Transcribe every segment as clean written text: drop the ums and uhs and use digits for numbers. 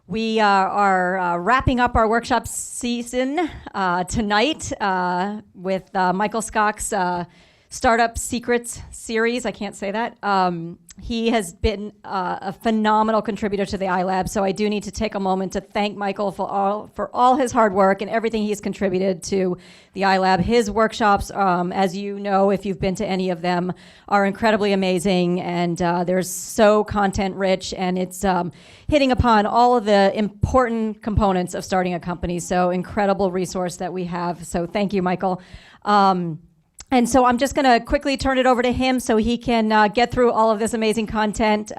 We are wrapping up our workshop season tonight with Michael Skok's Startup Secrets series. I can't say that. He has been a phenomenal contributor to the iLab, so I do need to take a moment to thank Michael for all his hard work and everything he's contributed to the iLab. His workshops, as you know, if you've been to any of them, are incredibly amazing, and they're so content-rich, and it's hitting upon all of the important components of starting a company. So incredible resource that we have. So thank you, Michael. And so I'm just going to quickly turn it over to him so he can get through all of this amazing content.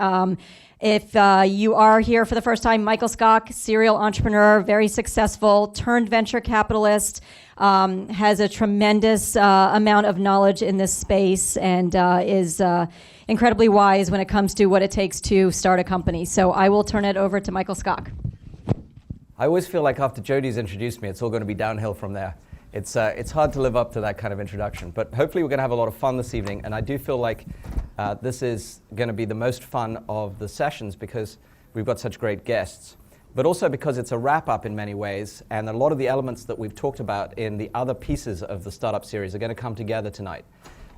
If you are here for the first time, Michael Skok, serial entrepreneur, very successful, turned venture capitalist, has a tremendous amount of knowledge in this space, and is incredibly wise when it comes to what it takes to start a company. So I will turn it over to Michael Skok. I always feel like after Jodi's introduced me, it's all going to be downhill from there. It's hard to live up to that kind of introduction, but hopefully we're going to have a lot of fun this evening, and I do feel like this is going to be the most fun of the sessions because we've got such great guests, but also because it's a wrap-up in many ways, and a lot of the elements that we've talked about in the other pieces of the Startup series are going to come together tonight.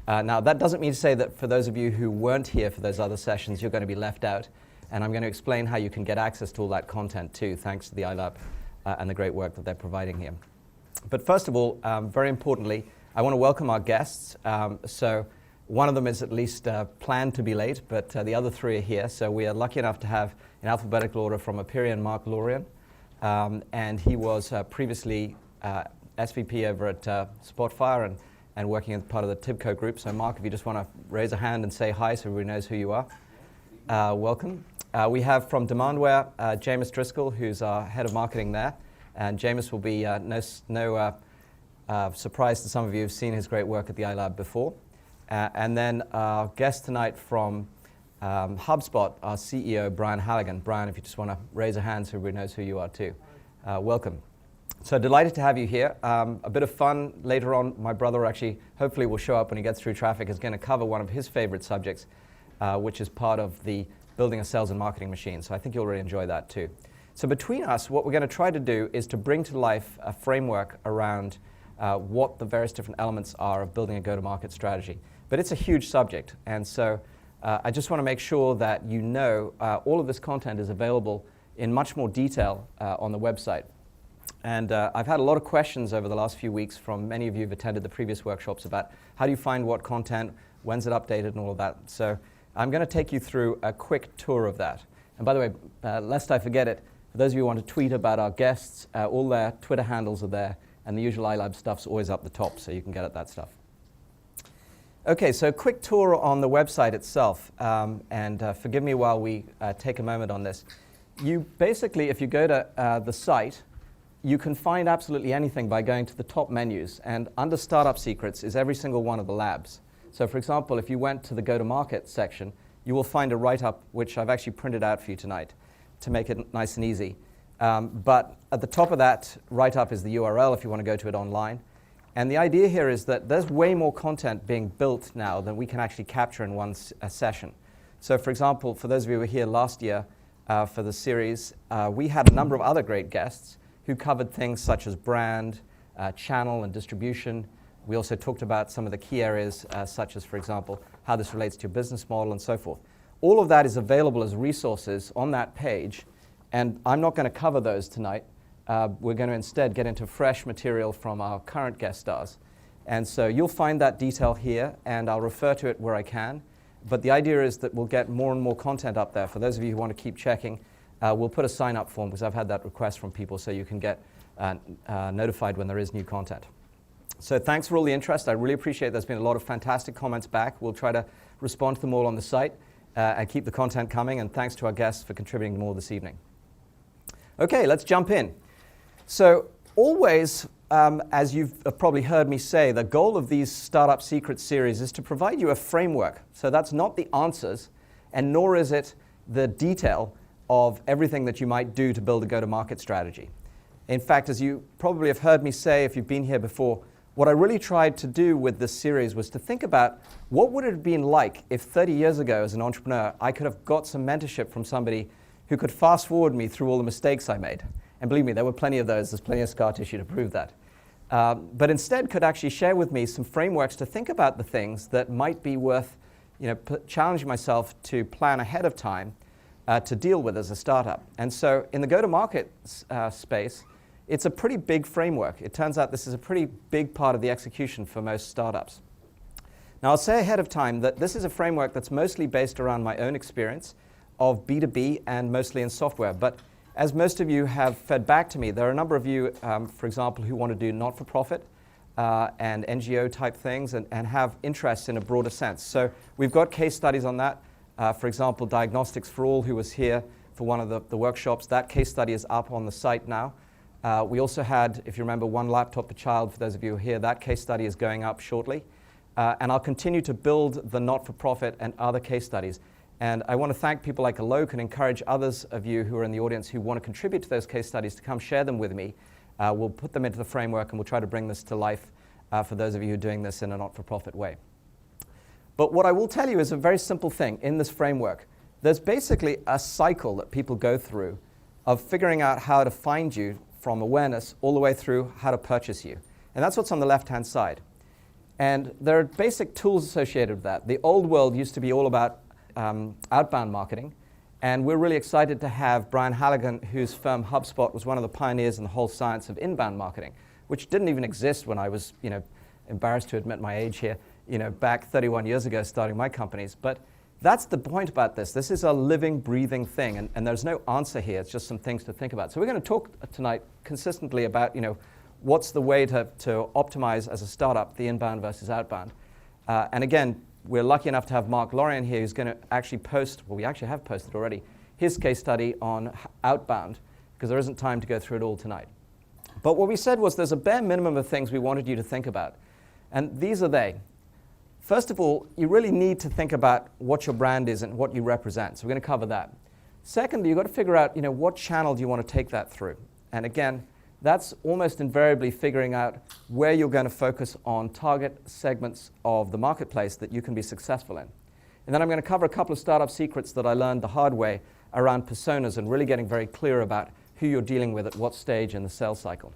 Now, that doesn't mean to say that for those of you who weren't here for those other sessions, you're going to be left out, and I'm going to explain how you can get access to all that content too, thanks to the iLab and the great work that they're providing here. But first of all, very importantly, I want to welcome our guests. So one of them is at least planned to be late, but the other three are here. So we are lucky enough to have, in alphabetical order, from Aperion, Mark Lorian. And he was previously SVP over at Spotfire and working as part of the Tibco group. So Mark, if you just want to raise a hand and say hi so everybody knows who you are. Welcome. We have from Demandware, Jameis Driscoll, who's our head of marketing there. And Jameis will be no surprise to some of you who've seen his great work at the iLab before. And then our guest tonight from HubSpot, our CEO, Brian Halligan. Brian, if you just want to raise a hand so everybody knows who you are too. Welcome. So delighted to have you here. A bit of fun later on. My brother actually, hopefully will show up when he gets through traffic, is going to cover one of his favorite subjects, which is part of the building a sales and marketing machine. So I think you'll really enjoy that too. So between us, what we're going to try to do is to bring to life a framework around what the various different elements are of building a go-to-market strategy. But it's a huge subject, and so I just want to make sure that you know all of this content is available in much more detail on the website. And I've had a lot of questions over the last few weeks from many of you who've attended the previous workshops about how do you find what content, when's it updated, and all of that. So I'm going to take you through a quick tour of that. And by the way, lest I forget it, for those of you who want to tweet about our guests, all their Twitter handles are there, and the usual iLab stuff's always up the top, so you can get at that stuff. Okay, so quick tour on the website itself, and forgive me while we take a moment on this. You basically, if you go to the site, you can find absolutely anything by going to the top menus, and under Startup Secrets is every single one of the labs. So for example, if you went to the Go-to-Market section, you will find a write-up, which I've actually printed out for you tonight, to make it nice and easy. But at the top of that write-up is the URL if you want to go to it online. And the idea here is that there's way more content being built now than we can actually capture in one session. So for example, for those of you who were here last year for the series, we had a number of other great guests who covered things such as brand, channel, and distribution. We also talked about some of the key areas, such as, for example, how this relates to your business model and so forth. All of that is available as resources on that page, and I'm not going to cover those tonight. We're going to instead get into fresh material from our current guest stars. And so you'll find that detail here, and I'll refer to it where I can. But the idea is that we'll get more and more content up there. For those of you who want to keep checking, we'll put a sign-up form, because I've had that request from people, so you can get notified when there is new content. So thanks for all the interest. I really appreciate there's been a lot of fantastic comments back. We'll try to respond to them all on the site. And keep the content coming, and thanks to our guests for contributing more this evening. Okay, let's jump in. So always, as you've probably heard me say, the goal of these Startup Secrets series is to provide you a framework. So that's not the answers, and nor is it the detail of everything that you might do to build a go-to-market strategy. In fact, as you probably have heard me say if you've been here before, what I really tried to do with this series was to think about what would it have been like if 30 years ago as an entrepreneur I could have got some mentorship from somebody who could fast forward me through all the mistakes I made. And believe me, there were plenty of those. There's plenty of scar tissue to prove that. But instead could actually share with me some frameworks to think about the things that might be worth challenging myself to plan ahead of time to deal with as a startup. And so in the go-to-market space, it's a pretty big framework. It turns out this is a pretty big part of the execution for most startups. Now, I'll say ahead of time that this is a framework that's mostly based around my own experience of B2B and mostly in software. But as most of you have fed back to me, there are a number of you, for example, who want to do not-for-profit and NGO type things and have interests in a broader sense. So we've got case studies on that. For example, Diagnostics for All, who was here for one of the workshops. That case study is up on the site now. We also had, if you remember, One Laptop per Child, for those of you who are here. That case study is going up shortly. And I'll continue to build the not-for-profit and other case studies. And I want to thank people like Alok and encourage others of you who are in the audience who want to contribute to those case studies to come share them with me. We'll put them into the framework and we'll try to bring this to life for those of you who are doing this in a not-for-profit way. But what I will tell you is a very simple thing in this framework. There's basically a cycle that people go through of figuring out how to find you from awareness all the way through how to purchase you. And that's what's on the left-hand side. And there are basic tools associated with that. The old world used to be all about outbound marketing. And we're really excited to have Brian Halligan, whose firm HubSpot was one of the pioneers in the whole science of inbound marketing, which didn't even exist when I was, embarrassed to admit my age here, back 31 years ago starting my companies. But that's the point about this. This is a living, breathing thing, and there's no answer here. It's just some things to think about. So we're going to talk tonight consistently about, what's the way to optimize as a startup, the inbound versus outbound. And again, we're lucky enough to have Mark Lorien here, who's going to actually post, well, we actually have posted already, his case study on outbound, because there isn't time to go through it all tonight. But what we said was there's a bare minimum of things we wanted you to think about. And these are they. First of all, you really need to think about what your brand is and what you represent. So we're going to cover that. Secondly, you've got to figure out, what channel do you want to take that through? And again, that's almost invariably figuring out where you're going to focus on target segments of the marketplace that you can be successful in. And then I'm going to cover a couple of startup secrets that I learned the hard way around personas and really getting very clear about who you're dealing with at what stage in the sales cycle.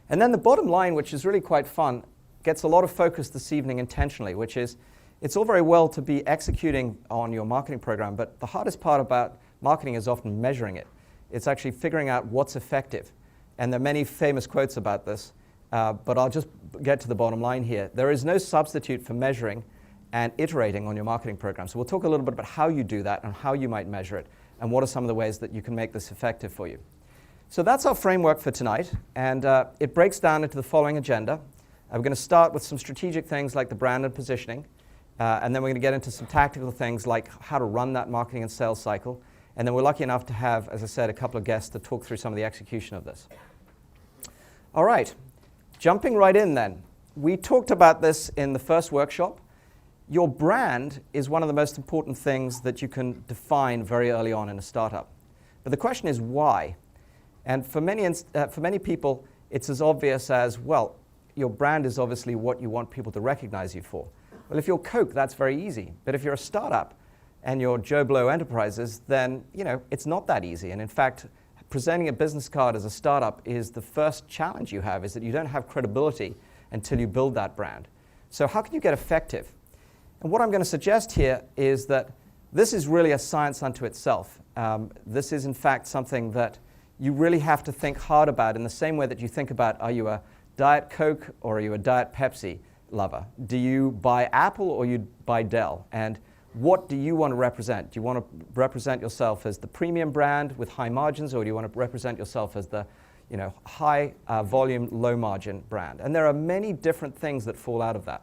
And then the bottom line, which is really quite fun, gets a lot of focus this evening intentionally, which is it's all very well to be executing on your marketing program, but the hardest part about marketing is often measuring it. It's actually figuring out what's effective. And there are many famous quotes about this, but I'll just get to the bottom line here. There is no substitute for measuring and iterating on your marketing program. So we'll talk a little bit about how you do that and how you might measure it, and what are some of the ways that you can make this effective for you. So that's our framework for tonight, and it breaks down into the following agenda. We're going to start with some strategic things like the brand and positioning, and then we're going to get into some tactical things like how to run that marketing and sales cycle. And then we're lucky enough to have, as I said, a couple of guests to talk through some of the execution of this. All right, jumping right in then. We talked about this in the first workshop. Your brand is one of the most important things that you can define very early on in a startup. But the question is why? And for many people, it's as obvious as, well, your brand is obviously what you want people to recognize you for. Well, if you're Coke, that's very easy. But if you're a startup and you're Joe Blow Enterprises, then it's not that easy. And in fact, presenting a business card as a startup is the first challenge you have, is that you don't have credibility until you build that brand. So how can you get effective? And what I'm going to suggest here is that this is really a science unto itself. This is in fact something that you really have to think hard about in the same way that you think about, are you a Diet Coke or are you a Diet Pepsi lover? Do you buy Apple or you buy Dell? And what do you want to represent? Do you want to represent yourself as the premium brand with high margins, or do you want to represent yourself as the high volume, low margin brand? And there are many different things that fall out of that.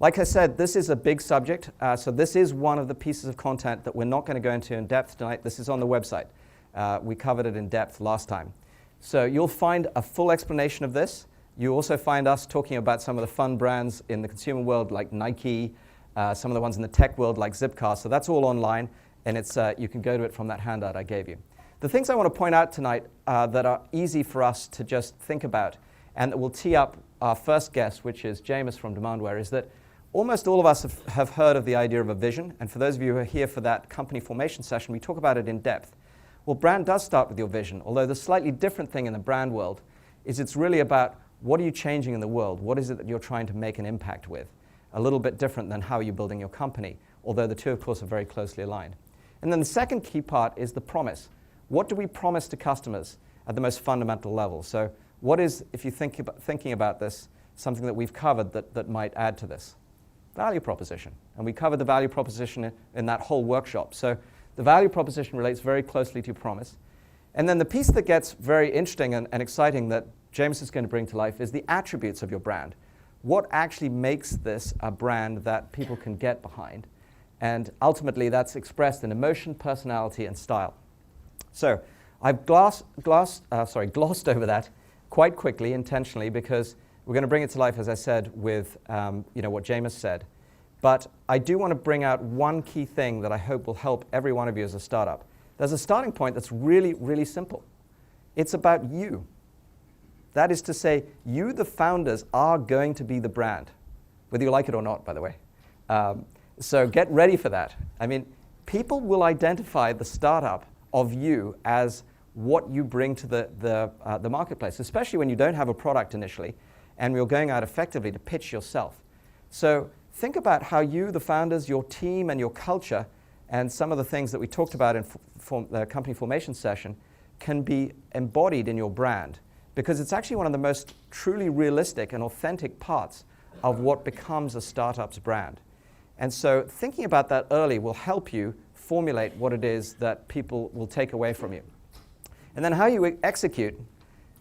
Like I said, this is a big subject, so this is one of the pieces of content that we're not going to go into in depth tonight. This is on the website. We covered it in depth last time. So you'll find a full explanation of this. You also find us talking about some of the fun brands in the consumer world like Nike, some of the ones in the tech world like Zipcar. So that's all online, and it's you can go to it from that handout I gave you. The things I want to point out tonight that are easy for us to just think about and that will tee up our first guest, which is James from Demandware, is that almost all of us have heard of the idea of a vision, and for those of you who are here for that company formation session, we talk about it in depth. Well, brand does start with your vision, although the slightly different thing in the brand world is it's really about what are you changing in the world? What is it that you're trying to make an impact with? A little bit different than how you're building your company, although the two, of course, are very closely aligned. And then the second key part is the promise. What do we promise to customers at the most fundamental level? So what is, if you thinking about this, something that we've covered that might add to this? Value proposition. And we covered the value proposition in that whole workshop. So the value proposition relates very closely to promise. And then the piece that gets very interesting and exciting that James is going to bring to life is the attributes of your brand. What actually makes this a brand that people can get behind? And ultimately, that's expressed in emotion, personality, and style. So I've glossed over that quite quickly, intentionally, because we're going to bring it to life, as I said, with what James said. But I do want to bring out one key thing that I hope will help every one of you as a startup. There's a starting point that's really, really simple. It's about you. That is to say, you, the founders, are going to be the brand, whether you like it or not, by the way. So get ready for that. I mean, people will identify the startup of you as what you bring to the marketplace, especially when you don't have a product initially, and you're going out effectively to pitch yourself. So think about how you, the founders, your team, and your culture, and some of the things that we talked about in the company formation session can be embodied in your brand, because it's actually one of the most truly realistic and authentic parts of what becomes a startup's brand. And so thinking about that early will help you formulate what it is that people will take away from you. And then how you execute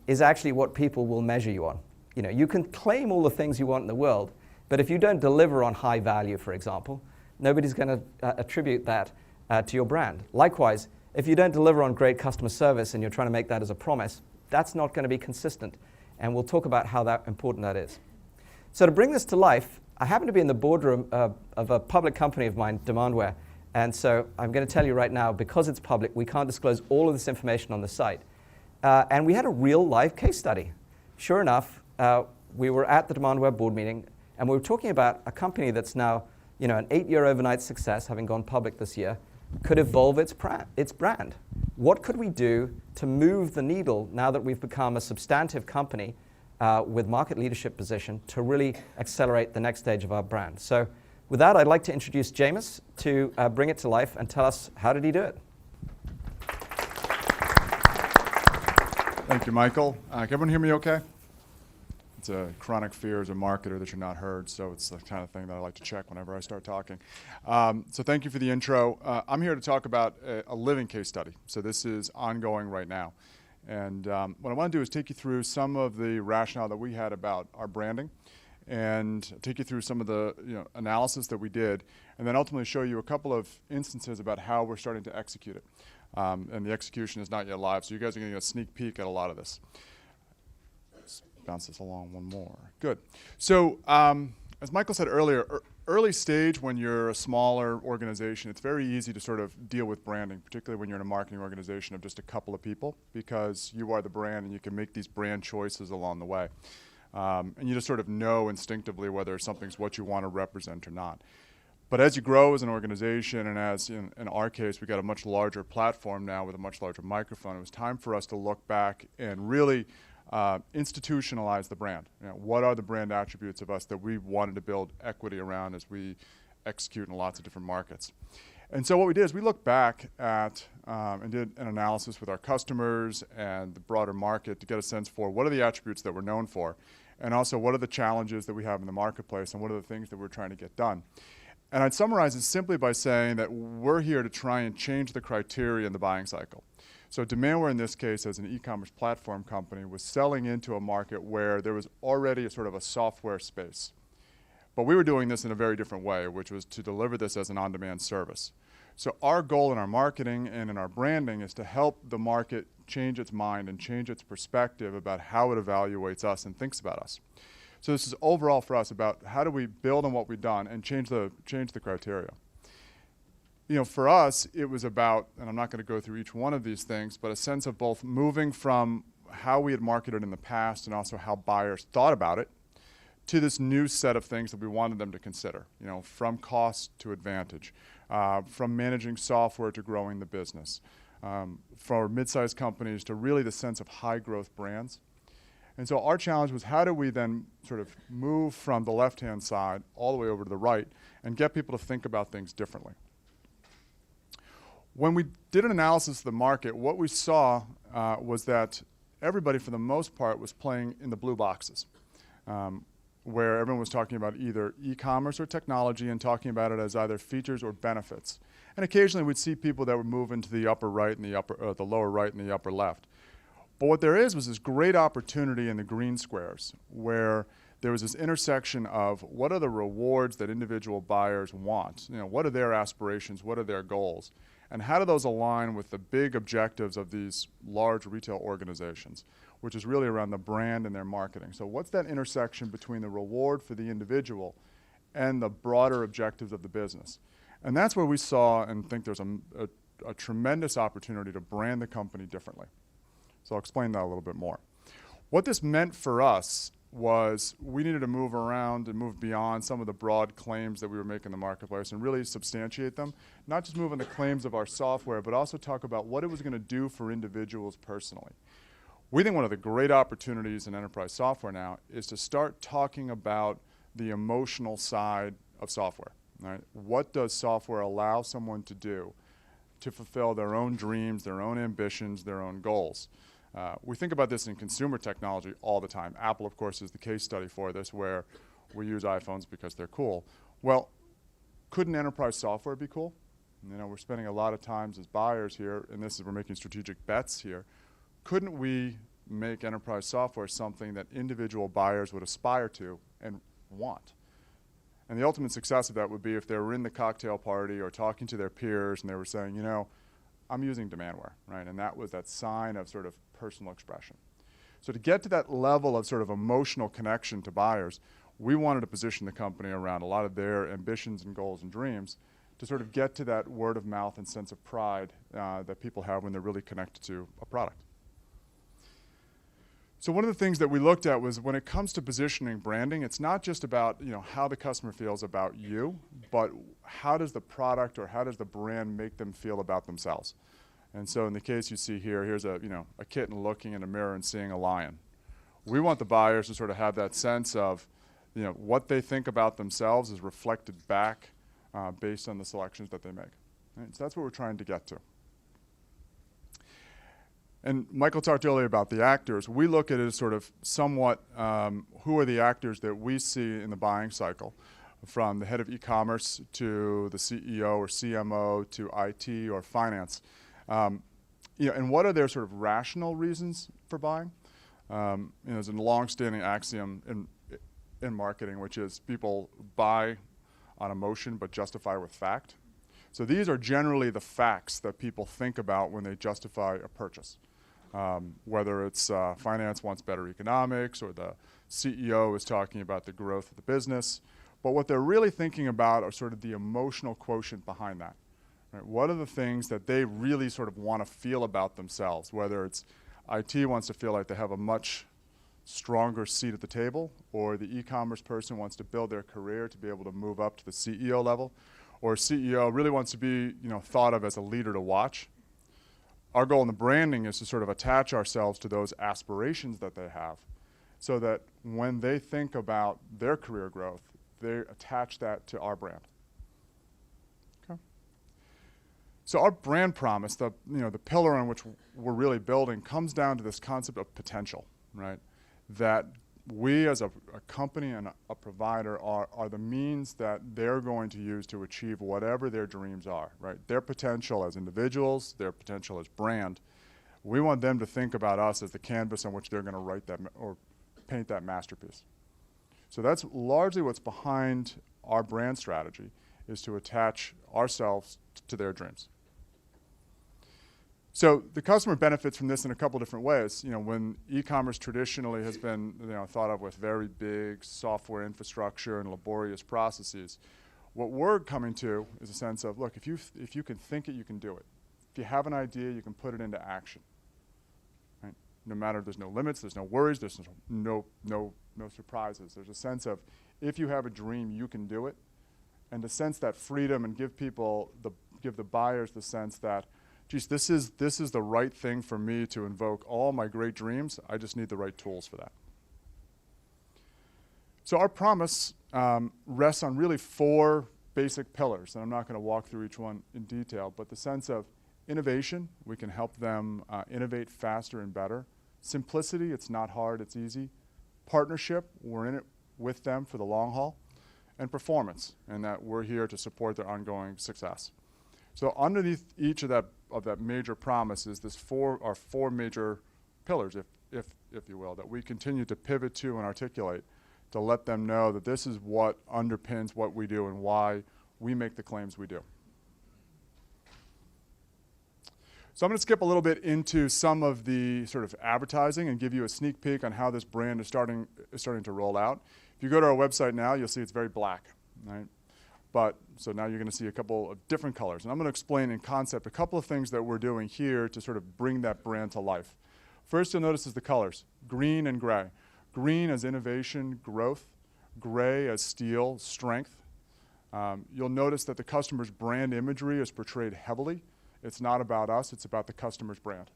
is actually what people will measure you on. You can claim all the things you want in the world, but if you don't deliver on high value, for example, nobody's going to attribute that to your brand. Likewise, if you don't deliver on great customer service and you're trying to make that as a promise, that's not going to be consistent. And we'll talk about how important that is. So to bring this to life, I happen to be in the boardroom of a public company of mine, Demandware. And so I'm going to tell you right now, because it's public, we can't disclose all of this information on the site. And we had a real live case study. Sure enough, we were at the Demandware board meeting, and we were talking about a company that's now an 8-year overnight success, having gone public this year, could evolve its brand. What could we do to move the needle now that we've become a substantive company with market leadership position to really accelerate the next stage of our brand? So with that, I'd like to introduce James to bring it to life and tell us how did he do it. Thank you, Michael. Can everyone hear me okay? It's a chronic fear as a marketer that you're not heard, so it's the kind of thing that I like to check whenever I start talking. So thank you for the intro. I'm here to talk about a living case study. So this is ongoing right now. And what I want to do is take you through some of the rationale that we had about our branding, and take you through some of the analysis that we did, and then ultimately show you a couple of instances about how we're starting to execute it. And the execution is not yet live, so you guys are going to get a sneak peek at a lot of this. Let's bounce this along one more. Good. So as Michael said earlier, early stage when you're a smaller organization, it's very easy to sort of deal with branding, particularly when you're in a marketing organization of just a couple of people, because you are the brand and you can make these brand choices along the way. And you just sort of know instinctively whether something's what you want to represent or not. But as you grow as an organization, and as in our case, we got a much larger platform now with a much larger microphone, it was time for us to look back and really institutionalize the brand. What are the brand attributes of us that we wanted to build equity around as we execute in lots of different markets? And so what we did is we looked back at and did an analysis with our customers and the broader market to get a sense for what are the attributes that we're known for, and also what are the challenges that we have in the marketplace, and what are the things that we're trying to get done. And I'd summarize it simply by saying that we're here to try and change the criteria in the buying cycle. So Demandware, in this case, as an e-commerce platform company, was selling into a market where there was already a sort of a software space. But we were doing this in a very different way, which was to deliver this as an on-demand service. So our goal in our marketing and in our branding is to help the market change its mind and change its perspective about how it evaluates us and thinks about us. So this is overall for us about how do we build on what we've done and change the criteria. For us, it was about, and I'm not going to go through each one of these things, but a sense of both moving from how we had marketed in the past and also how buyers thought about it, to this new set of things that we wanted them to consider, from cost to advantage, from managing software to growing the business, for mid-sized companies to really the sense of high-growth brands. And so our challenge was, how do we then sort of move from the left-hand side all the way over to the right and get people to think about things differently? When we did an analysis of the market, what we saw was that everybody, for the most part, was playing in the blue boxes, where everyone was talking about either e-commerce or technology and talking about it as either features or benefits. And occasionally we'd see people that would move into the upper right and the lower right and the upper left. But what there was this great opportunity in the green squares, where there was this intersection of what are the rewards that individual buyers want? What are their aspirations? What are their goals? And how do those align with the big objectives of these large retail organizations, which is really around the brand and their marketing? So what's that intersection between the reward for the individual and the broader objectives of the business? And that's where we saw and think there's a tremendous opportunity to brand the company differently. So I'll explain that a little bit more. What this meant for us was we needed to move around and move beyond some of the broad claims that we were making in the marketplace and really substantiate them, not just move on the claims of our software, but also talk about what it was going to do for individuals personally. We think one of the great opportunities in enterprise software now is to start talking about the emotional side of software. Right? What does software allow someone to do to fulfill their own dreams, their own ambitions, their own goals? We think about this in consumer technology all the time. Apple, of course, is the case study for this, where we use iPhones because they're cool. Well, couldn't enterprise software be cool? We're spending a lot of times as buyers here, and we're making strategic bets here. Couldn't we make enterprise software something that individual buyers would aspire to and want? And the ultimate success of that would be if they were in the cocktail party or talking to their peers and they were saying, I'm using Demandware, right? And that was that sign of sort of personal expression. So to get to that level of sort of emotional connection to buyers, we wanted to position the company around a lot of their ambitions and goals and dreams to sort of get to that word of mouth and sense of pride that people have when they're really connected to a product. So one of the things that we looked at was, when it comes to positioning branding, it's not just about how the customer feels about you, but how does the product or how does the brand make them feel about themselves? And so in the case you see here, here's a kitten looking in a mirror and seeing a lion. We want the buyers to sort of have that sense of what they think about themselves is reflected back based on the selections that they make. Right? So that's what we're trying to get to. And Michael talked earlier about the actors. We look at it as sort of somewhat who are the actors that we see in the buying cycle, from the head of e-commerce to the CEO or CMO to IT or finance. And what are their sort of rational reasons for buying? There's a long-standing axiom in marketing, which is people buy on emotion but justify with fact. So these are generally the facts that people think about when they justify a purchase. Whether it's finance wants better economics, or the CEO is talking about the growth of the business. But what they're really thinking about are sort of the emotional quotient behind that. Right? What are the things that they really sort of want to feel about themselves? Whether it's IT wants to feel like they have a much stronger seat at the table, or the e-commerce person wants to build their career to be able to move up to the CEO level, or a CEO really wants to be thought of as a leader to watch. Our goal in the branding is to sort of attach ourselves to those aspirations that they have, so that when they think about their career growth, they attach that to our brand. Okay. So our brand promise, the pillar on which we're really building, comes down to this concept of potential, right? That we as a company and a provider are the means that they're going to use to achieve whatever their dreams are, right? Their potential as individuals, their potential as brand. We want them to think about us as the canvas on which they're going to write that or paint that masterpiece. So that's largely what's behind our brand strategy, is to attach ourselves to their dreams. So the customer benefits from this in a couple different ways. When e-commerce traditionally has been thought of with very big software infrastructure and laborious processes, what we're coming to is a sense of, look, if you can think it, you can do it. If you have an idea, you can put it into action. Right? no matter, there's no limits, there's no worries, there's no surprises. There's a sense of, if you have a dream, you can do it. And to sense that freedom and give the buyers the sense that, geez, this is the right thing for me to invoke all my great dreams. I just need the right tools for that. So our promise rests on really 4 basic pillars, and I'm not going to walk through each one in detail, but the sense of innovation, we can help them innovate faster and better. Simplicity, it's not hard, it's easy. Partnership, we're in it with them for the long haul. And performance, and that we're here to support their ongoing success. So underneath each of that major promise is our 4 major pillars, if you will, that we continue to pivot to and articulate to let them know that this is what underpins what we do and why we make the claims we do. So I'm going to skip a little bit into some of the sort of advertising and give you a sneak peek on how this brand is starting to roll out. If you go to our website now, you'll see it's very black, right? So now you're going to see a couple of different colors. And I'm going to explain in concept a couple of things that we're doing here to sort of bring that brand to life. First, you'll notice is the colors, green and gray. Green as innovation, growth. Gray as steel, strength. You'll notice that the customer's brand imagery is portrayed heavily. It's not about us, it's about the customer's brand.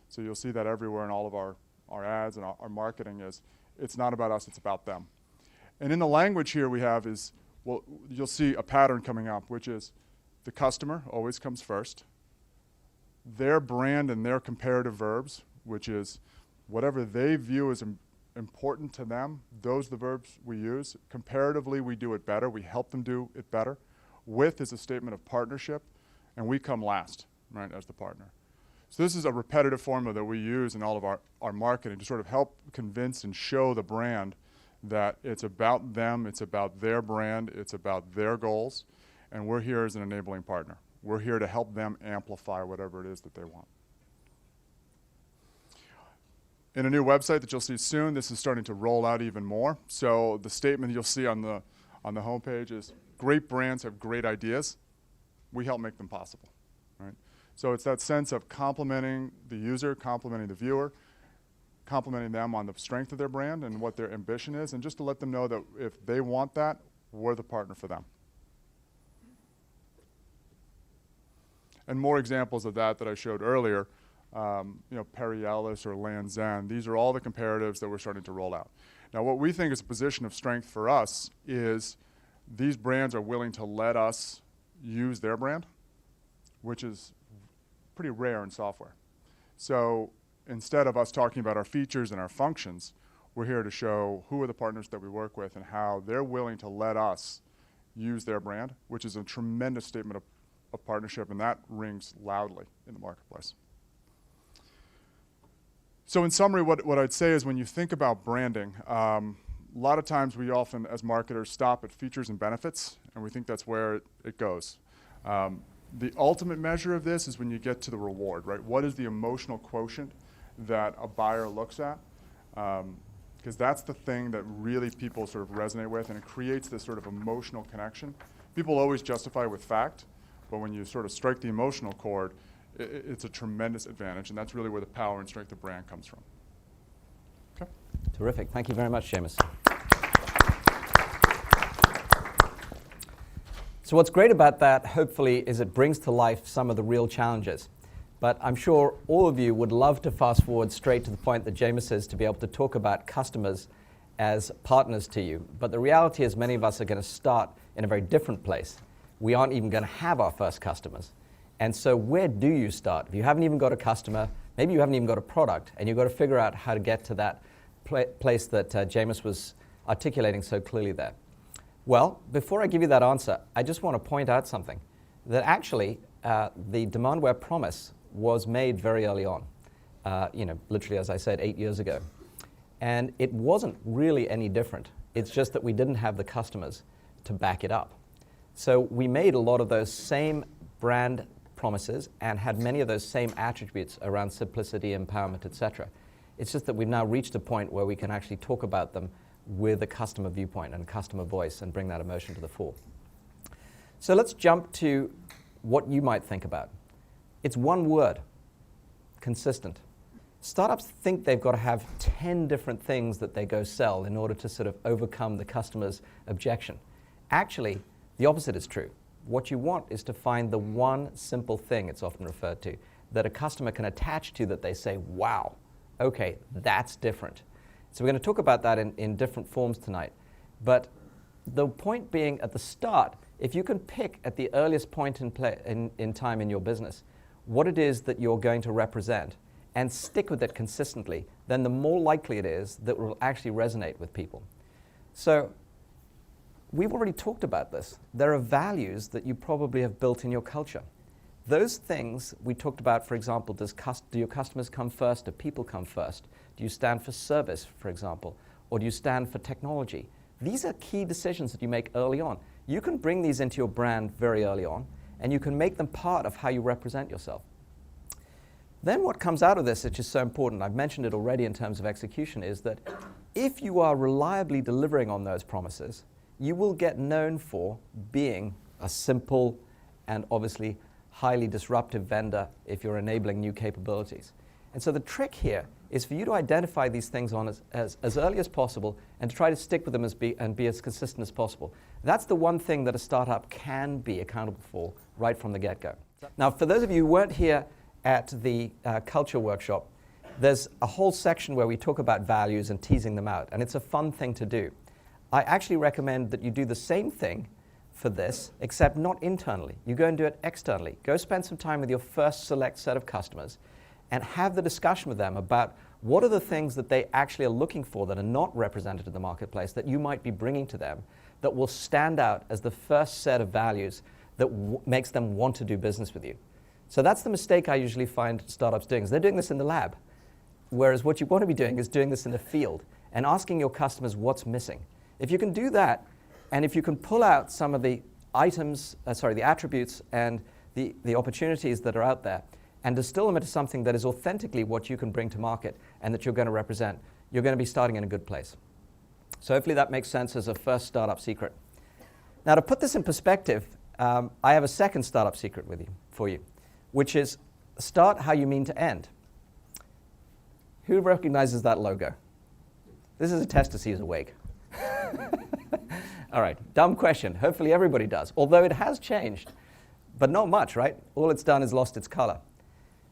So you'll see that everywhere in all of our ads and our marketing is, it's not about us, it's about them. And in the language here we have is, well, you'll see a pattern coming up, which is the customer always comes first, their brand and their comparative verbs, which is whatever they view as important to them, those are the verbs we use. Comparatively, we do it better. We help them do it better. With is a statement of partnership, and we come last, right, as the partner. So this is a repetitive formula that we use in all of our marketing to sort of help convince and show the brand that it's about them, it's about their brand, it's about their goals, and we're here as an enabling partner. We're here to help them amplify whatever it is that they want. In a new website that you'll see soon, this is starting to roll out even more. So the statement you'll see on the homepage is, great brands have great ideas. We help make them possible, right? So it's that sense of complimenting the user, complimenting the viewer, complimenting them on the strength of their brand and what their ambition is, and just to let them know that if they want that, we're the partner for them. And more examples of that I showed earlier, Perry Ellis or Lands' End, these are all the comparatives that we're starting to roll out. Now what we think is a position of strength for us is these brands are willing to let us use their brand, which is pretty rare in software. So instead of us talking about our features and our functions, we're here to show who are the partners that we work with and how they're willing to let us use their brand, which is a tremendous statement of partnership, and that rings loudly in the marketplace. So in summary, what I'd say is when you think about branding, a lot of times we often, as marketers, stop at features and benefits, and we think that's where it goes. The ultimate measure of this is when you get to the reward, right? What is the emotional quotient that a buyer looks at? Because that's the thing that really people sort of resonate with, and it creates this sort of emotional connection. People always justify with fact, but when you sort of strike the emotional chord, it's a tremendous advantage, and that's really where the power and strength of brand comes from. Okay. Terrific. Thank you very much, Seamus. So what's great about that, hopefully, is it brings to life some of the real challenges. But I'm sure all of you would love to fast forward straight to the point that Seamus is, to be able to talk about customers as partners to you. But the reality is many of us are going to start in a very different place. We aren't even going to have our first customers. And so where do you start? If you haven't even got a customer, maybe you haven't even got a product, and you've got to figure out how to get to that place that Seamus was articulating so clearly there. Well, before I give you that answer, I just want to point out something, that actually the Demandware promise was made very early on, literally, as I said, 8 years ago. And it wasn't really any different. It's just that we didn't have the customers to back it up. So we made a lot of those same brand promises and had many of those same attributes around simplicity, empowerment, etc. It's just that we've now reached a point where we can actually talk about them with a customer viewpoint and customer voice and bring that emotion to the fore. So let's jump to what you might think about. It's one word, consistent. startups think they've got to have 10 different things that they go sell in order to sort of overcome the customer's objection. Actually, the opposite is true. What you want is to find the one simple thing, it's often referred to, that a customer can attach to that they say, wow, okay, that's different. So we're going to talk about that in different forms tonight. But the point being, at the start, if you can pick at the earliest point in time in your business what it is that you're going to represent and stick with it consistently, then the more likely it is that it will actually resonate with people. So we've already talked about this. There are values that you probably have built in your culture. Those things we talked about, for example, do your customers come first? Do people come first? Do you stand for service, for example? Or do you stand for technology? These are key decisions that you make early on. You can bring these into your brand very early on, and you can make them part of how you represent yourself. Then what comes out of this, which is so important, I've mentioned it already in terms of execution, is that if you are reliably delivering on those promises, you will get known for being a simple and obviously highly disruptive vendor if you're enabling new capabilities. And so the trick here is for you to identify these things on as early as possible and to try to stick with them and be as consistent as possible. That's the one thing that a startup can be accountable for right from the get-go. Now, for those of you who weren't here at the culture workshop, there's a whole section where we talk about values and teasing them out, and it's a fun thing to do. I actually recommend that you do the same thing for this, except not internally. You go and do it externally. Go spend some time with your first select set of customers and have the discussion with them about what are the things that they actually are looking for that are not represented in the marketplace that you might be bringing to them that will stand out as the first set of values that makes them want to do business with you. So that's the mistake I usually find startups doing, is they're doing this in the lab, whereas what you want to be doing is doing this in the field and asking your customers what's missing. If you can do that, and if you can pull out some of the the attributes and the opportunities that are out there and distill them into something that is authentically what you can bring to market and that you're going to represent, you're going to be starting in a good place. So hopefully that makes sense as a first startup secret. Now, to put this in perspective, I have a second startup secret for you, which is start how you mean to end. Who recognizes that logo? This is a test to see who's awake. All right, dumb question. Hopefully everybody does, although it has changed, but not much, right? All it's done is lost its color.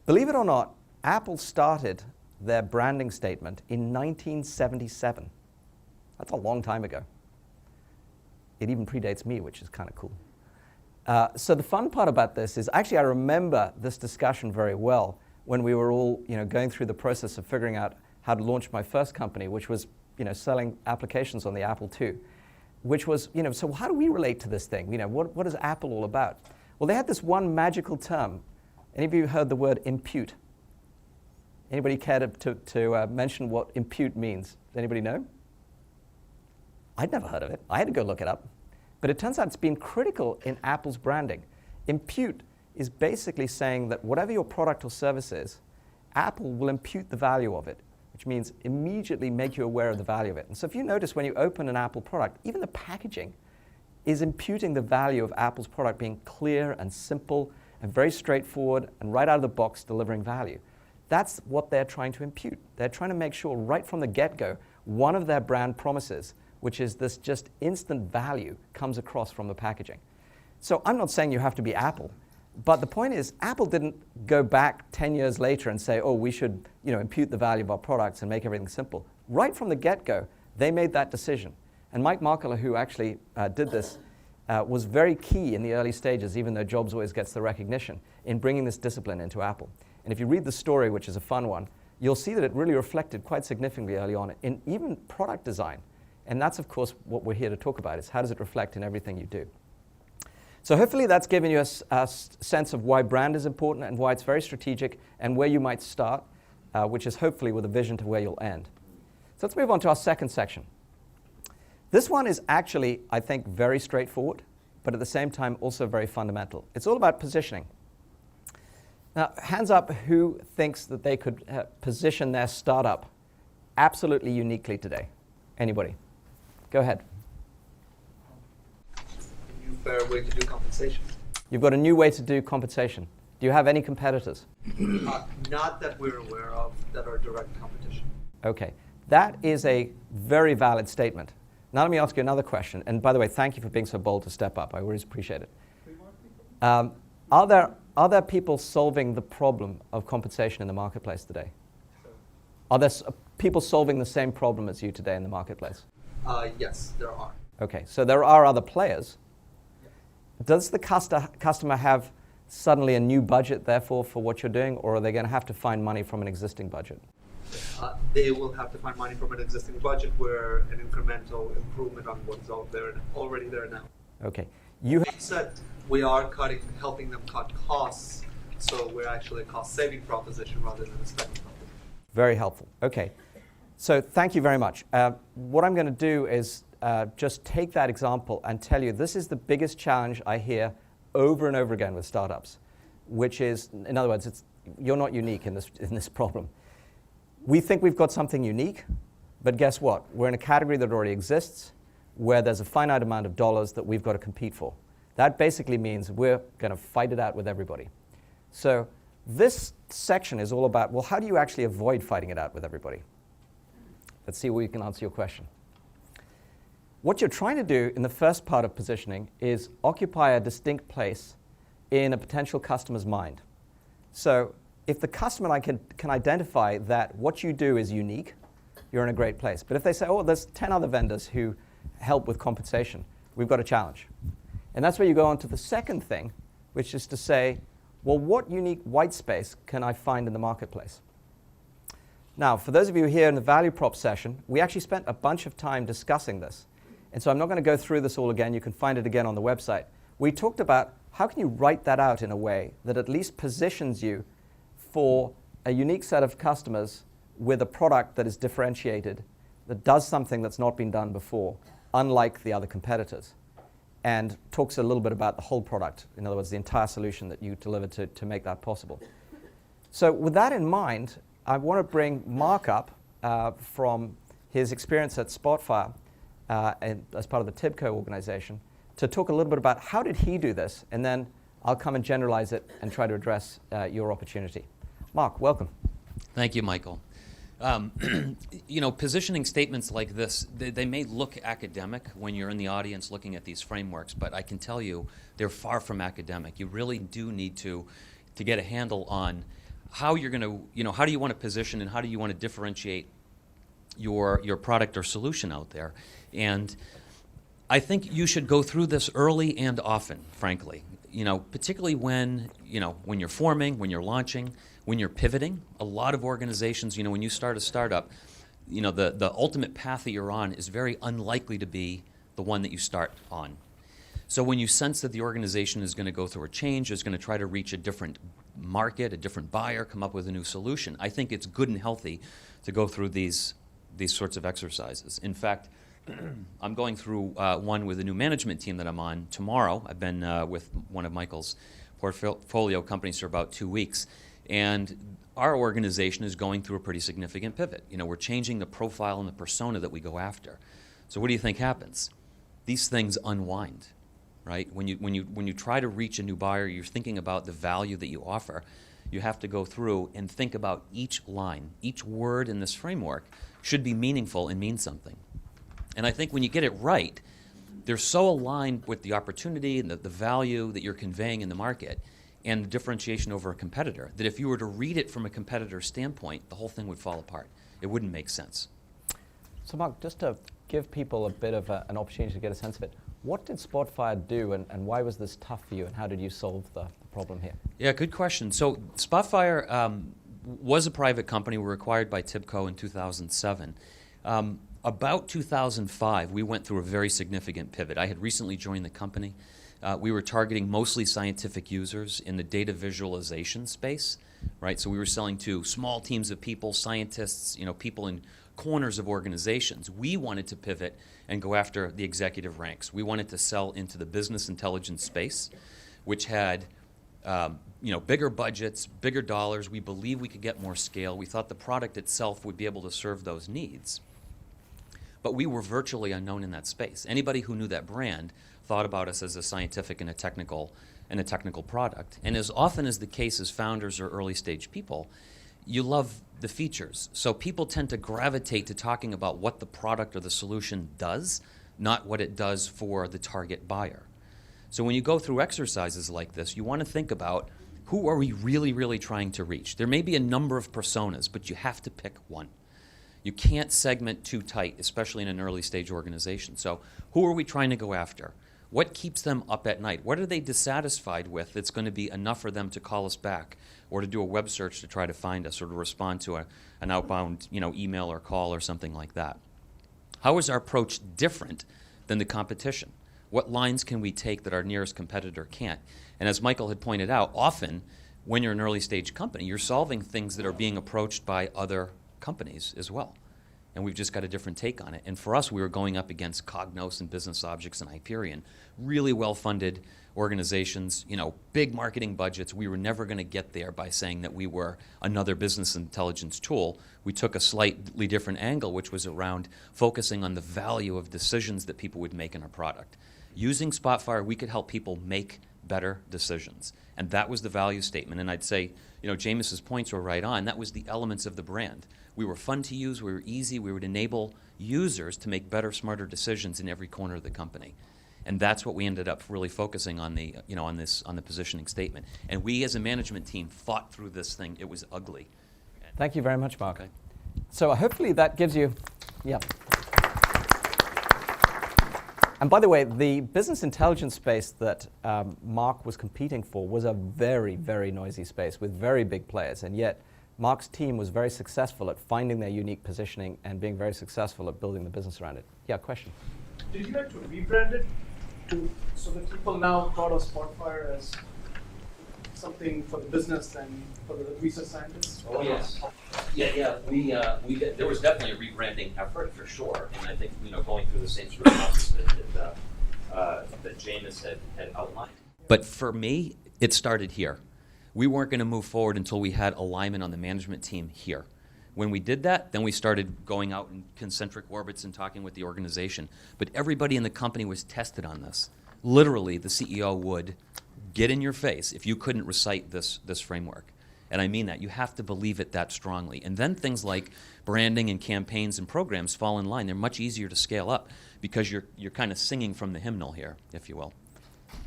Believe it or not, Apple started their branding statement in 1977. That's a long time ago. It even predates me, which is kind of cool. So the fun part about this is, actually I remember this discussion very well when we were all going through the process of figuring out how to launch my first company, which was selling applications on the Apple II, which was, so how do we relate to this thing? What is Apple all about? Well, they had this one magical term. Any of you heard the word impute? Anybody care to mention what impute means? Does anybody know? I'd never heard of it. I had to go look it up. But it turns out it's been critical in Apple's branding. Impute is basically saying that whatever your product or service is, Apple will impute the value of it, which means immediately make you aware of the value of it. And so if you notice when you open an Apple product, even the packaging is imputing the value of Apple's product being clear and simple and very straightforward and right out of the box delivering value. That's what they're trying to impute. They're trying to make sure right from the get-go, one of their brand promises, which is this just instant value, comes across from the packaging. So I'm not saying you have to be Apple, but the point is Apple didn't go back 10 years later and say, oh, we should impute the value of our products and make everything simple. Right from the get-go, they made that decision. And Mike Markkula, who actually did this, was very key in the early stages, even though Jobs always gets the recognition, in bringing this discipline into Apple. And if you read the story, which is a fun one, you'll see that it really reflected quite significantly early on in even product design. And that's, of course, what we're here to talk about, is how does it reflect in everything you do. So hopefully that's given you a sense of why brand is important and why it's very strategic and where you might start, which is hopefully with a vision to where you'll end. So let's move on to our second section. This one is actually, I think, very straightforward, but at the same time also very fundamental. It's all about positioning. Now, hands up who thinks that they could position their startup absolutely uniquely today? Anybody? Go ahead. New fair way to do compensation. You've got a new way to do compensation. Do you have any competitors? Not that we're aware of that are direct competition. Okay, that is a very valid statement. Now let me ask you another question. And by the way, thank you for being so bold to step up. I always appreciate it. Are there people solving the problem of compensation in the marketplace today? Are there people solving the same problem as you today in the marketplace? Yes, there are. Okay, so there are other players. Does the customer have suddenly a new budget, therefore, for what you're doing, or are they going to have to find money from an existing budget? They will have to find money from an existing budget where an incremental improvement on what's out there and already there now. Okay. That said, we are helping them cut costs, so we're actually a cost-saving proposition rather than a spending proposition. Very helpful. Okay. So thank you very much. What I'm going to do is just take that example and tell you this is the biggest challenge I hear over and over again with startups, which is, in other words, you're not unique in this problem. We think we've got something unique, but guess what? We're in a category that already exists where there's a finite amount of dollars that we've got to compete for. That basically means we're going to fight it out with everybody. So this section is all about, well, how do you actually avoid fighting it out with everybody? Let's see where we can answer your question. What you're trying to do in the first part of positioning is occupy a distinct place in a potential customer's mind. So if the customer can identify that what you do is unique, you're in a great place. But if they say, oh, there's 10 other vendors who help with compensation, we've got a challenge. And that's where you go on to the second thing, which is to say, well, what unique white space can I find in the marketplace? Now, for those of you here in the value prop session, we actually spent a bunch of time discussing this. And so I'm not going to go through this all again. You can find it again on the website. We talked about how can you write that out in a way that at least positions you for a unique set of customers with a product that is differentiated, that does something that's not been done before, unlike the other competitors, and talks a little bit about the whole product, in other words, the entire solution that you deliver to make that possible. So with that in mind, I want to bring Mark up from his experience at Spotfire and as part of the TIBCO organization to talk a little bit about how did he do this, and then I'll come and generalize it and try to address your opportunity. Mark, welcome. Thank you, Michael. Positioning statements like this, they may look academic when you're in the audience looking at these frameworks, but I can tell you they're far from academic. You really do need to get a handle on how you're going to, how do you want to position and how do you want to differentiate your product or solution out there. And I think you should go through this early and often, frankly. Particularly when you're forming, when you're launching, when you're pivoting. A lot of organizations, when you start a startup, the ultimate path that you're on is very unlikely to be the one that you start on. So when you sense that the organization is going to go through a change, is going to try to reach a different market, a different buyer, come up with a new solution, I think it's good and healthy to go through these sorts of exercises. In fact, I'm going through one with a new management team that I'm on tomorrow. I've been with one of Michael's portfolio companies for about 2 weeks. And our organization is going through a pretty significant pivot. We're changing the profile and the persona that we go after. So what do you think happens? These things unwind, right? When you try to reach a new buyer, you're thinking about the value that you offer. You have to go through and think about each line, each word in this framework should be meaningful and mean something. And I think when you get it right, they're so aligned with the opportunity and the value that you're conveying in the market and the differentiation over a competitor, that if you were to read it from a competitor standpoint, the whole thing would fall apart. It wouldn't make sense. So Mark, just to give people a bit of an opportunity to get a sense of it, what did Spotfire do and why was this tough for you and how did you solve the problem here? Yeah, good question. So Spotfire was a private company. We were acquired by TIBCO in 2007. About 2005, we went through a very significant pivot. I had recently joined the company. We were targeting mostly scientific users in the data visualization space, right? So we were selling to small teams of people, scientists, people in corners of organizations. We wanted to pivot and go after the executive ranks. We wanted to sell into the business intelligence space, which had bigger budgets, bigger dollars. We believed we could get more scale. We thought the product itself would be able to serve those needs. But we were virtually unknown in that space. Anybody who knew that brand thought about us as a scientific and a technical and a technical product. And as often as the case as founders or early stage people, you love the features. So people tend to gravitate to talking about what the product or the solution does, not what it does for the target buyer. So when you go through exercises like this, you want to think about who are we really, really trying to reach? There may be a number of personas, but you have to pick one. You can't segment too tight, especially in an early stage organization. So who are we trying to go after? What keeps them up at night? What are they dissatisfied with that's going to be enough for them to call us back or to do a web search to try to find us or to respond to an outbound email or call or something like that? How is our approach different than the competition? What lines can we take that our nearest competitor can't? And as Michael had pointed out, often when you're an early stage company, you're solving things that are being approached by other companies as well. And we've just got a different take on it. And for us, we were going up against Cognos and Business Objects and Hyperion, really well-funded organizations, big marketing budgets. We were never going to get there by saying that we were another business intelligence tool. We took a slightly different angle, which was around focusing on the value of decisions that people would make in our product. Using Spotfire, we could help people make better decisions. And that was the value statement. And I'd say, Jameis's points were right on. That was the elements of the brand. We were fun to use, we were easy, we would enable users to make better, smarter decisions in every corner of the company. And that's what we ended up really focusing on the positioning statement. And we as a management team fought through this thing. It was ugly. Thank you very much, Mark. Okay. So hopefully that gives you, yeah. And by the way, the business intelligence space that Mark was competing for was a very, very noisy space with very big players. And yet, Mark's team was very successful at finding their unique positioning and being very successful at building the business around it. Yeah, question? Did you have to rebrand it so that people now thought of Spotfire as something for the business than for the research scientists? Oh, yes. Yeah. We did, there was definitely a rebranding effort for sure. And I think, going through the same sort of process that Jameis had outlined. But for me, it started here. We weren't going to move forward until we had alignment on the management team here. When we did that, then we started going out in concentric orbits and talking with the organization. But everybody in the company was tested on this. Literally, the CEO would get in your face if you couldn't recite this framework. And I mean that. You have to believe it that strongly. And then things like branding and campaigns and programs fall in line. They're much easier to scale up because you're kind of singing from the hymnal here, if you will.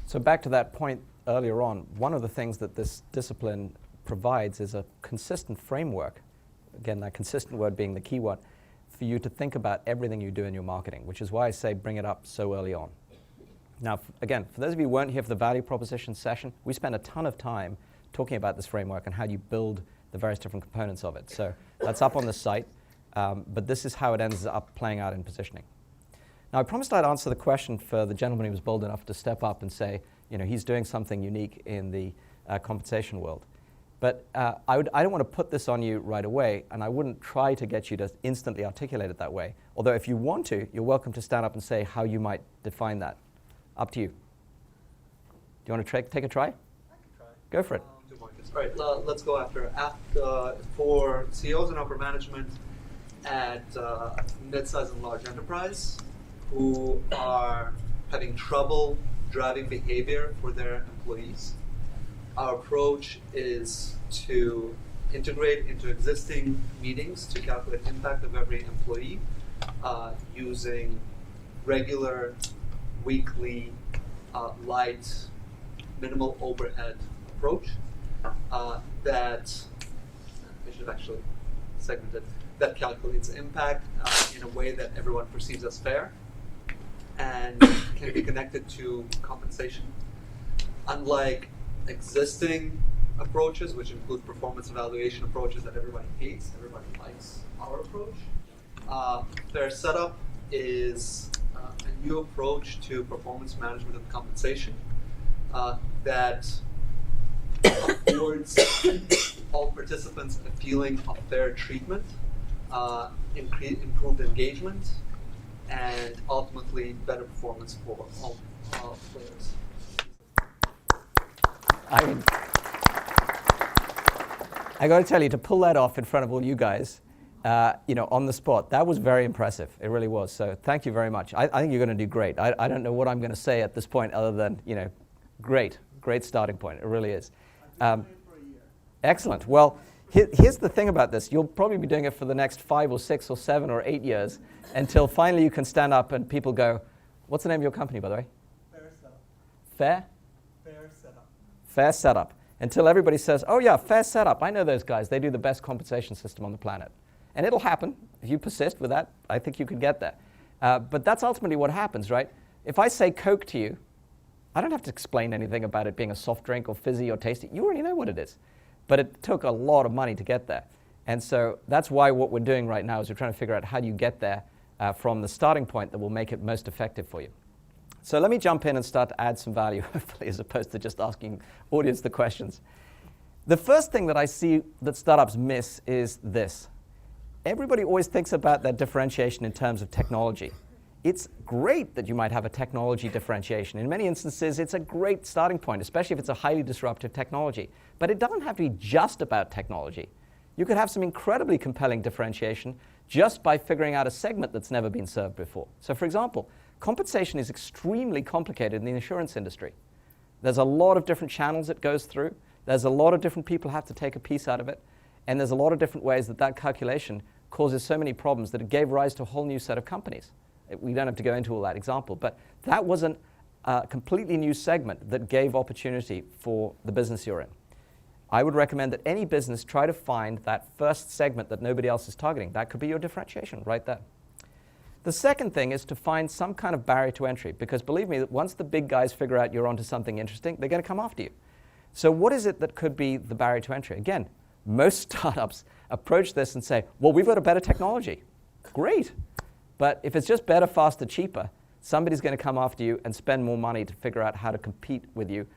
So back to that point earlier on, one of the things that this discipline provides is a consistent framework, again, that consistent word being the key one, for you to think about everything you do in your marketing, which is why I say bring it up so early on. Now, again, for those of you who weren't here for the value proposition session, we spent a ton of time talking about this framework and how you build the various different components of it. So that's up on the site, but this is how it ends up playing out in positioning. Now, I promised I'd answer the question for the gentleman who was bold enough to step up and say, he's doing something unique in the compensation world. But I don't want to put this on you right away, and I wouldn't try to get you to instantly articulate it that way. Although if you want to, you're welcome to stand up and say how you might define that. Up to you. Do you want to take a try? I can try. Go for it. All right, let's go after for CEOs and upper management at mid-size and large enterprise who are having trouble driving behavior for their employees. Our approach is to integrate into existing meetings to calculate impact of every employee using regular, weekly, light, minimal overhead approach that I should actually segment it, that calculates impact in a way that everyone perceives as fair and can be connected to compensation. Unlike existing approaches, which include performance evaluation approaches that everybody hates, everybody likes our approach. Fair Setup is a new approach to performance management and compensation that affords all participants a feeling of fair treatment, improved engagement, and ultimately better performance for all players. I mean, I got to tell you, to pull that off in front of all you guys, on the spot, that was very impressive. It really was. So thank you very much. I think you're going to do great. I don't know what I'm going to say at this point other than, great. Great starting point. It really is. Excellent. Well, here's the thing about this. You'll probably be doing it for the next 5 or 6 or 7 or 8 years until finally you can stand up and people go, what's the name of your company, by the way? Fair setup. Fair? Fair setup. Fair Setup. Until everybody says, oh yeah, Fair Setup, I know those guys. They do the best compensation system on the planet. And it'll happen. If you persist with that, I think you could get there. But that's ultimately what happens, right? If I say Coke to you, I don't have to explain anything about it being a soft drink or fizzy or tasty. You already know what it is. But it took a lot of money to get there. And so that's why what we're doing right now is we're trying to figure out how do you get there from the starting point that will make it most effective for you. So let me jump in and start to add some value, hopefully, as opposed to just asking audience the questions. The first thing that I see that startups miss is this. Everybody always thinks about that differentiation in terms of technology. It's great that you might have a technology differentiation. In many instances, it's a great starting point, especially if it's a highly disruptive technology. But it doesn't have to be just about technology. You could have some incredibly compelling differentiation just by figuring out a segment that's never been served before. So for example, compensation is extremely complicated in the insurance industry. There's a lot of different channels it goes through. There's a lot of different people have to take a piece out of it. And there's a lot of different ways that that calculation causes so many problems that it gave rise to a whole new set of companies. We don't have to go into all that example, but that was a completely new segment that gave opportunity for the business you're in. I would recommend that any business try to find that first segment that nobody else is targeting. That could be your differentiation right there. The second thing is to find some kind of barrier to entry, because believe me, that once the big guys figure out you're onto something interesting, they're going to come after you. So what is it that could be the barrier to entry? Again, most startups approach this and say, well, we've got a better technology. Great. But if it's just better, faster, cheaper, somebody's going to come after you and spend more money to figure out how to compete with you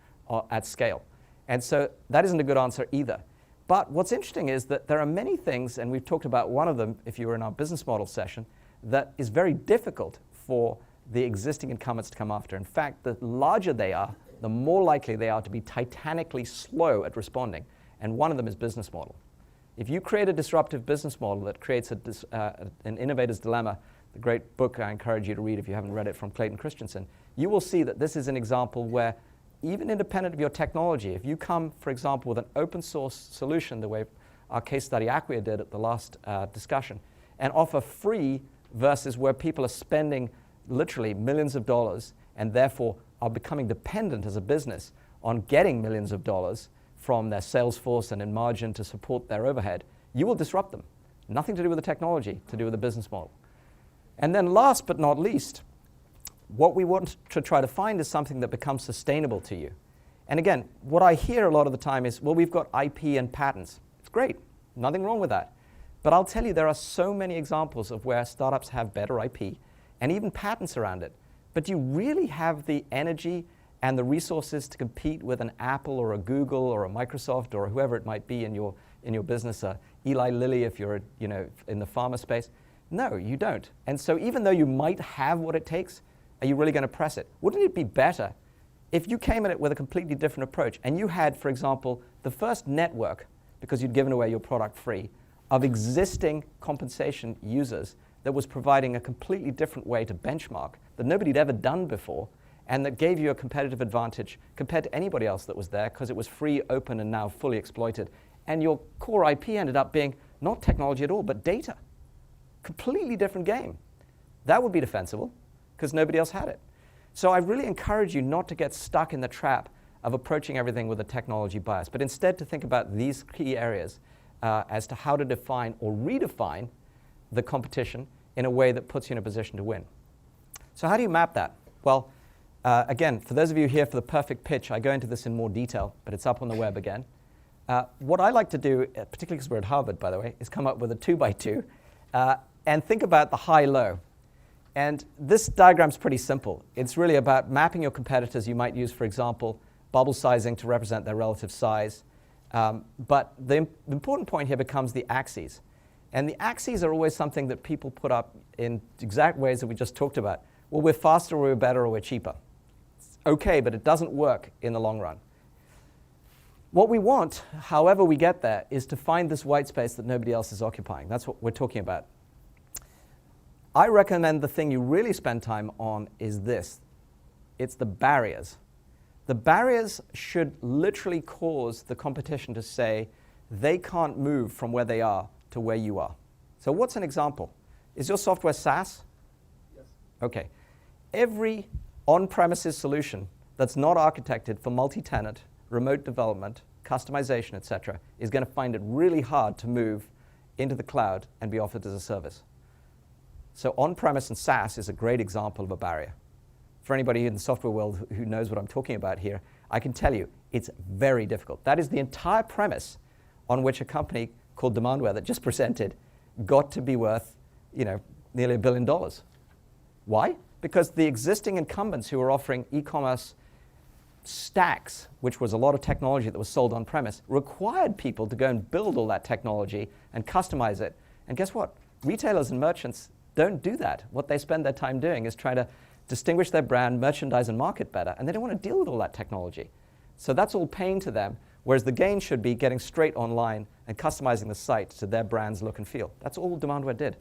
at scale. And so that isn't a good answer either. But what's interesting is that there are many things, and we've talked about one of them if you were in our business model session, that is very difficult for the existing incumbents to come after. In fact, the larger they are, the more likely they are to be titanically slow at responding. And one of them is business model. If you create a disruptive business model that creates an innovator's dilemma, the great book I encourage you to read if you haven't read it from Clayton Christensen, you will see that this is an example where even independent of your technology, if you come, for example, with an open source solution, the way our case study Acquia did at the last discussion, and offer free versus where people are spending literally millions of dollars and therefore are becoming dependent as a business on getting millions of dollars from their sales force and in margin to support their overhead, you will disrupt them. Nothing to do with the technology, to do with the business model. And then last but not least, what we want to try to find is something that becomes sustainable to you. And again, what I hear a lot of the time is, well, we've got IP and patents. It's great, nothing wrong with that. But I'll tell you, there are so many examples of where startups have better IP and even patents around it. But do you really have the energy and the resources to compete with an Apple or a Google or a Microsoft or whoever it might be in your business, Eli Lilly if you're in the pharma space? No, you don't. And so even though you might have what it takes, are you really going to press it? Wouldn't it be better if you came at it with a completely different approach and you had, for example, the first network, because you'd given away your product free, of existing compensation users that was providing a completely different way to benchmark that nobody'd ever done before, and that gave you a competitive advantage compared to anybody else that was there because it was free, open, and now fully exploited. And your core IP ended up being not technology at all, but data. Completely different game. That would be defensible because nobody else had it. So I really encourage you not to get stuck in the trap of approaching everything with a technology bias, but instead to think about these key areas as to how to define or redefine the competition in a way that puts you in a position to win. So how do you map that? Well, again, for those of you here for the perfect pitch, I go into this in more detail, but it's up on the web again. What I like to do, particularly because we're at Harvard, by the way, is come up with a 2x2 and think about the high-low. And this diagram's pretty simple. It's really about mapping your competitors. You might use, for example, bubble sizing to represent their relative size. But the important point here becomes the axes. And the axes are always something that people put up in exact ways that we just talked about. Well, we're faster, or we're better, or we're cheaper. It's okay, but it doesn't work in the long run. What we want, however we get there, is to find this white space that nobody else is occupying. That's what we're talking about. I recommend the thing you really spend time on is this. It's the barriers. The barriers should literally cause the competition to say they can't move from where they are to where you are. So what's an example? Is your software SaaS? Yes. Okay. Every on-premises solution that's not architected for multi-tenant, remote development, customization, etc., is going to find it really hard to move into the cloud and be offered as a service. So on-premise and SaaS is a great example of a barrier. For anybody in the software world who knows what I'm talking about here, I can tell you it's very difficult. That is the entire premise on which a company called Demandware that just presented got to be worth, nearly $1 billion. Why? Because the existing incumbents who were offering e-commerce stacks, which was a lot of technology that was sold on premise, required people to go and build all that technology and customize it. And guess what? Retailers and merchants don't do that. What they spend their time doing is trying to distinguish their brand, merchandise, and market better, and they don't want to deal with all that technology. So that's all pain to them, whereas the gain should be getting straight online and customizing the site to their brand's look and feel. That's all Demandware did.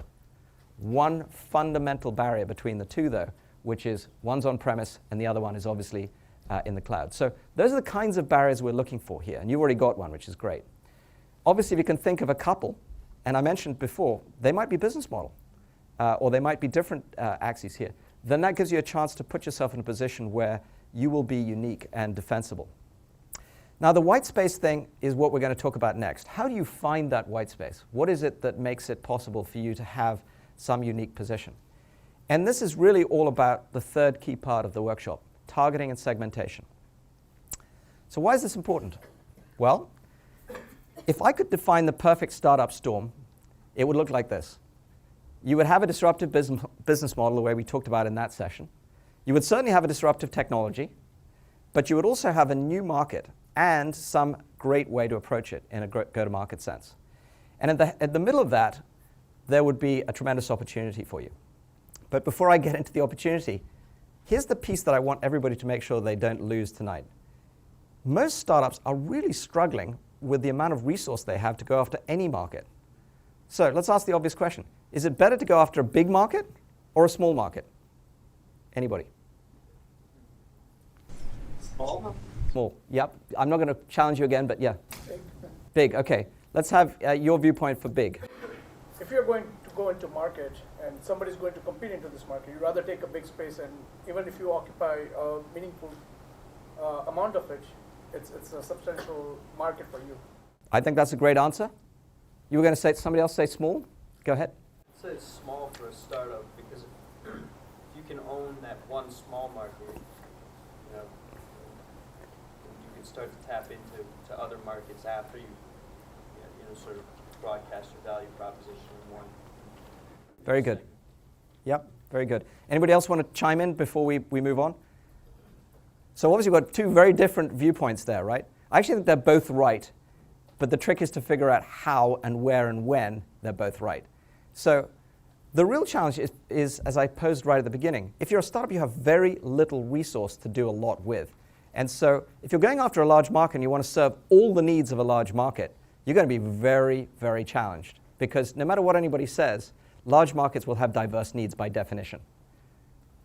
One fundamental barrier between the two, though, which is one's on-premise and the other one is obviously in the cloud. So those are the kinds of barriers we're looking for here, and you've already got one, which is great. Obviously, if you can think of a couple, and I mentioned before, they might be business model, or they might be different axes here. Then that gives you a chance to put yourself in a position where you will be unique and defensible. Now, the white space thing is what we're going to talk about next. How do you find that white space? What is it that makes it possible for you to have some unique position? And this is really all about the third key part of the workshop, targeting and segmentation. So why is this important? Well, if I could define the perfect startup storm, it would look like this. You would have a disruptive business model the way we talked about in that session. You would certainly have a disruptive technology, but you would also have a new market and some great way to approach it in a go-to-market sense. And at the middle of that, there would be a tremendous opportunity for you. But before I get into the opportunity, here's the piece that I want everybody to make sure they don't lose tonight. Most startups are really struggling with the amount of resource they have to go after any market. So let's ask the obvious question. Is it better to go after a big market or a small market? Anybody? Small? Small, yep. I'm not going to challenge you again, but yeah. Big, okay. Let's have your viewpoint for big. If you're going to go into market and somebody's going to compete into this market, you'd rather take a big space, and even if you occupy a meaningful amount of it, it's a substantial market for you. I think that's a great answer. You were going to say, somebody else say small? Go ahead. I'd say it's small for a startup because if you can own that one small market, you can start to tap into other markets after you sort of broadcast your value proposition in one. Very good. Yep, very good. Anybody else want to chime in before we move on? So obviously we've got two very different viewpoints there, right? I actually think they're both right, but the trick is to figure out how and where and when they're both right. So the real challenge is, as I posed right at the beginning, if you're a startup, you have very little resource to do a lot with. And so if you're going after a large market and you want to serve all the needs of a large market, you're going to be very, very challenged, because no matter what anybody says, large markets will have diverse needs by definition.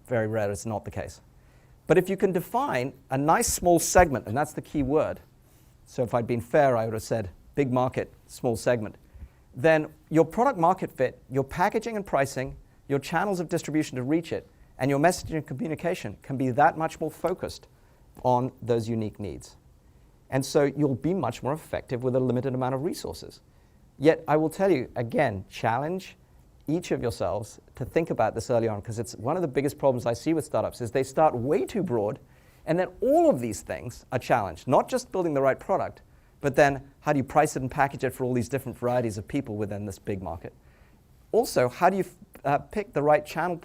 Very rare it's not the case. But if you can define a nice small segment, and that's the key word, so if I'd been fair, I would have said big market, small segment, then your product market fit, your packaging and pricing, your channels of distribution to reach it, and your messaging and communication can be that much more focused on those unique needs. And so you'll be much more effective with a limited amount of resources. Yet I will tell you, again, challenge each of yourselves to think about this early on, because it's one of the biggest problems I see with startups is they start way too broad, and then all of these things are challenged, not just building the right product, but then how do you price it and package it for all these different varieties of people within this big market? Also, how do you pick the right channel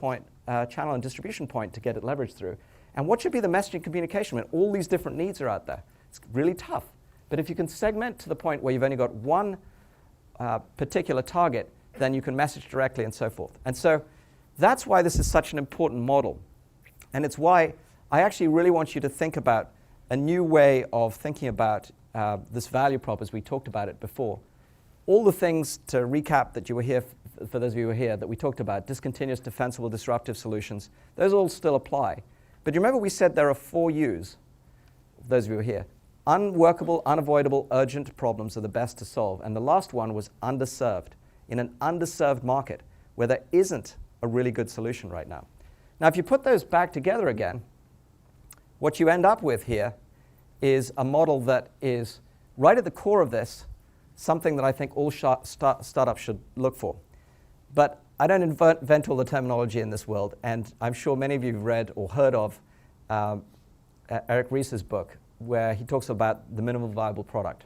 and distribution point to get it leveraged through? And what should be the messaging communication when all these different needs are out there? It's really tough. But if you can segment to the point where you've only got one particular target, then you can message directly and so forth. And so that's why this is such an important model. And it's why I actually really want you to think about a new way of thinking about this value prop as we talked about it before. All the things, to recap, that you were here, for those of you who were here, that we talked about, discontinuous, defensible, disruptive solutions, those all still apply. But you remember we said there are 4 U's. those of you who are here. Unworkable, unavoidable, urgent problems are the best to solve. And the last one was underserved, in an underserved market where there isn't a really good solution right now. Now, if you put those back together again, what you end up with here is a model that is right at the core of this, something that I think all startups should look for. But I don't invent all the terminology in this world, and I'm sure many of you have read or heard of Eric Ries's book, where he talks about the minimum viable product.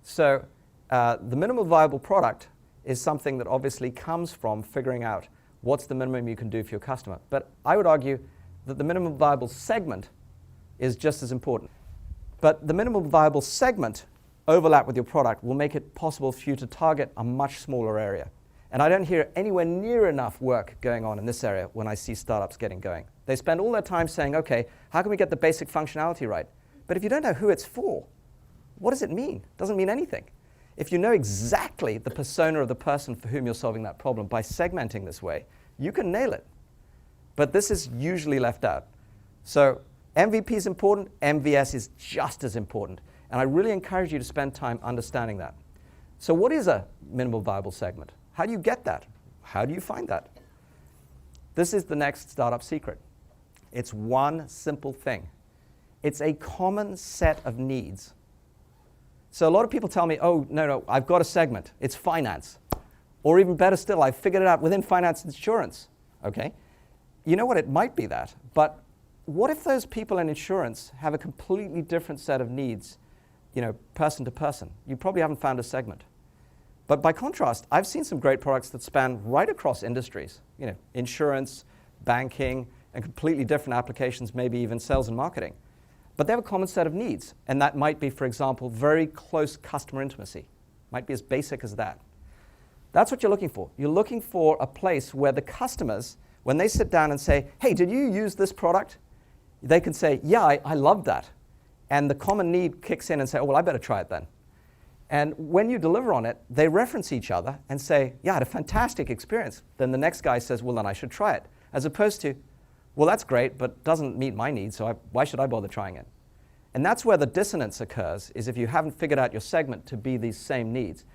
So the minimum viable product is something that obviously comes from figuring out what's the minimum you can do for your customer. But I would argue that the minimum viable segment is just as important. But the minimum viable segment overlap with your product will make it possible for you to target a much smaller area. And I don't hear anywhere near enough work going on in this area when I see startups getting going. They spend all their time saying, okay, how can we get the basic functionality right? But if you don't know who it's for, what does it mean? It doesn't mean anything. If you know exactly the persona of the person for whom you're solving that problem by segmenting this way, you can nail it. But this is usually left out. So MVP is important, MVS is just as important. And I really encourage you to spend time understanding that. So what is a minimum viable segment? How do you get that? How do you find that? This is the next startup secret. It's one simple thing. It's a common set of needs. So a lot of people tell me, oh, no, I've got a segment. It's finance. Or even better still, I've figured it out within finance and insurance. Okay? You know what? It might be that. But what if those people in insurance have a completely different set of needs, person to person? You probably haven't found a segment. But by contrast, I've seen some great products that span right across industries, insurance, banking, and completely different applications, maybe even sales and marketing. But they have a common set of needs, and that might be, for example, very close customer intimacy. Might be as basic as that. That's what you're looking for. You're looking for a place where the customers, when they sit down and say, hey, did you use this product? They can say, yeah, I love that. And the common need kicks in and say, oh, well, I better try it then. And when you deliver on it, they reference each other and say, yeah, I had a fantastic experience. Then the next guy says, well, then I should try it. As opposed to, well, that's great, but doesn't meet my needs, so why should I bother trying it? And that's where the dissonance occurs, is if you haven't figured out your segment to be these same needs.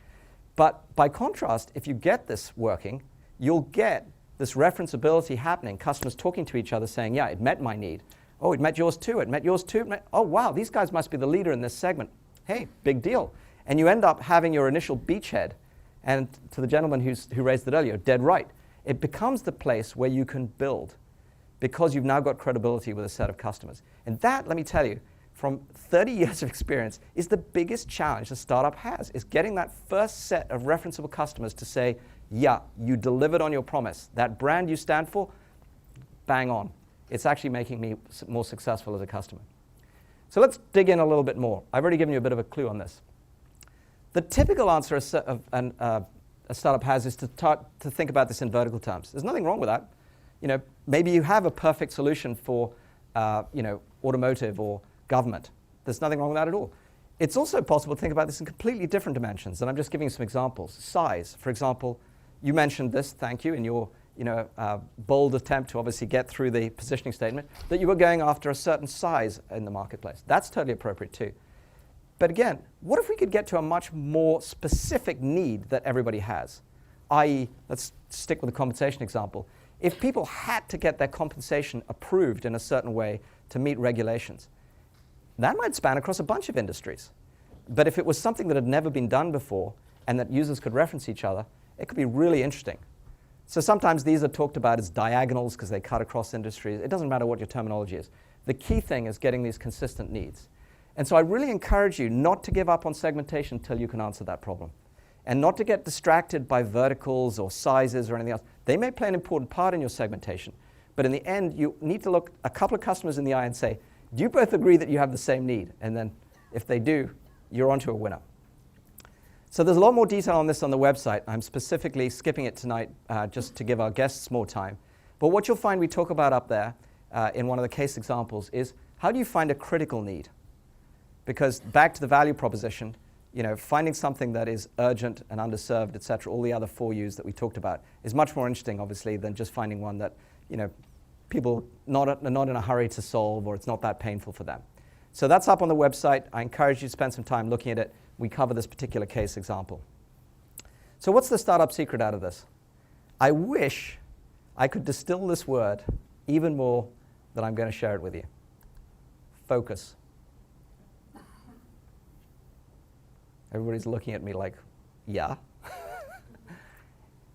But by contrast, if you get this working, you'll get this referenceability happening, customers talking to each other saying, yeah, it met my need. Oh, it met yours too, it met yours too. Oh, wow, these guys must be the leader in this segment. Hey, big deal. And you end up having your initial beachhead, and to the gentleman who raised it earlier, dead right. It becomes the place where you can build because you've now got credibility with a set of customers. And that, let me tell you, from 30 years of experience, is the biggest challenge a startup has, is getting that first set of referenceable customers to say, yeah, you delivered on your promise. That brand you stand for, bang on. It's actually making me more successful as a customer. So let's dig in a little bit more. I've already given you a bit of a clue on this. The typical answer a startup has is to think about this in vertical terms. There's nothing wrong with that. Maybe you have a perfect solution for automotive or government. There's nothing wrong with that at all. It's also possible to think about this in completely different dimensions, and I'm just giving you some examples. Size, for example, you mentioned this, thank you, in your bold attempt to obviously get through the positioning statement, that you were going after a certain size in the marketplace. That's totally appropriate too. But again, what if we could get to a much more specific need that everybody has? I.e., let's stick with the compensation example. If people had to get their compensation approved in a certain way to meet regulations, that might span across a bunch of industries. But if it was something that had never been done before and that users could reference each other, it could be really interesting. So sometimes these are talked about as diagonals because they cut across industries. It doesn't matter what your terminology is. The key thing is getting these consistent needs. And so I really encourage you not to give up on segmentation until you can answer that problem. And not to get distracted by verticals or sizes or anything else. They may play an important part in your segmentation, but in the end, you need to look a couple of customers in the eye and say, do you both agree that you have the same need? And then if they do, you're onto a winner. So there's a lot more detail on this on the website. I'm specifically skipping it tonight just to give our guests more time. But what you'll find we talk about up there in one of the case examples is how do you find a critical need? Because back to the value proposition, finding something that is urgent and underserved, et cetera, all the other 4 U's that we talked about is much more interesting, obviously, than just finding one that, people not in a hurry to solve or it's not that painful for them. So that's up on the website. I encourage you to spend some time looking at it. We cover this particular case example. So what's the startup secret out of this? I wish I could distill this word even more than I'm going to share it with you. Focus. Everybody's looking at me like, yeah.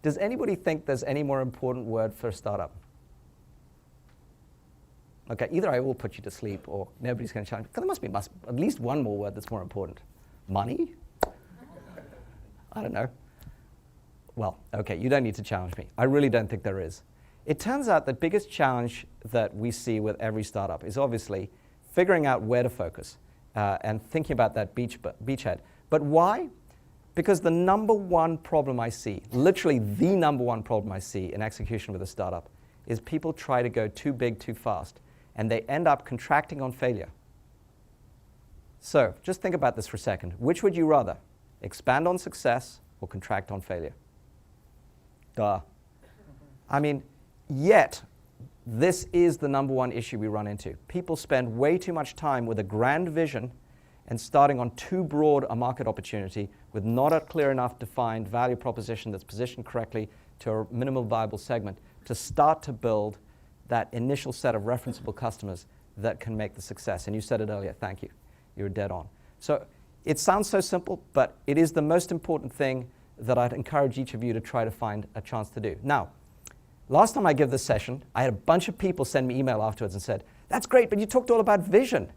Does anybody think there's any more important word for a startup? Okay, either I will put you to sleep or nobody's going to challenge me. Because there must be at least one more word that's more important. Money? I don't know. Well, okay, you don't need to challenge me. I really don't think there is. It turns out the biggest challenge that we see with every startup is obviously figuring out where to focus and thinking about that beachhead. But why? Because the number one problem I see, literally the number one problem I see in execution with a startup, is people try to go too big too fast, and they end up contracting on failure. So just think about this for a second. Which would you rather, expand on success or contract on failure? Duh. I mean, yet this is the number one issue we run into. People spend way too much time with a grand vision and starting on too broad a market opportunity with not a clear enough defined value proposition that's positioned correctly to a minimal viable segment to start to build that initial set of referenceable customers that can make the success. And you said it earlier, thank you. You're dead on. So it sounds so simple, but it is the most important thing that I'd encourage each of you to try to find a chance to do. Now, last time I gave this session, I had a bunch of people send me email afterwards and said, that's great, but you talked all about vision.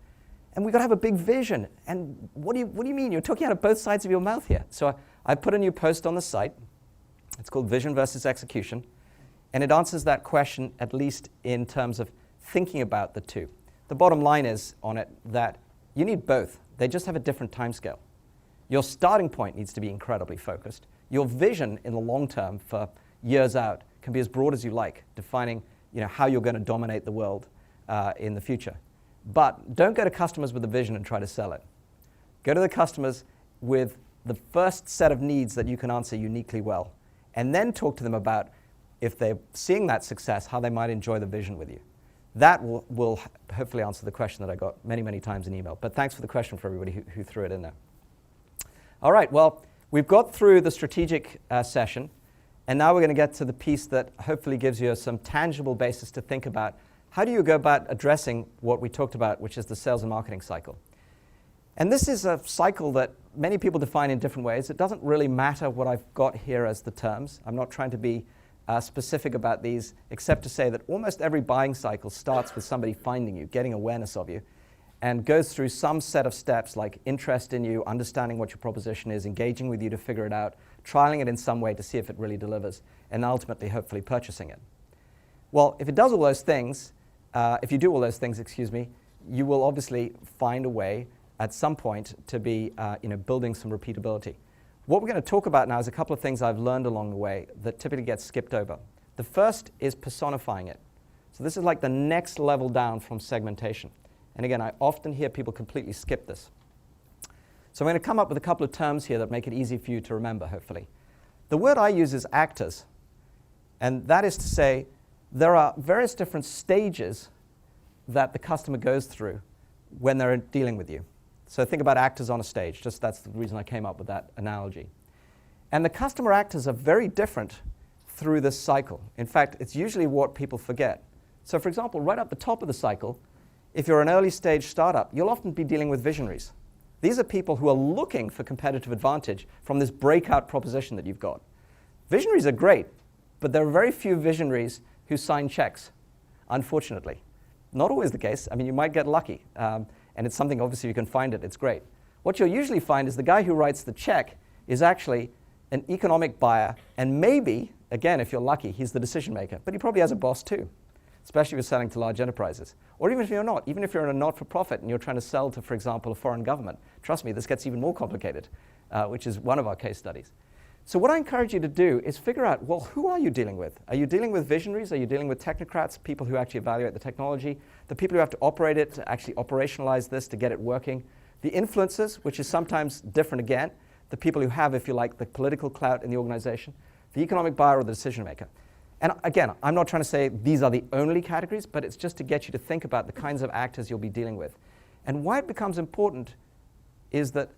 And we've got to have a big vision. And what do you mean? You're talking out of both sides of your mouth here. So I put a new post on the site. It's called Vision versus Execution. And it answers that question, at least in terms of thinking about the two. The bottom line is on it that you need both. They just have a different timescale. Your starting point needs to be incredibly focused. Your vision in the long term for years out can be as broad as you like, defining how you're going to dominate the world in the future. But don't go to customers with a vision and try to sell it. Go to the customers with the first set of needs that you can answer uniquely well, and then talk to them about, if they're seeing that success, how they might enjoy the vision with you. That will hopefully answer the question that I got many, many times in email. But thanks for the question for everybody who threw it in there. All right, well, we've got through the strategic session, and now we're going to get to the piece that hopefully gives you some tangible basis to think about. How do you go about addressing what we talked about, which is the sales and marketing cycle? And this is a cycle that many people define in different ways. It doesn't really matter what I've got here as the terms. I'm not trying to be specific about these, except to say that almost every buying cycle starts with somebody finding you, getting awareness of you, and goes through some set of steps like interest in you, understanding what your proposition is, engaging with you to figure it out, trialing it in some way to see if it really delivers, and ultimately, hopefully, purchasing it. Well, if it does all those things, if you do all those things, you will obviously find a way at some point to be building some repeatability. What we're going to talk about now is a couple of things I've learned along the way that typically get skipped over. The first is personifying it. So this is like the next level down from segmentation. And again, I often hear people completely skip this. So I'm going to come up with a couple of terms here that make it easy for you to remember, hopefully. The word I use is actors. And that is to say, there are various different stages that the customer goes through when they're dealing with you. So think about actors on a stage. Just that's the reason I came up with that analogy. And the customer actors are very different through this cycle. In fact, it's usually what people forget. So for example, right up the top of the cycle, if you're an early stage startup, you'll often be dealing with visionaries. These are people who are looking for competitive advantage from this breakout proposition that you've got. Visionaries are great, but there are very few visionaries who sign checks, unfortunately. Not always the case. I mean, you might get lucky. And it's something, obviously, you can find it. It's great. What you'll usually find is the guy who writes the check is actually an economic buyer. And maybe, again, if you're lucky, he's the decision maker. But he probably has a boss, too, especially if you're selling to large enterprises. Or even if you're not. Even if you're in a not-for-profit and you're trying to sell to, for example, a foreign government. Trust me, this gets even more complicated, which is one of our case studies. So what I encourage you to do is figure out, well, who are you dealing with? Are you dealing with visionaries? Are you dealing with technocrats, people who actually evaluate the technology, the people who have to operate it, to actually operationalize this, to get it working, the influencers, which is sometimes different again, the people who have, if you like, the political clout in the organization, the economic buyer or the decision maker. And again, I'm not trying to say these are the only categories, but it's just to get you to think about the kinds of actors you'll be dealing with. And why it becomes important is that,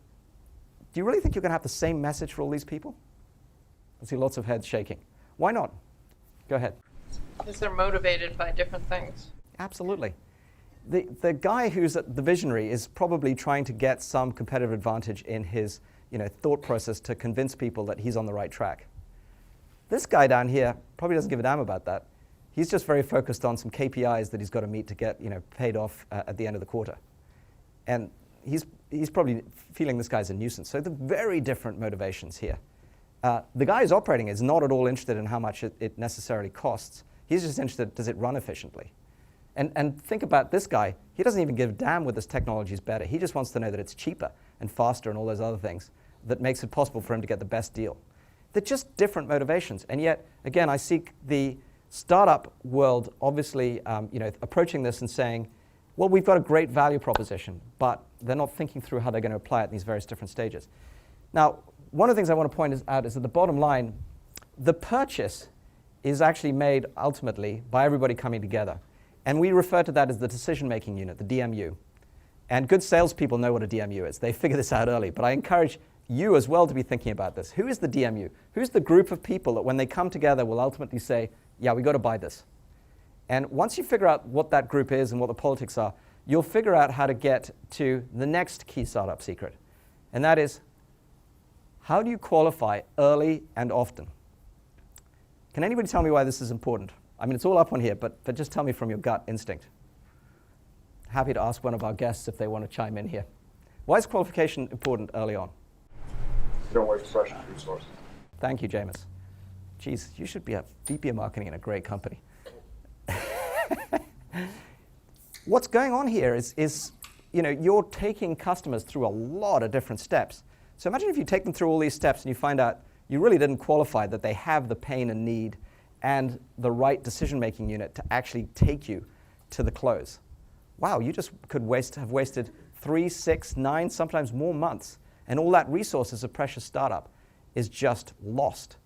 do you really think you're going to have the same message for all these people? I see lots of heads shaking. Why not? Go ahead. Because they're motivated by different things. Absolutely. The guy who's the visionary is probably trying to get some competitive advantage in his thought process to convince people that he's on the right track. This guy down here probably doesn't give a damn about that. He's just very focused on some KPIs that he's got to meet to get paid off at the end of the quarter. And he's probably feeling this guy's a nuisance. So they're very different motivations here. The guy who's operating is not at all interested in how much it necessarily costs. He's just interested, does it run efficiently? And think about this guy. He doesn't even give a damn whether this technology is better. He just wants to know that it's cheaper and faster and all those other things that makes it possible for him to get the best deal. They're just different motivations. And yet, again, I see the startup world obviously approaching this and saying, well, we've got a great value proposition, but they're not thinking through how they're going to apply it in these various different stages. Now, one of the things I want to point out is that the bottom line, the purchase is actually made ultimately by everybody coming together. And we refer to that as the decision-making unit, the DMU. And good salespeople know what a DMU is. They figure this out early. But I encourage you as well to be thinking about this. Who is the DMU? Who's the group of people that when they come together will ultimately say, yeah, we got to buy this? And once you figure out what that group is and what the politics are, you'll figure out how to get to the next key startup secret. And that is, how do you qualify early and often? Can anybody tell me why this is important? I mean, it's all up on here, but just tell me from your gut instinct. Happy to ask one of our guests if they want to chime in here. Why is qualification important early on? You don't waste precious resources. Thank you, Jameis. Geez, you should be a VP of marketing in a great company. What's going on here is you're taking customers through a lot of different steps. So imagine if you take them through all these steps and you find out you really didn't qualify that they have the pain and need and the right decision-making unit to actually take you to the close. Wow, you just could have wasted 3, 6, 9, sometimes more months, and all that resource as a precious startup is just lost.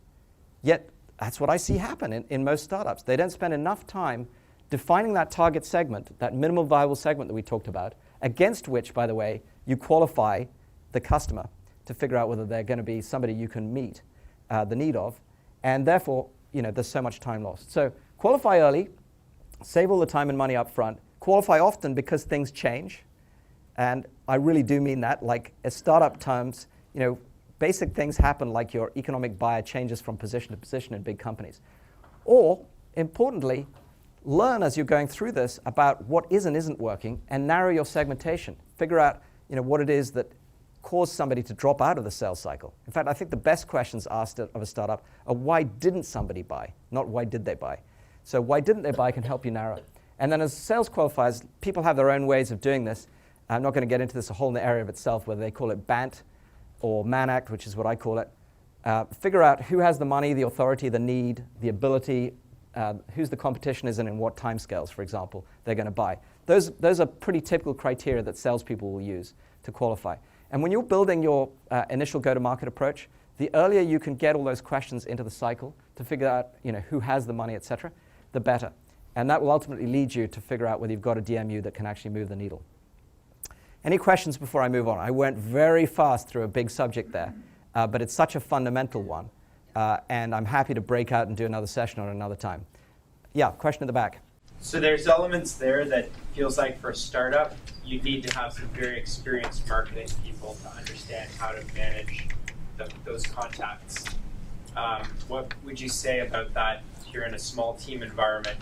Yet, that's what I see happen in most startups. They don't spend enough time defining that target segment, that minimal viable segment that we talked about, against which, by the way, you qualify the customer to figure out whether they're going to be somebody you can meet the need of, and therefore, there's so much time lost. So qualify early, save all the time and money up front, qualify often because things change, and I really do mean that. Like as startup terms, basic things happen like your economic buyer changes from position to position in big companies. Or, importantly, learn as you're going through this about what is and isn't working and narrow your segmentation. Figure out what it is that caused somebody to drop out of the sales cycle. In fact, I think the best questions asked of a startup are why didn't somebody buy, not why did they buy. So why didn't they buy can help you narrow. And then as sales qualifiers, people have their own ways of doing this. I'm not going to get into this a whole area of itself, whether they call it BANT or MANACT, which is what I call it. Figure out who has the money, the authority, the need, the ability, who's the competition is and in what timescales, for example, they're going to buy. Those are pretty typical criteria that salespeople will use to qualify. And when you're building your initial go-to-market approach, the earlier you can get all those questions into the cycle to figure out who has the money, et cetera, the better. And that will ultimately lead you to figure out whether you've got a DMU that can actually move the needle. Any questions before I move on? I went very fast through a big subject there, but it's such a fundamental one. And I'm happy to break out and do another session on another time. Yeah, question in the back. So there's elements there that feels like for a startup, you need to have some very experienced marketing people to understand how to manage those contacts. What would you say about that if you're in a small team environment?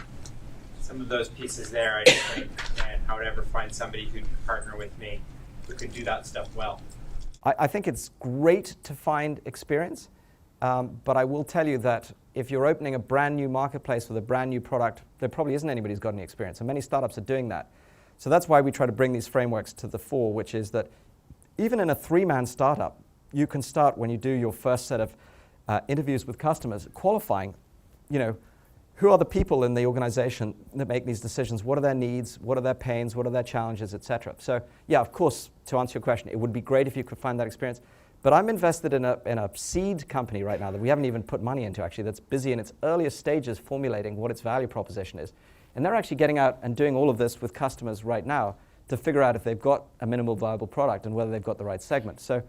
Some of those pieces there, I just think, and how would I ever find somebody who'd partner with me who could do that stuff well? I think it's great to find experience, but I will tell you that if you're opening a brand new marketplace with a brand new product, there probably isn't anybody who's got any experience, and many startups are doing that. So that's why we try to bring these frameworks to the fore, which is that even in a 3-man startup, you can start when you do your first set of interviews with customers, qualifying, who are the people in the organization that make these decisions? What are their needs? What are their pains? What are their challenges, et cetera? So yeah, of course, to answer your question, it would be great if you could find that experience. But I'm invested in a seed company right now that we haven't even put money into, actually, that's busy in its earliest stages formulating what its value proposition is. And they're actually getting out and doing all of this with customers right now to figure out if they've got a minimal viable product and whether they've got the right segment. So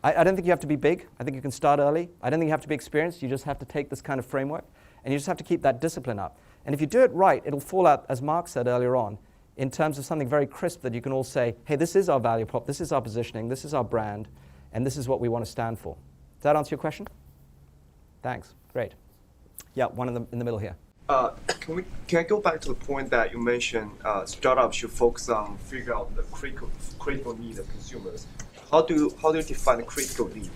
I don't think you have to be big. I think you can start early. I don't think you have to be experienced. You just have to take this kind of framework, and you just have to keep that discipline up. And if you do it right, it'll fall out, as Mark said earlier on, in terms of something very crisp that you can all say, hey, this is our value prop, this is our positioning, this is our brand, and this is what we want to stand for. Does that answer your question? Thanks. Great. Yeah, one in the middle here. Can I go back to the point that you mentioned startups should focus on figure out the critical needs of consumers? How do you define the critical need?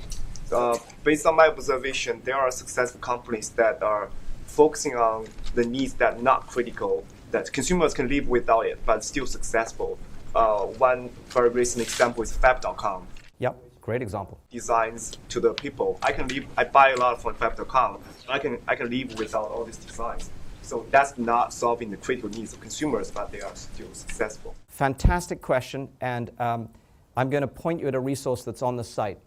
Based on my observation, there are successful companies that are focusing on the needs that are not critical, that consumers can live without it, but still successful. One very recent example is Fab.com. Yep, great example. Designs to the people. I buy a lot from Fab.com. I can live without all these designs. So that's not solving the critical needs of consumers, but they are still successful. Fantastic question, and I'm going to point you at a resource that's on the site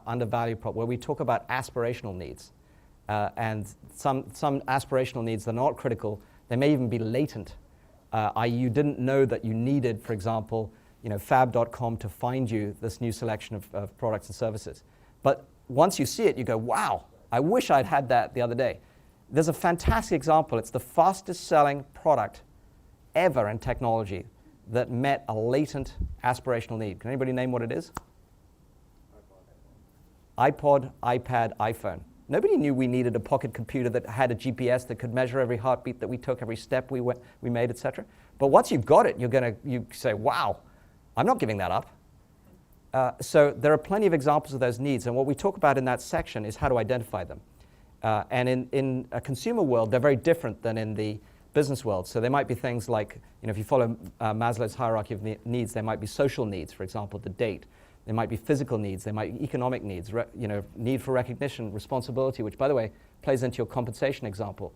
under Value Prop, where we talk about aspirational needs. And some aspirational needs that are not critical, they may even be latent. I.e., you didn't know that you needed, for example, Fab.com to find you this new selection of products and services. But once you see it, you go, wow, I wish I'd had that the other day. There's a fantastic example. It's the fastest selling product ever in technology that met a latent aspirational need. Can anybody name what it is? iPod, iPad, iPhone. Nobody knew we needed a pocket computer that had a GPS that could measure every heartbeat that we took, every step we made, etc. But once you've got it, you say, wow, I'm not giving that up. So there are plenty of examples of those needs, and what we talk about in that section is how to identify them. And in a consumer world, they're very different than in the business world. So there might be things like, if you follow Maslow's hierarchy of needs, there might be social needs, for example, to date. There might be physical needs. There might be economic needs, need for recognition, responsibility, which, by the way, plays into your compensation example.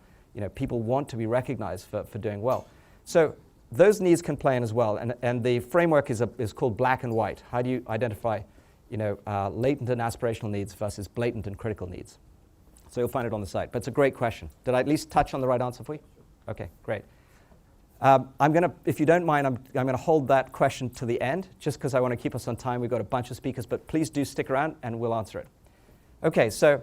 People want to be recognized for doing well. So those needs can play in as well. And the framework is called black and white. How do you identify latent and aspirational needs versus blatant and critical needs? So you'll find it on the site. But it's a great question. Did I at least touch on the right answer for you? Okay, great. If you don't mind, I'm going to hold that question to the end, just because I want to keep us on time. We've got a bunch of speakers, but please do stick around and we'll answer it. Okay, so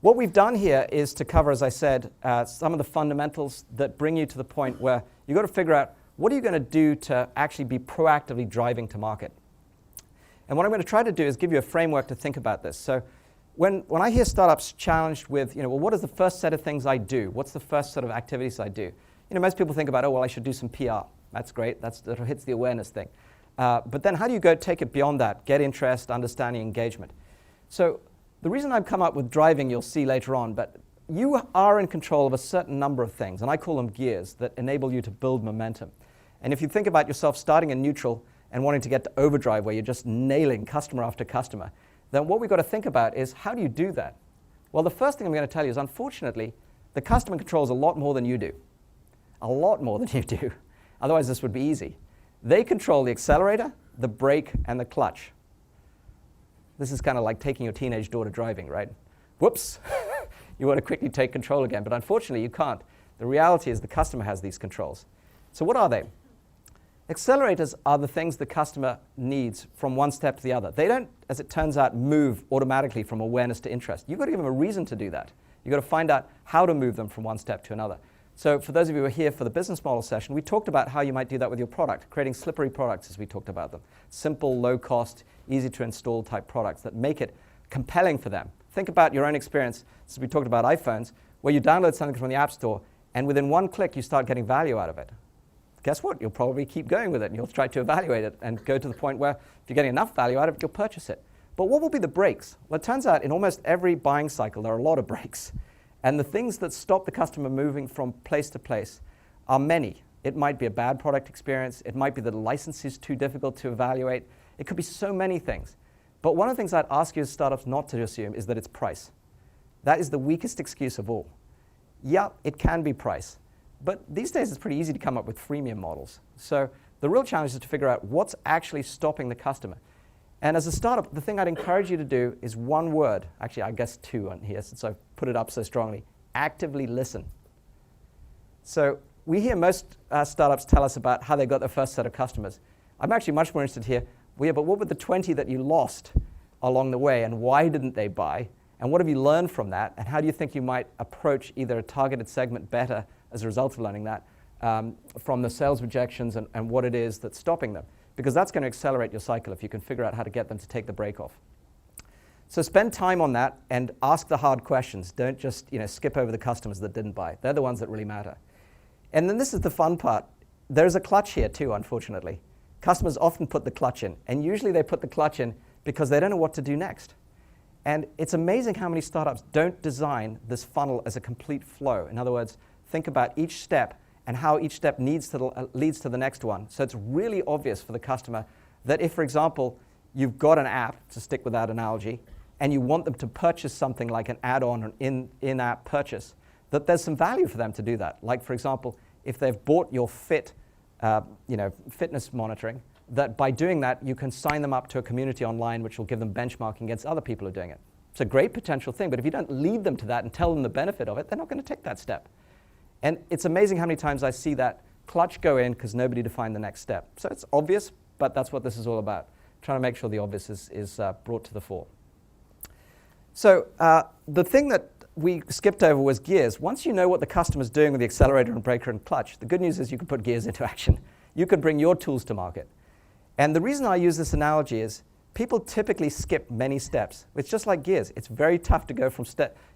what we've done here is to cover, as I said, some of the fundamentals that bring you to the point where you've got to figure out what are you going to do to actually be proactively driving to market. And what I'm going to try to do is give you a framework to think about this. So when I hear startups challenged with, well, what is the first set of things I do? What's the first set of activities I do? Most people think about, I should do some PR. That's great. That hits the awareness thing. But then how do you go take it beyond that? Get interest, understanding, engagement. So the reason I've come up with driving, you'll see later on, but you are in control of a certain number of things, and I call them gears, that enable you to build momentum. And if you think about yourself starting in neutral and wanting to get to overdrive, where you're just nailing customer after customer, then what we've got to think about is, how do you do that? Well, the first thing I'm going to tell you is, unfortunately, the customer controls a lot more than you do. A lot more than you do. Otherwise, this would be easy. They control the accelerator, the brake, and the clutch. This is kind of like taking your teenage daughter driving, right? Whoops. You want to quickly take control again, but unfortunately, you can't. The reality is the customer has these controls. So what are they? Accelerators are the things the customer needs from one step to the other. They don't, as it turns out, move automatically from awareness to interest. You've got to give them a reason to do that. You've got to find out how to move them from one step to another. So for those of you who are here for the business model session, we talked about how you might do that with your product, creating slippery products as we talked about them. Simple, low cost, easy to install type products that make it compelling for them. Think about your own experience, as we talked about iPhones, where you download something from the App Store and within one click you start getting value out of it. Guess what? You'll probably keep going with it and you'll try to evaluate it and go to the point where if you're getting enough value out of it, you'll purchase it. But what will be the brakes? Well, it turns out in almost every buying cycle there are a lot of brakes. And the things that stop the customer moving from place to place are many. It might be a bad product experience. It might be that the license is too difficult to evaluate. It could be so many things. But one of the things I'd ask you as startups not to assume is that it's price. That is the weakest excuse of all. Yeah, it can be price. But these days it's pretty easy to come up with freemium models. So the real challenge is to figure out what's actually stopping the customer. And as a startup, the thing I'd encourage you to do is one word. Actually, I guess two on here since I've put it up so strongly. Actively listen. So we hear most startups tell us about how they got their first set of customers. I'm actually much more interested here, well, yeah, but what were the 20 that you lost along the way, and why didn't they buy? And what have you learned from that? And how do you think you might approach either a targeted segment better as a result of learning that from the sales rejections and what it is that's stopping them? Because that's going to accelerate your cycle if you can figure out how to get them to take the break off. So spend time on that and ask the hard questions. Don't just skip over the customers that didn't buy. They're the ones that really matter. And then this is the fun part. There's a clutch here too, unfortunately. Customers often put the clutch in, and usually they put the clutch in because they don't know what to do next. And it's amazing how many startups don't design this funnel as a complete flow. In other words, think about each step and how each step leads to the next one. So it's really obvious for the customer that if, for example, you've got an app, to stick with that analogy, and you want them to purchase something like an add-on or in-app purchase, that there's some value for them to do that. Like, for example, if they've bought your fitness monitoring, that by doing that, you can sign them up to a community online which will give them benchmarking against other people who are doing it. It's a great potential thing, but if you don't lead them to that and tell them the benefit of it, they're not going to take that step. And it's amazing how many times I see that clutch go in because nobody defined the next step. So it's obvious, but that's what this is all about, trying to make sure the obvious is brought to the fore. So the thing that we skipped over was gears. Once you know what the customer's doing with the accelerator and breaker and clutch, the good news is you can put gears into action. You can bring your tools to market. And the reason I use this analogy is people typically skip many steps. It's just like gears. It's very tough to go from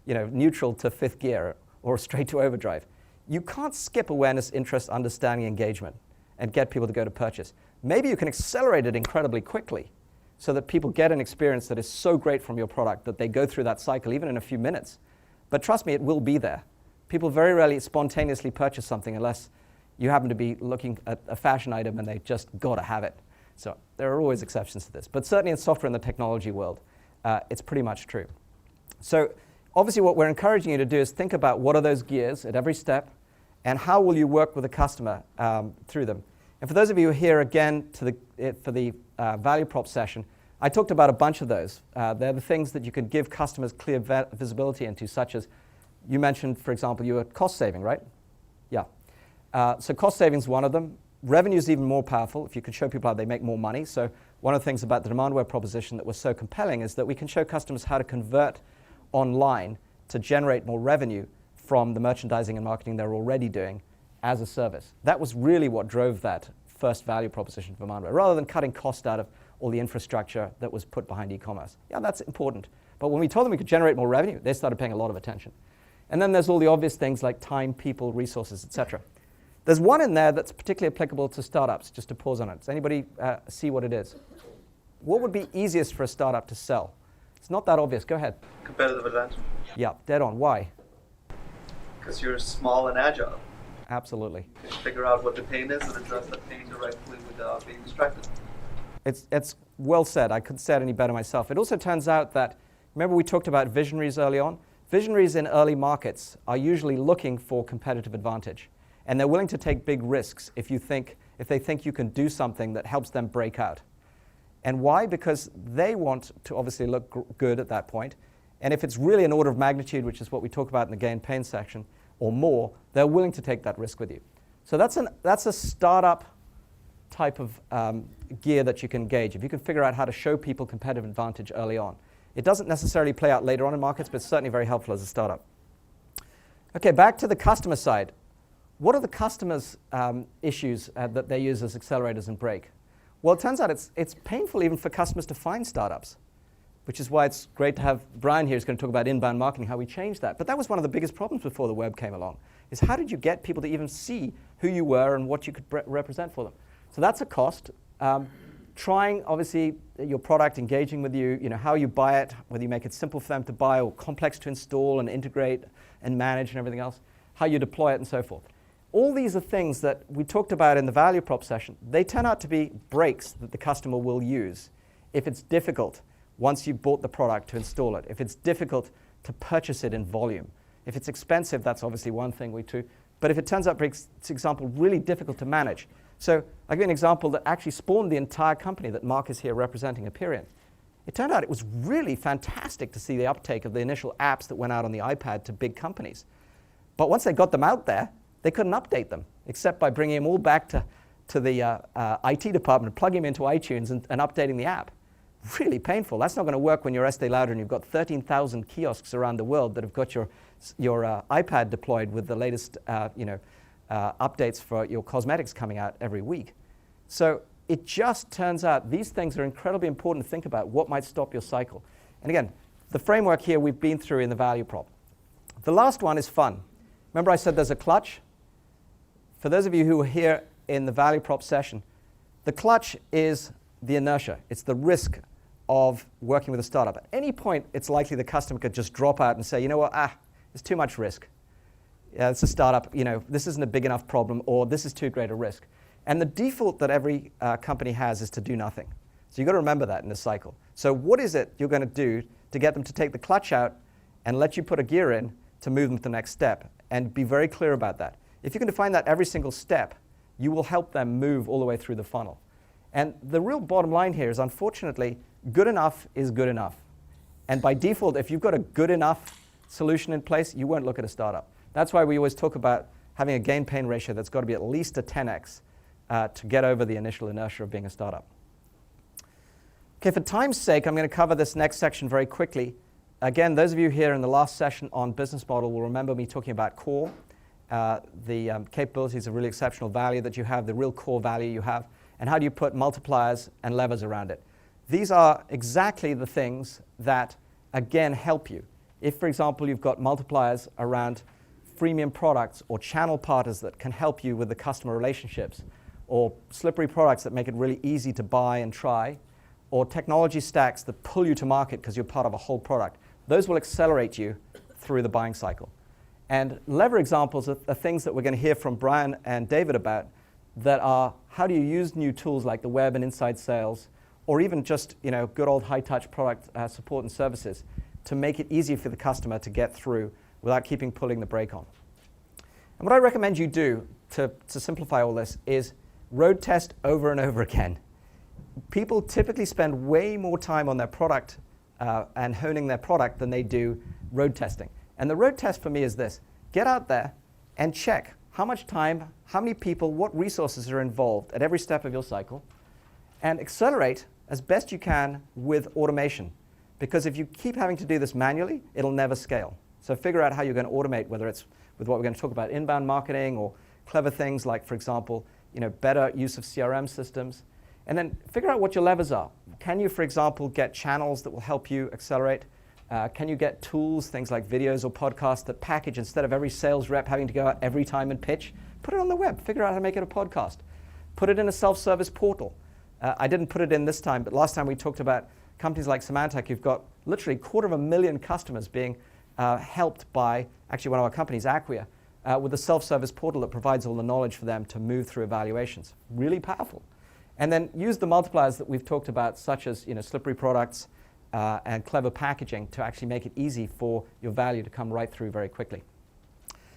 neutral to fifth gear or straight to overdrive. You can't skip awareness, interest, understanding, engagement, and get people to go to purchase. Maybe you can accelerate it incredibly quickly so that people get an experience that is so great from your product that they go through that cycle even in a few minutes. But trust me, it will be there. People very rarely spontaneously purchase something unless you happen to be looking at a fashion item and they just got to have it. So there are always exceptions to this. But certainly in software and the technology world, it's pretty much true. So obviously what we're encouraging you to do is think about what are those gears at every step and how will you work with the customer through them. And for those of you who are here again for the value prop session, I talked about a bunch of those. They're the things that you can give customers clear visibility into, such as you mentioned, for example, you were cost saving, right? Yeah. So cost saving is one of them. Revenue is even more powerful if you can show people how they make more money. So one of the things about the Demandware proposition that was so compelling is that we can show customers how to convert online to generate more revenue from the merchandising and marketing they're already doing as a service. That was really what drove that first value proposition for Demandware, rather than cutting cost out of all the infrastructure that was put behind e-commerce. Yeah, that's important. But when we told them we could generate more revenue, they started paying a lot of attention. And then there's all the obvious things like time, people, resources, etc. There's one in there that's particularly applicable to startups, just to pause on it. Does anybody see what it is? What would be easiest for a startup to sell? It's not that obvious. Go ahead. Competitive advantage. Yeah, dead on. Why? Because you're small and agile. Absolutely. You can figure out what the pain is and address the pain directly without being distracted. It's well said. I couldn't say it any better myself. It also turns out that, remember we talked about visionaries early on? Visionaries in early markets are usually looking for competitive advantage. And they're willing to take big risks if they think you can do something that helps them break out. And why? Because they want to obviously look good at that point. And if it's really an order of magnitude, which is what we talk about in the gain pain section, or more, they're willing to take that risk with you. So that's a startup type of gear that you can engage. If you can figure out how to show people competitive advantage early on. It doesn't necessarily play out later on in markets, but it's certainly very helpful as a startup. Okay, back to the customer side. What are the customers' issues that they use as accelerators and brake? Well, it turns out it's painful even for customers to find startups, which is why it's great to have Brian here who's going to talk about inbound marketing, how we changed that. But that was one of the biggest problems before the web came along, is how did you get people to even see who you were and what you could represent for them? So that's a cost. Trying, obviously, your product, engaging with you, how you buy it, whether you make it simple for them to buy or complex to install and integrate and manage and everything else, how you deploy it and so forth. All these are things that we talked about in the value prop session. They turn out to be brakes that the customer will use if it's difficult once you've bought the product to install it, if it's difficult to purchase it in volume. If it's expensive, that's obviously one thing we do. But if it turns out, for example, really difficult to manage. So I'll give you an example that actually spawned the entire company that Mark is here representing, Aperion. It turned out it was really fantastic to see the uptake of the initial apps that went out on the iPad to big companies. But once they got them out there, they couldn't update them, except by bringing them all back to to the IT department, plugging them into iTunes and updating the app. Really painful. That's not going to work when you're Estee Lauder and you've got 13,000 kiosks around the world that have got your iPad deployed with the latest updates for your cosmetics coming out every week. So it just turns out these things are incredibly important to think about what might stop your cycle. And again, the framework here we've been through in the value prop. The last one is fun. Remember I said there's a clutch? For those of you who were here in the value prop session, the clutch is the inertia. It's the risk of working with a startup. At any point, it's likely the customer could just drop out and say, you know what, it's too much risk. Yeah, it's a startup, this isn't a big enough problem, or this is too great a risk. And the default that every company has is to do nothing. So you've got to remember that in this cycle. So what is it you're going to do to get them to take the clutch out and let you put a gear in to move them to the next step? And be very clear about that. If you can define that every single step, you will help them move all the way through the funnel. And the real bottom line here is, unfortunately, good enough is good enough. And by default, if you've got a good enough solution in place, you won't look at a startup. That's why we always talk about having a gain-pain ratio that's got to be at least a 10x to get over the initial inertia of being a startup. Okay, for time's sake, I'm going to cover this next section very quickly. Again, those of you here in the last session on business model will remember me talking about core, the capabilities of really exceptional value that you have, the real core value you have, and how do you put multipliers and levers around it. These are exactly the things that, again, help you. If, for example, you've got multipliers around freemium products or channel partners that can help you with the customer relationships, or slippery products that make it really easy to buy and try, or technology stacks that pull you to market because you're part of a whole product, those will accelerate you through the buying cycle. And lever examples are things that we're going to hear from Brian and David about, that are how do you use new tools like the web and inside sales, or even just good old high-touch product support and services to make it easier for the customer to get through without pulling the brake on. And what I recommend you do to simplify all this is road test over and over again. People typically spend way more time on their product and honing their product than they do road testing. And the road test for me is this: get out there and check how much time, how many people, what resources are involved at every step of your cycle, and accelerate as best you can with automation. Because if you keep having to do this manually, it'll never scale. So figure out how you're going to automate, whether it's with what we're going to talk about, inbound marketing, or clever things like, for example, better use of CRM systems. And then figure out what your levers are. Can you, for example, get channels that will help you accelerate? Can you get tools, things like videos or podcasts that package, instead of every sales rep having to go out every time and pitch, put it on the web, figure out how to make it a podcast. Put it in a self-service portal. I didn't put it in this time, but last time we talked about companies like Symantec who've got literally 250,000 customers being helped by actually one of our companies, Acquia, with a self-service portal that provides all the knowledge for them to move through evaluations. Really powerful. And then use the multipliers that we've talked about, such as slippery products and clever packaging, to actually make it easy for your value to come right through very quickly.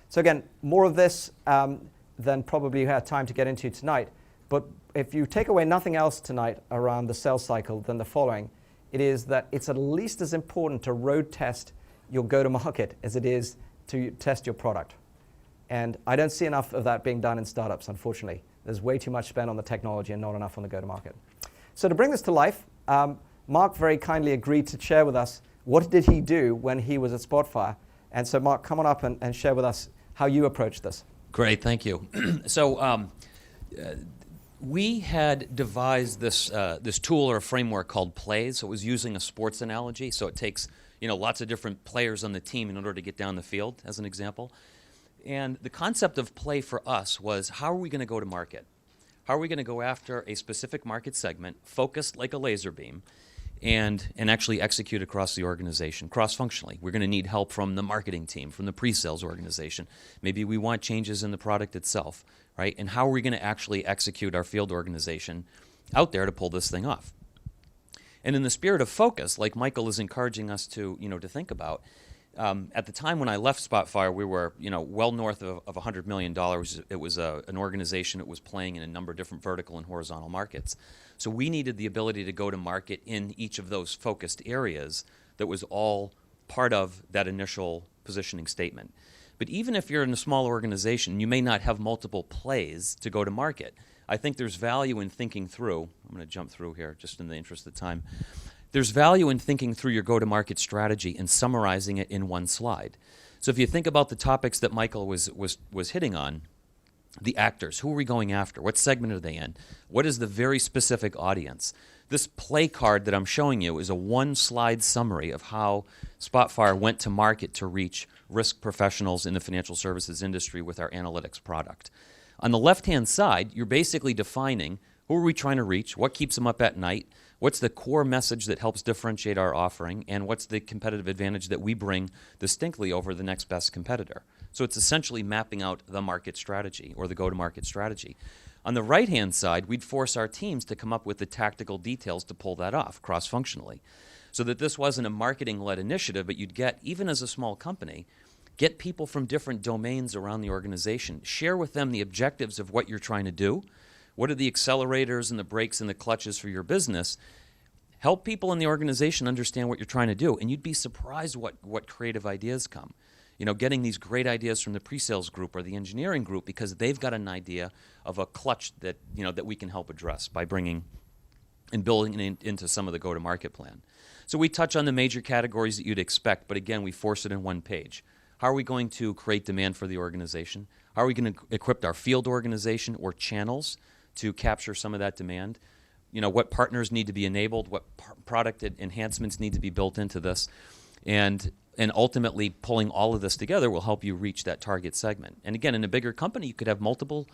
So again, more of this than probably you have time to get into tonight. But if you take away nothing else tonight around the sales cycle than the following, it is that it's at least as important to road test your go-to-market as it is to test your product. And I don't see enough of that being done in startups, unfortunately. There's way too much spent on the technology and not enough on the go-to-market. So to bring this to life, Mark very kindly agreed to share with us what did he do when he was at Spotfire. And so Mark, come on up and share with us how you approached this. Great, thank you. So we had devised this tool or a framework called Plays. So it was using a sports analogy. So it takes lots of different players on the team in order to get down the field, as an example. And the concept of play for us was, how are we going to go to market? How are we going to go after a specific market segment, focused like a laser beam, and actually execute across the organization, cross-functionally? We're going to need help from the marketing team, from the pre-sales organization. Maybe we want changes in the product itself, right? And how are we going to actually execute our field organization out there to pull this thing off? And in the spirit of focus, like Michael is encouraging us to think about, at the time when I left Spotfire, we were well north of $100 million. It was an organization that was playing in a number of different vertical and horizontal markets. So we needed the ability to go to market in each of those focused areas that was all part of that initial positioning statement. But even if you're in a small organization, you may not have multiple plays to go to market. I think there's value in thinking through, I'm going to jump through here just in the interest of time. There's value in thinking through your go-to-market strategy and summarizing it in one slide. So if you think about the topics that Michael was hitting on, the actors, who are we going after? What segment are they in? What is the very specific audience? This play card that I'm showing you is a one-slide summary of how Spotfire went to market to reach risk professionals in the financial services industry with our analytics product. On the left-hand side, you're basically defining who are we trying to reach, what keeps them up at night, what's the core message that helps differentiate our offering, and what's the competitive advantage that we bring distinctly over the next best competitor. So it's essentially mapping out the market strategy or the go-to-market strategy. On the right-hand side, we'd force our teams to come up with the tactical details to pull that off cross-functionally. So that this wasn't a marketing-led initiative, but you'd get, even as a small company, get people from different domains around the organization, share with them the objectives of what you're trying to do, what are the accelerators and the brakes and the clutches for your business, help people in the organization understand what you're trying to do, and you'd be surprised what creative ideas come. You know, getting these great ideas from the pre-sales group or the engineering group because they've got an idea of a clutch that, you know, that we can help address by bringing and building it into some of the go-to-market plan. So we touch on the major categories that you'd expect, but again, we force it in one page. How are we going to create demand for the organization? How are we going to equip our field organization or channels to capture some of that demand? You know, what partners need to be enabled, what product enhancements need to be built into this, and ultimately pulling all of this together will help you reach that target segment. And again, in a bigger company, you could have multiple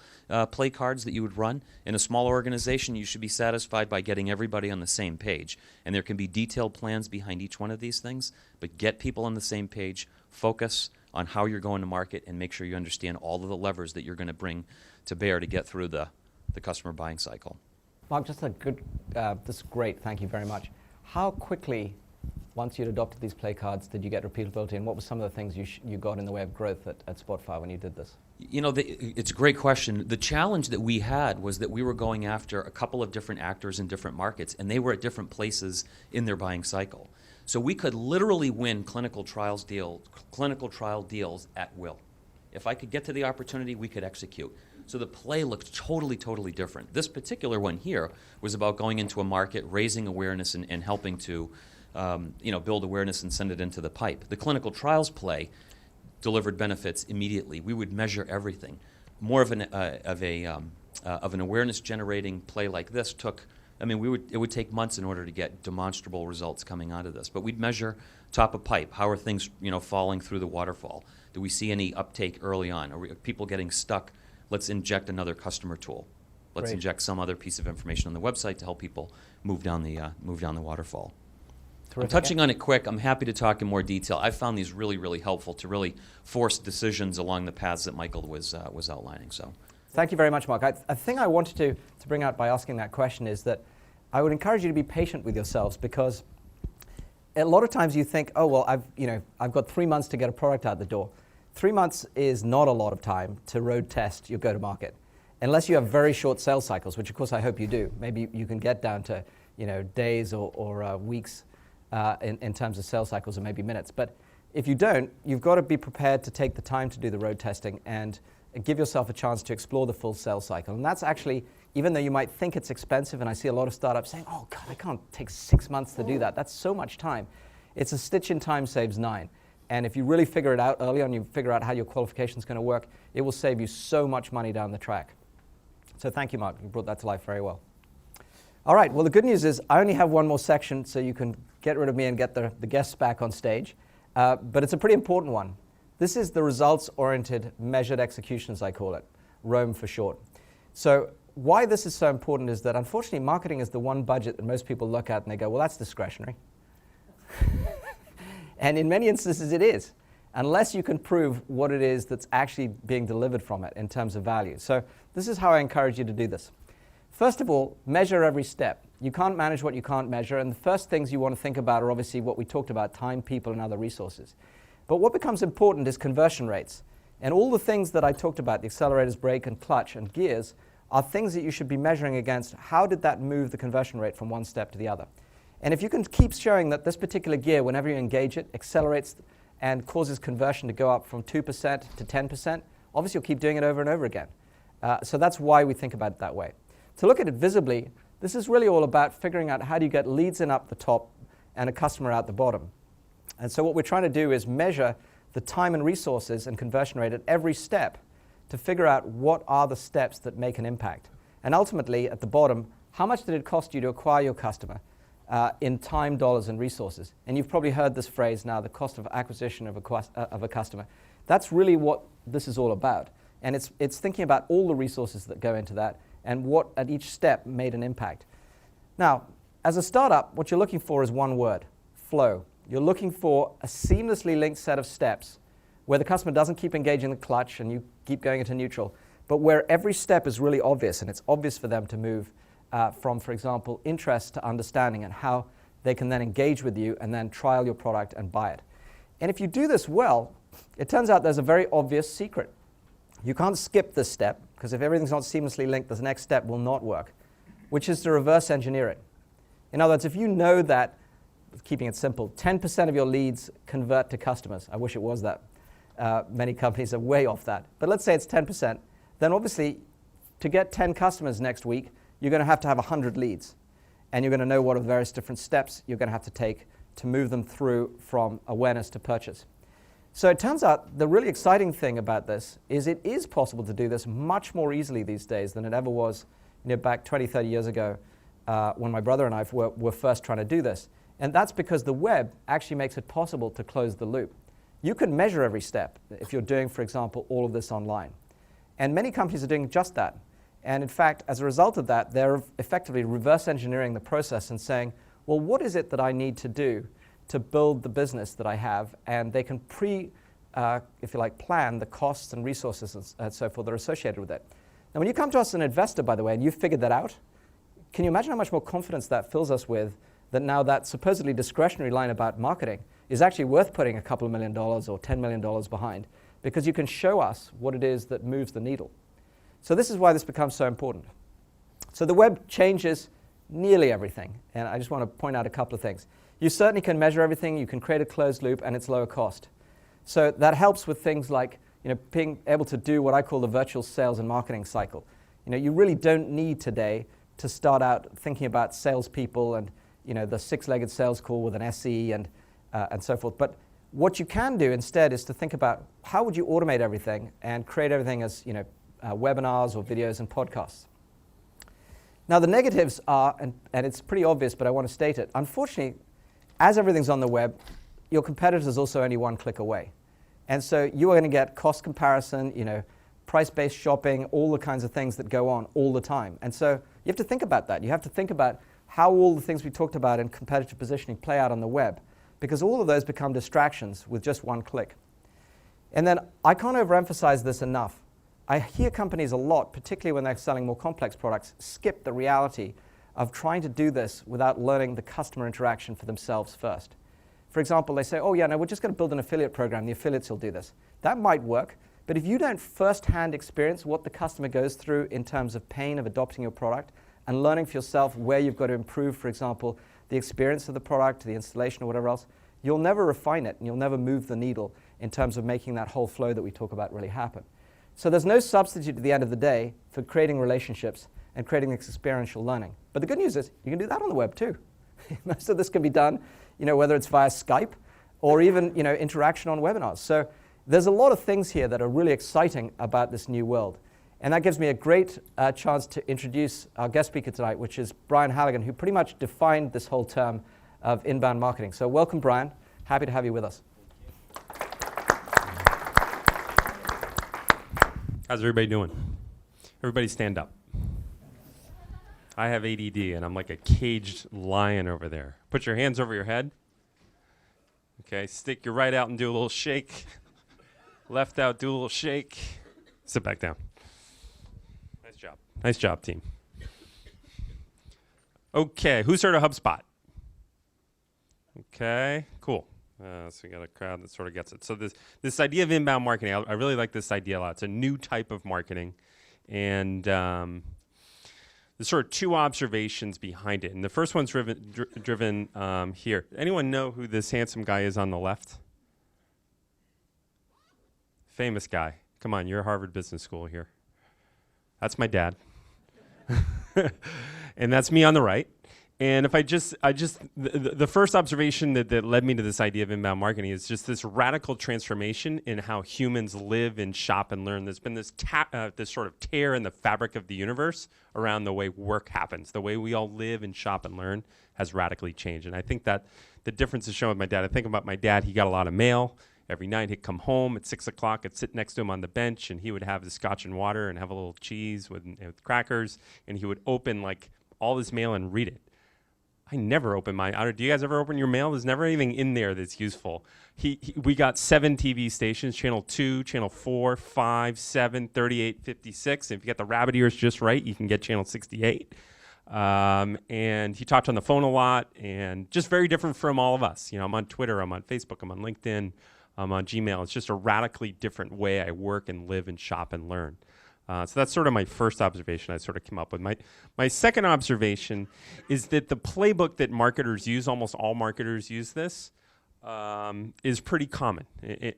play cards that you would run. In a small organization, you should be satisfied by getting everybody on the same page. And there can be detailed plans behind each one of these things, but get people on the same page, focus on how you're going to market, and make sure you understand all of the levers that you're going to bring to bear to get through the customer buying cycle. Mark, just a good, this is great, thank you very much. How quickly, once you'd adopted these play cards, did you get repeatability, and what were some of the things you got in the way of growth at Spotfire when you did this? You know, it's a great question. The challenge that we had was that we were going after a couple of different actors in different markets, and they were at different places in their buying cycle. So we could literally win clinical trial deals at will. If I could get to the opportunity, we could execute. So the play looked totally, totally different. This particular one here was about going into a market, raising awareness, and helping to build awareness and send it into the pipe. The clinical trials play delivered benefits immediately. We would measure everything. More of an awareness-generating play like this took. It would take months in order to get demonstrable results coming out of this. But we'd measure top of pipe. How are things, falling through the waterfall? Do we see any uptake early on? Are people getting stuck? Let's inject another customer tool. Let's inject some other piece of information on the website to help people move down the waterfall. Terrific. I'm touching on it quick. I'm happy to talk in more detail. I found these really, really helpful to really force decisions along the paths that Michael was outlining. So, thank you very much, Mark. A thing I wanted to bring out by asking that question is that I would encourage you to be patient with yourselves, because a lot of times you think, oh well, I've got 3 months to get a product out the door. 3 months is not a lot of time to road test your go-to-market, unless you have very short sales cycles, which of course I hope you do. Maybe you can get down to days or weeks in terms of sales cycles, or maybe minutes. But if you don't, you've got to be prepared to take the time to do the road testing and give yourself a chance to explore the full sales cycle. And that's actually, even though you might think it's expensive, and I see a lot of startups saying, oh God, I can't take 6 months to do that. That's so much time. It's a stitch in time saves 9. And if you really figure it out early on, you figure out how your qualification is going to work, it will save you so much money down the track. So thank you, Mark. You brought that to life very well. All right, well, the good news is I only have one more section, so you can get rid of me and get the guests back on stage. But it's a pretty important one. This is the results-oriented measured execution, as I call it, ROME for short. So why this is so important is that, unfortunately, marketing is the one budget that most people look at and they go, well, that's discretionary. And in many instances it is, unless you can prove what it is that's actually being delivered from it in terms of value. So this is how I encourage you to do this. First of all, measure every step. You can't manage what you can't measure, and the first things you want to think about are obviously what we talked about, time, people, and other resources. But what becomes important is conversion rates. And all the things that I talked about, the accelerators, brake, and clutch, and gears, are things that you should be measuring against. How did that move the conversion rate from one step to the other? And if you can keep showing that this particular gear, whenever you engage it, accelerates and causes conversion to go up from 2% to 10%, obviously you'll keep doing it over and over again. So that's why we think about it that way. To look at it visibly, this is really all about figuring out how do you get leads in up the top and a customer out the bottom. And so what we're trying to do is measure the time and resources and conversion rate at every step to figure out what are the steps that make an impact. And ultimately, at the bottom, how much did it cost you to acquire your customer in time, dollars, and resources? And you've probably heard this phrase now, the cost of acquisition of a customer. That's really what this is all about. And it's thinking about all the resources that go into that and what at each step made an impact. Now, as a startup, what you're looking for is one word, flow. You're looking for a seamlessly linked set of steps where the customer doesn't keep engaging the clutch and you keep going into neutral, but where every step is really obvious and it's obvious for them to move from, for example, interest to understanding and how they can then engage with you and then trial your product and buy it. And if you do this well, it turns out there's a very obvious secret. You can't skip this step because if everything's not seamlessly linked, the next step will not work, which is to reverse engineer it. In other words, if you know that, keeping it simple, 10% of your leads convert to customers. I wish it was that. Many companies are way off that. But let's say it's 10%. Then obviously, to get 10 customers next week, you're going to have 100 leads. And you're going to know what are the various different steps you're going to have to take to move them through from awareness to purchase. So it turns out the really exciting thing about this is it is possible to do this much more easily these days than it ever was back 20, 30 years ago when my brother and I were first trying to do this. And that's because the web actually makes it possible to close the loop. You can measure every step if you're doing, for example, all of this online. And many companies are doing just that. And in fact, as a result of that, they're effectively reverse engineering the process and saying, well, what is it that I need to do to build the business that I have? And they can if you like, plan the costs and resources and so forth that are associated with it. Now, when you come to us as an investor, by the way, and you've figured that out, can you imagine how much more confidence that fills us with that now that supposedly discretionary line about marketing is actually worth putting a couple of $1 million or $10 million behind because you can show us what it is that moves the needle. So this is why this becomes so important. So the web changes nearly everything, and I just want to point out a couple of things. You certainly can measure everything, you can create a closed loop, and it's lower cost. So that helps with things like being able to do what I call the virtual sales and marketing cycle. You really don't need today to start out thinking about salespeople and the six-legged sales call with an SE and so forth. But what you can do instead is to think about how would you automate everything and create everything as webinars or videos and podcasts. Now the negatives are, and it's pretty obvious, but I want to state it. Unfortunately, as everything's on the web, your competitor is also only one click away. And so you are going to get cost comparison, price-based shopping, all the kinds of things that go on all the time. And so you have to think about that. You have to think about how all the things we talked about in competitive positioning play out on the web, because all of those become distractions with just one click. And then I can't overemphasize this enough. I hear companies a lot, particularly when they're selling more complex products, skip the reality of trying to do this without learning the customer interaction for themselves first. For example, they say, oh yeah, no, we're just going to build an affiliate program. The affiliates will do this. That might work, but if you don't firsthand experience what the customer goes through in terms of pain of adopting your product and learning for yourself where you've got to improve, for example, the experience of the product, the installation or whatever else, you'll never refine it and you'll never move the needle in terms of making that whole flow that we talk about really happen. So there's no substitute at the end of the day for creating relationships and creating this experiential learning. But the good news is you can do that on the web too. Most of this can be done, whether it's via Skype or even, interaction on webinars. So there's a lot of things here that are really exciting about this new world. And that gives me a great chance to introduce our guest speaker tonight, which is Brian Halligan, who pretty much defined this whole term of inbound marketing. So welcome, Brian. Happy to have you with us. How's everybody doing? Everybody stand up. I have ADD, and I'm like a caged lion over there. Put your hands over your head. Okay, stick your right out and do a little shake. Left out, do a little shake. Sit back down. Nice job. Nice job, team. Okay, who's heard of HubSpot? Okay, cool. So we got a crowd that sort of gets it. So this idea of inbound marketing, I really like this idea a lot. It's a new type of marketing. And there's sort of two observations behind it. And the first one's driven here. Anyone know who this handsome guy is on the left? famous guy. Come on, you're Harvard Business School here. That's my dad. And that's me on the right. And if the first observation that led me to this idea of inbound marketing is just this radical transformation in how humans live and shop and learn. There's been this sort of tear in the fabric of the universe around the way work happens. The way we all live and shop and learn has radically changed. And I think that the difference is shown with my dad. I think about my dad, he got a lot of mail. Every night he'd come home at 6 o'clock, I'd sit next to him on the bench, and he would have the scotch and water and have a little cheese with crackers, and he would open like all his mail and read it. I never open mine. Do you guys ever open your mail? There's never anything in there that's useful. We got 7 TV stations, channel 2, channel 4, 5, 7, 38, 56. If you get the rabbit ears just right, you can get channel 68. And he talked on the phone a lot, and just very different from all of us. You know, I'm on Twitter, I'm on Facebook, I'm on LinkedIn, I'm on Gmail. It's just a radically different way I work and live and shop and learn. So that's sort of my first observation I sort of came up with. My second observation is that the playbook that marketers use, almost all marketers use this, is pretty common.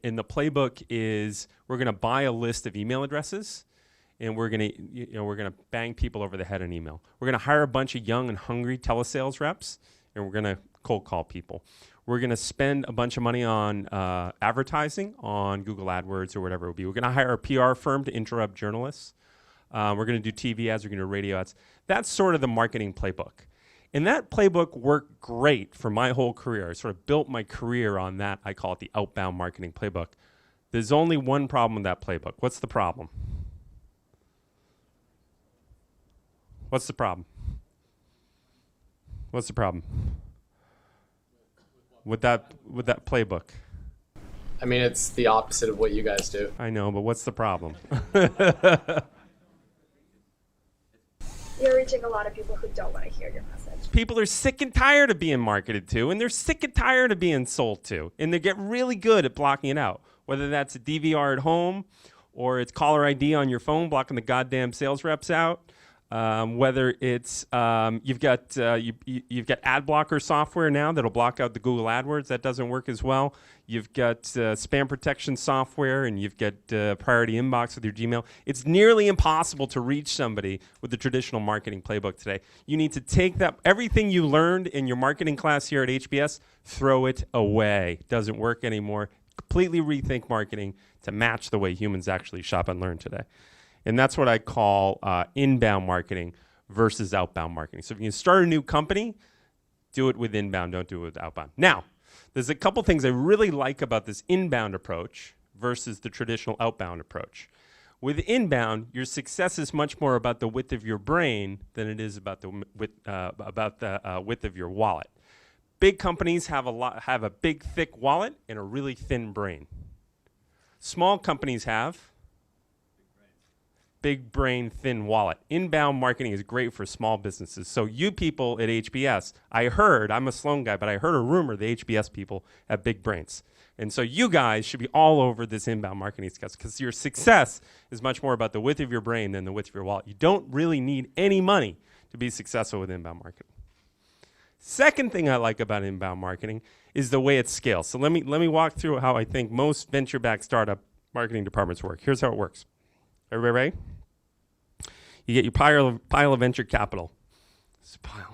And the playbook is we're going to buy a list of email addresses, and we're going to bang people over the head in email. We're going to hire a bunch of young and hungry telesales reps, and we're going to cold call people. We're going to spend a bunch of money on advertising on Google AdWords or whatever it would be. We're going to hire a PR firm to interrupt journalists. We're going to do TV ads. We're going to do radio ads. That's sort of the marketing playbook. And that playbook worked great for my whole career. I sort of built my career on that. I call it the outbound marketing playbook. There's only one problem with that playbook. What's the problem? What's the problem? What's the problem? With that playbook? I mean, it's the opposite of what you guys do. I know, but what's the problem? You're reaching a lot of people who don't want to hear your message. People are sick and tired of being marketed to, and they're sick and tired of being sold to, and they get really good at blocking it out, whether that's a DVR at home or it's caller ID on your phone blocking the goddamn sales reps out. Whether it's you've got ad blocker software now that'll block out the Google AdWords, that doesn't work as well. You've got spam protection software, and you've got priority inbox with your Gmail. It's nearly impossible to reach somebody with the traditional marketing playbook today. You need to take that everything you learned in your marketing class here at HBS, throw it away. Doesn't work anymore. Completely rethink marketing to match the way humans actually shop and learn today. And that's what I call inbound marketing versus outbound marketing. So if you can start a new company, do it with inbound, don't do it with outbound. Now, there's a couple things I really like about this inbound approach versus the traditional outbound approach. With inbound, your success is much more about the width of your brain than it is about the width of your wallet. Big companies have a big, thick wallet and a really thin brain. Small companies have big brain, thin wallet. Inbound marketing is great for small businesses. So you people at HBS, I'm a Sloan guy, but I heard a rumor the HBS people have big brains. And so you guys should be all over this inbound marketing discuss because your success is much more about the width of your brain than the width of your wallet. You don't really need any money to be successful with inbound marketing. Second thing I like about inbound marketing is the way it scales. So let me walk through how I think most venture-backed startup marketing departments work. Here's how it works. Everybody ready? You get your pile of venture capital. It's a pile.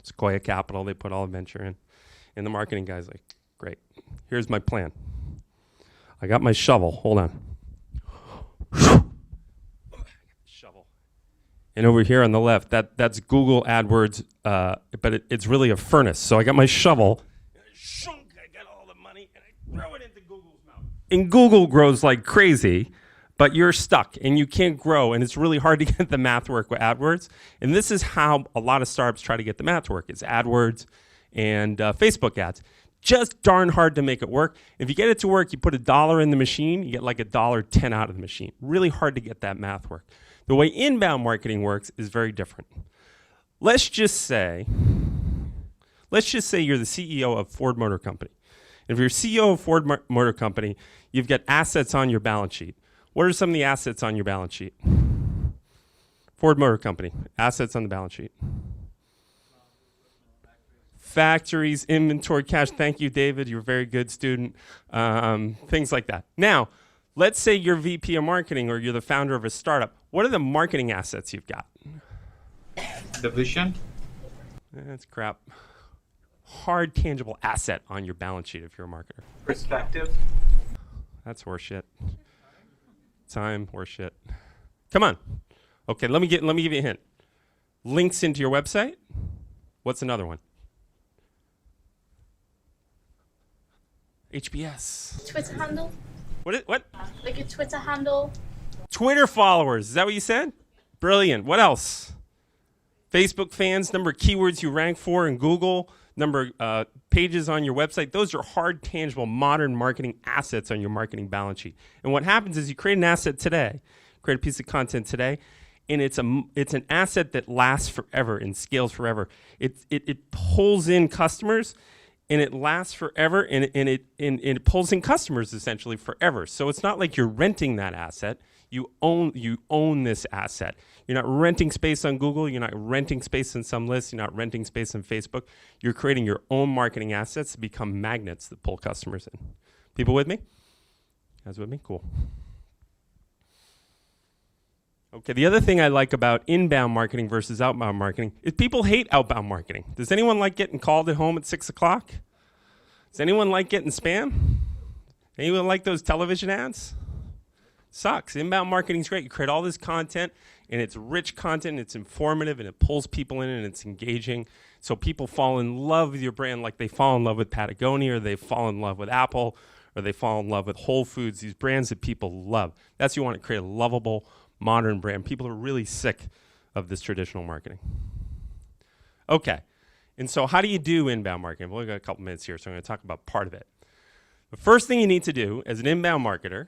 Sequoia Capital, they put all the venture in. And the marketing guy's like, great, here's my plan. I got my shovel, hold on. Shovel. And over here on the left, that's Google AdWords, but it's really a furnace. So I got my shovel, and I got all the money, and I throw it into Google's mouth. And Google grows like crazy, but you're stuck and you can't grow, and it's really hard to get the math work with AdWords. And this is how a lot of startups try to get the math to work. It's AdWords and Facebook ads. Just darn hard to make it work. If you get it to work, you put $1 in the machine, you get like $1.10 out of the machine. Really hard to get that math work. The way inbound marketing works is very different. Let's just say you're the CEO of Ford Motor Company. If you're CEO of Ford Motor Company, you've got assets on your balance sheet. What are some of the assets on your balance sheet? Ford Motor Company, assets on the balance sheet. Factories, inventory, cash. Thank you, David. You're a very good student. Things like that. Now, Let's say you're VP of marketing or you're the founder of a startup. What are the marketing assets you've got? The vision. That's crap. Hard, tangible asset on your balance sheet if you're a marketer. Perspective. That's horseshit. Time, horseshit. Come on. Okay, let me give you a hint. Links into your website. What's another one? HBS. Twitter handle. What? Like a Twitter handle. Twitter followers. Is that what you said? Brilliant. What else? Facebook fans, number of keywords you rank for in Google, number of pages on your website. Those are hard, tangible, modern marketing assets on your marketing balance sheet. And what happens is you create an asset today, create a piece of content today, and it's an asset that lasts forever and scales forever. It pulls in customers, and it lasts forever, and it pulls in customers essentially forever. So it's not like you're renting that asset. You own this asset. You're not renting space on Google. You're not renting space in some lists. You're not renting space on Facebook. You're creating your own marketing assets to become magnets that pull customers in. People with me? You guys with me? Cool. Okay, the other thing I like about inbound marketing versus outbound marketing is people hate outbound marketing. Does anyone like getting called at home at 6 o'clock? Does anyone like getting spam? Anyone like those television ads? Sucks. Inbound marketing is great. You create all this content, and it's rich content, it's informative, and it pulls people in, and it's engaging. So people fall in love with your brand like they fall in love with Patagonia, or they fall in love with Apple, or they fall in love with Whole Foods, these brands that people love. That's you want to create a lovable, modern brand. People are really sick of this traditional marketing. Okay. And so how do you do inbound marketing? We've only got a couple minutes here, so I'm going to talk about part of it. The first thing you need to do as an inbound marketer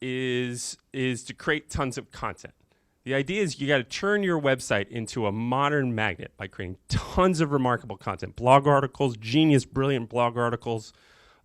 is to create tons of content. The idea is you got to turn your website into a modern magnet by creating tons of remarkable content, blog articles, genius, brilliant blog articles,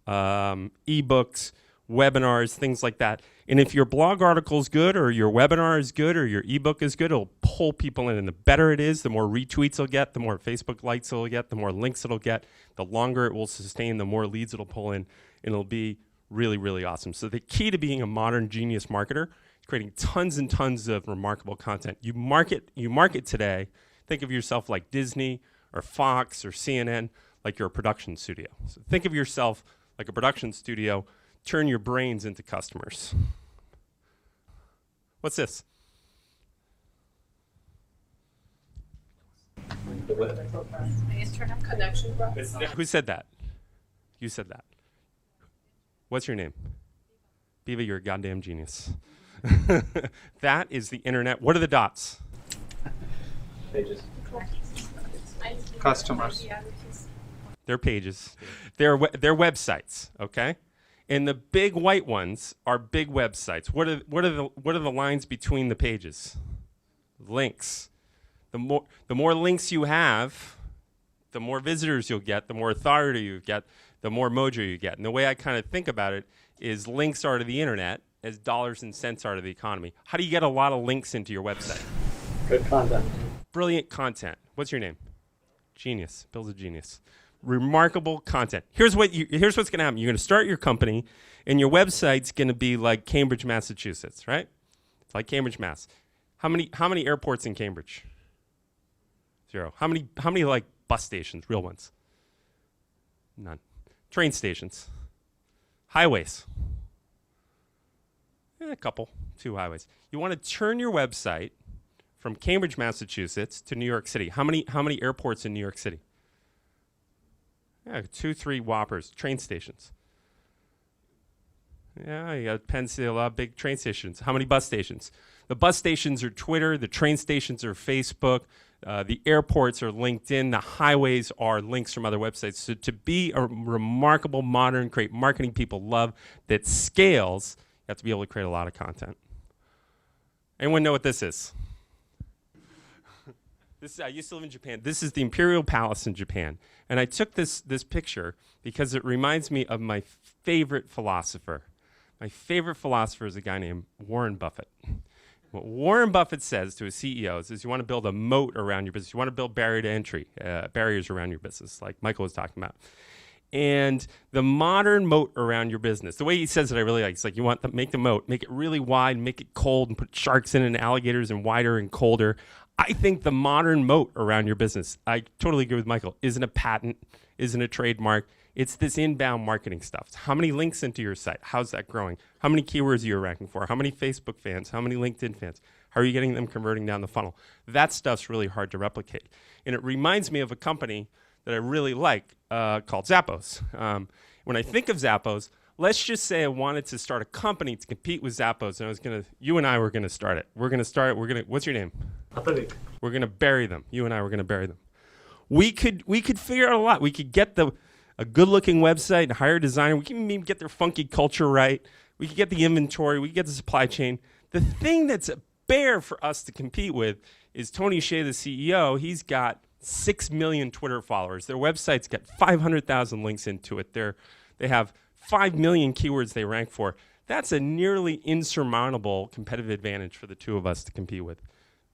ebooks, webinars, things like that. And if your blog article is good, or your webinar is good, or your ebook is good, it'll pull people in. And the better it is, the more retweets it'll get, the more Facebook likes it'll get, the more links it'll get, the longer it will sustain, the more leads it'll pull in, and it'll be really, really awesome. So the key to being a modern genius marketer is creating tons and tons of remarkable content. You market today, think of yourself like Disney or Fox or CNN, like you're a production studio. So think of yourself like a production studio. Turn your brains into customers. What's this? Connection. Who said that? You said that. What's your name? Biva, you're a goddamn genius. That is the internet. What are the dots? Pages. Customers. They're pages. They're websites, okay? And the big white ones are big websites. What are the lines between the pages? Links. The more links you have, the more visitors you'll get, the more authority you get, the more mojo you get. And the way I kind of think about it is links are to the internet as dollars and cents are to the economy. How do you get a lot of links into your website? Good content. Brilliant content. What's your name? Genius. Bill's a genius. Remarkable content. Here's what's going to happen. You're going to start your company, and your website's going to be like Cambridge, Massachusetts, right? It's like Cambridge, Mass. How many airports in Cambridge? 0. How many like bus stations, real ones? None. Train stations. Highways. A couple, 2 highways. You want to turn your website from Cambridge, Massachusetts to New York City. How many airports in New York City? Yeah, 2, 3 whoppers, train stations. Yeah, you got Penn State, a lot of big train stations. How many bus stations? The bus stations are Twitter, the train stations are Facebook, the airports are LinkedIn, the highways are links from other websites. So to be a remarkable, modern, great marketing people love that scales, you have to be able to create a lot of content. Anyone know what this is? I used to live in Japan. This is the Imperial Palace in Japan. And I took this picture because it reminds me of my favorite philosopher. My favorite philosopher is a guy named Warren Buffett. What Warren Buffett says to his CEOs is you want to build a moat around your business. You want to build barriers around your business, like Michael was talking about. and the modern moat around your business. The way he says it, I really like. It's like you want to make the moat, make it really wide, make it cold, and put sharks in it and alligators and wider and colder. I think the modern moat around your business, I totally agree with Michael, isn't a patent, isn't a trademark. It's this inbound marketing stuff. It's how many links into your site? How's that growing? How many keywords are you ranking for? How many Facebook fans? How many LinkedIn fans? How are you getting them converting down the funnel? That stuff's really hard to replicate. And it reminds me of a company that I really like called Zappos. When I think of Zappos, let's just say I wanted to start a company to compete with Zappos, and you and I were gonna start it. What's your name? Atavik. We're gonna bury them. You and I were gonna bury them. We could figure out a lot. We could get a good-looking website and hire a designer. We can even get their funky culture right. We could get the inventory. We could get the supply chain. The thing that's a bear for us to compete with is Tony Hsieh, the CEO. He's got 6 million Twitter followers. Their website's got 500,000 links into it. They have 5 million keywords they rank for. That's a nearly insurmountable competitive advantage for the two of us to compete with.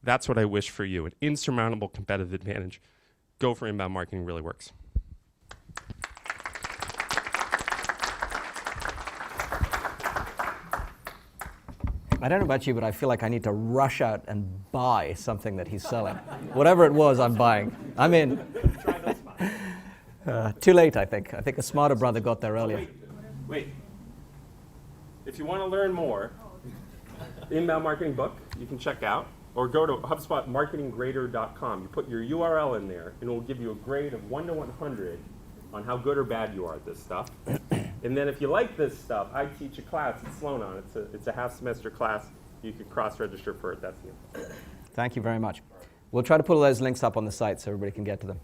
That's what I wish for you, an insurmountable competitive advantage. Go for inbound marketing really works. I don't know about you, but I feel like I need to rush out and buy something that he's selling. Whatever it was, I'm buying. I'm in. Too late, I think. I think a smarter brother got there earlier. Wait. If you want to learn more, the inbound marketing book you can check out, or go to HubSpotMarketingGrader.com. You put your URL in there, and it will give you a grade of 1 to 100 on how good or bad you are at this stuff. And then if you like this stuff, I teach a class at Sloan. It's a half semester class. You can cross-register for it. That's the end. Thank you very much. We'll try to put all those links up on the site so everybody can get to them.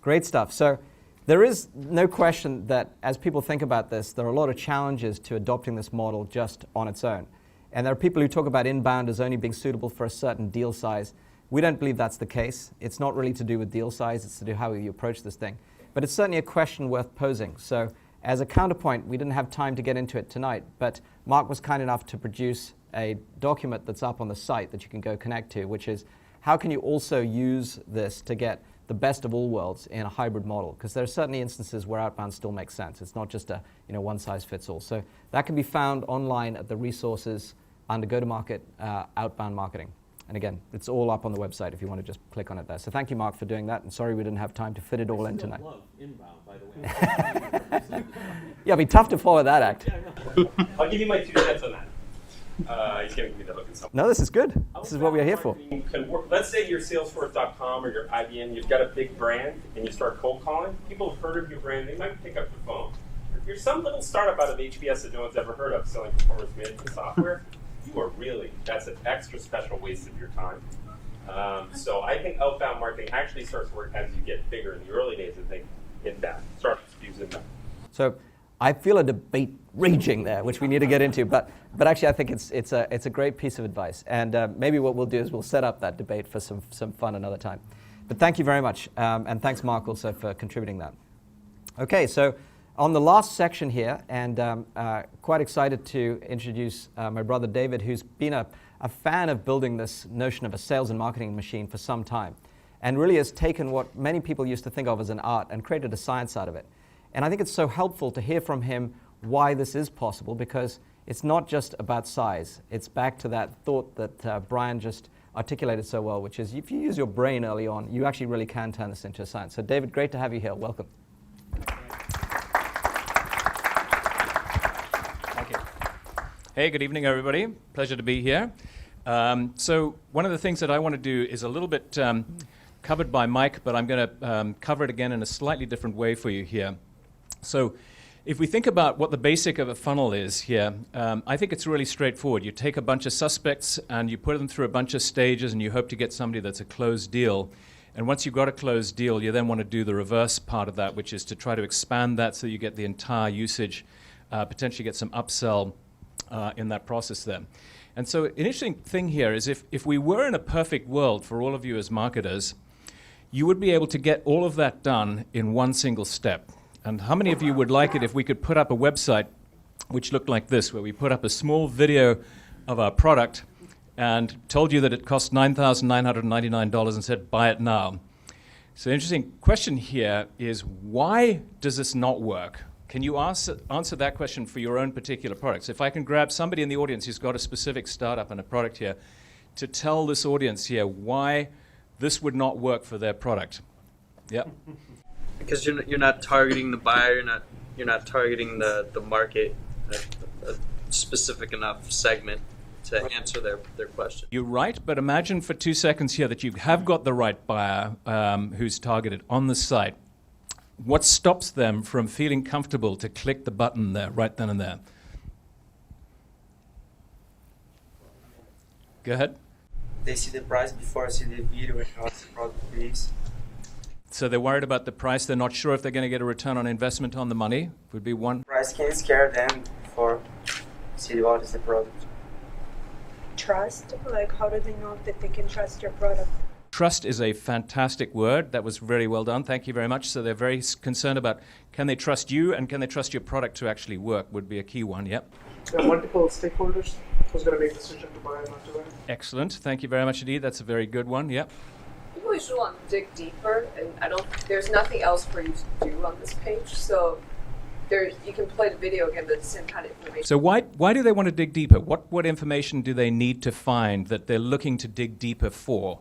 Great stuff. So there is no question that as people think about this, there are a lot of challenges to adopting this model just on its own. And there are people who talk about inbound as only being suitable for a certain deal size. We don't believe that's the case. It's not really to do with deal size. It's to do how you approach this thing. But it's certainly a question worth posing. So as a counterpoint, we didn't have time to get into it tonight, but Mark was kind enough to produce a document that's up on the site that you can go connect to, which is how can you also use this to get the best of all worlds in a hybrid model? Because there are certainly instances where outbound still makes sense. It's not just a one size fits all. So that can be found online at the resources under go-to-market outbound marketing. And again, it's all up on the website if you want to just click on it there. So thank you, Mark, for doing that. And sorry we didn't have time to fit it all in tonight. Love inbound, by the way. Yeah, it'd be tough to follow that act. I'll give you my 2 cents on that. He's going to give me the hook and something. No, this is good. This is what we're here for. Let's say you're Salesforce.com or you're IBM, you've got a big brand, and you start cold calling. People have heard of your brand. They might pick up the phone. If you're some little startup out of HBS that no one's ever heard of selling performance management software, that's an extra special waste of your time. So I think outbound marketing actually starts to work as you get bigger. In the early days, I think inbound. Startups use inbound. So I feel a debate raging there, which we need to get into. But actually, I think it's a great piece of advice. And maybe what we'll do is we'll set up that debate for some fun another time. But thank you very much. And thanks, Mark, also for contributing that. Okay, so on the last section here, and quite excited to introduce my brother David, who's been a fan of building this notion of a sales and marketing machine for some time, and really has taken what many people used to think of as an art and created a science out of it. And I think it's so helpful to hear from him why this is possible, because it's not just about size. It's back to that thought that Brian just articulated so well, which is if you use your brain early on, you actually really can turn this into a science. So David, great to have you here. Welcome. Hey, good evening, everybody. Pleasure to be here. So one of the things that I want to do is a little bit covered by Mike, but I'm going to cover it again in a slightly different way for you here. So if we think about what the basic of a funnel is here, I think it's really straightforward. You take a bunch of suspects and you put them through a bunch of stages and you hope to get somebody that's a closed deal. And once you've got a closed deal, you then want to do the reverse part of that, which is to try to expand that so you get the entire usage, potentially get some upsell in that process there. And so an interesting thing here is if we were in a perfect world for all of you as marketers, you would be able to get all of that done in one single step. And how many of you would like it if we could put up a website which looked like this, where we put up a small video of our product and told you that it cost $9,999 and said, buy it now. So the interesting question here is, why does this not work? Can you answer that question for your own particular products? If I can grab somebody in the audience who's got a specific startup and a product here, to tell this audience here why this would not work for their product. Yep. Because you're not targeting the buyer, you're not targeting the market, a specific enough segment to answer their question. You're right, but imagine for 2 seconds here that you have got the right buyer who's targeted on the site. What stops them from feeling comfortable to click the button there, right then and there? Go ahead. They see the price before I see the video and how the product is. So they're worried about the price. They're not sure if they're going to get a return on investment on the money. Would be one. Price can scare them before see what is the product. Trust? Like, how do they know that they can trust your product? Trust is a fantastic word. That was very well done. Thank you very much. So they're very concerned about, can they trust you and can they trust your product to actually work, would be a key one. Yep. There are multiple stakeholders who's going to make the decision to buy or not to buy. Excellent. Thank you very much indeed. That's a very good one. Yep. People usually want to dig deeper, and there's nothing else for you to do on this page, so you can play the video again, but it's the same kind of information. So why do they want to dig deeper? What information do they need to find that they're looking to dig deeper for?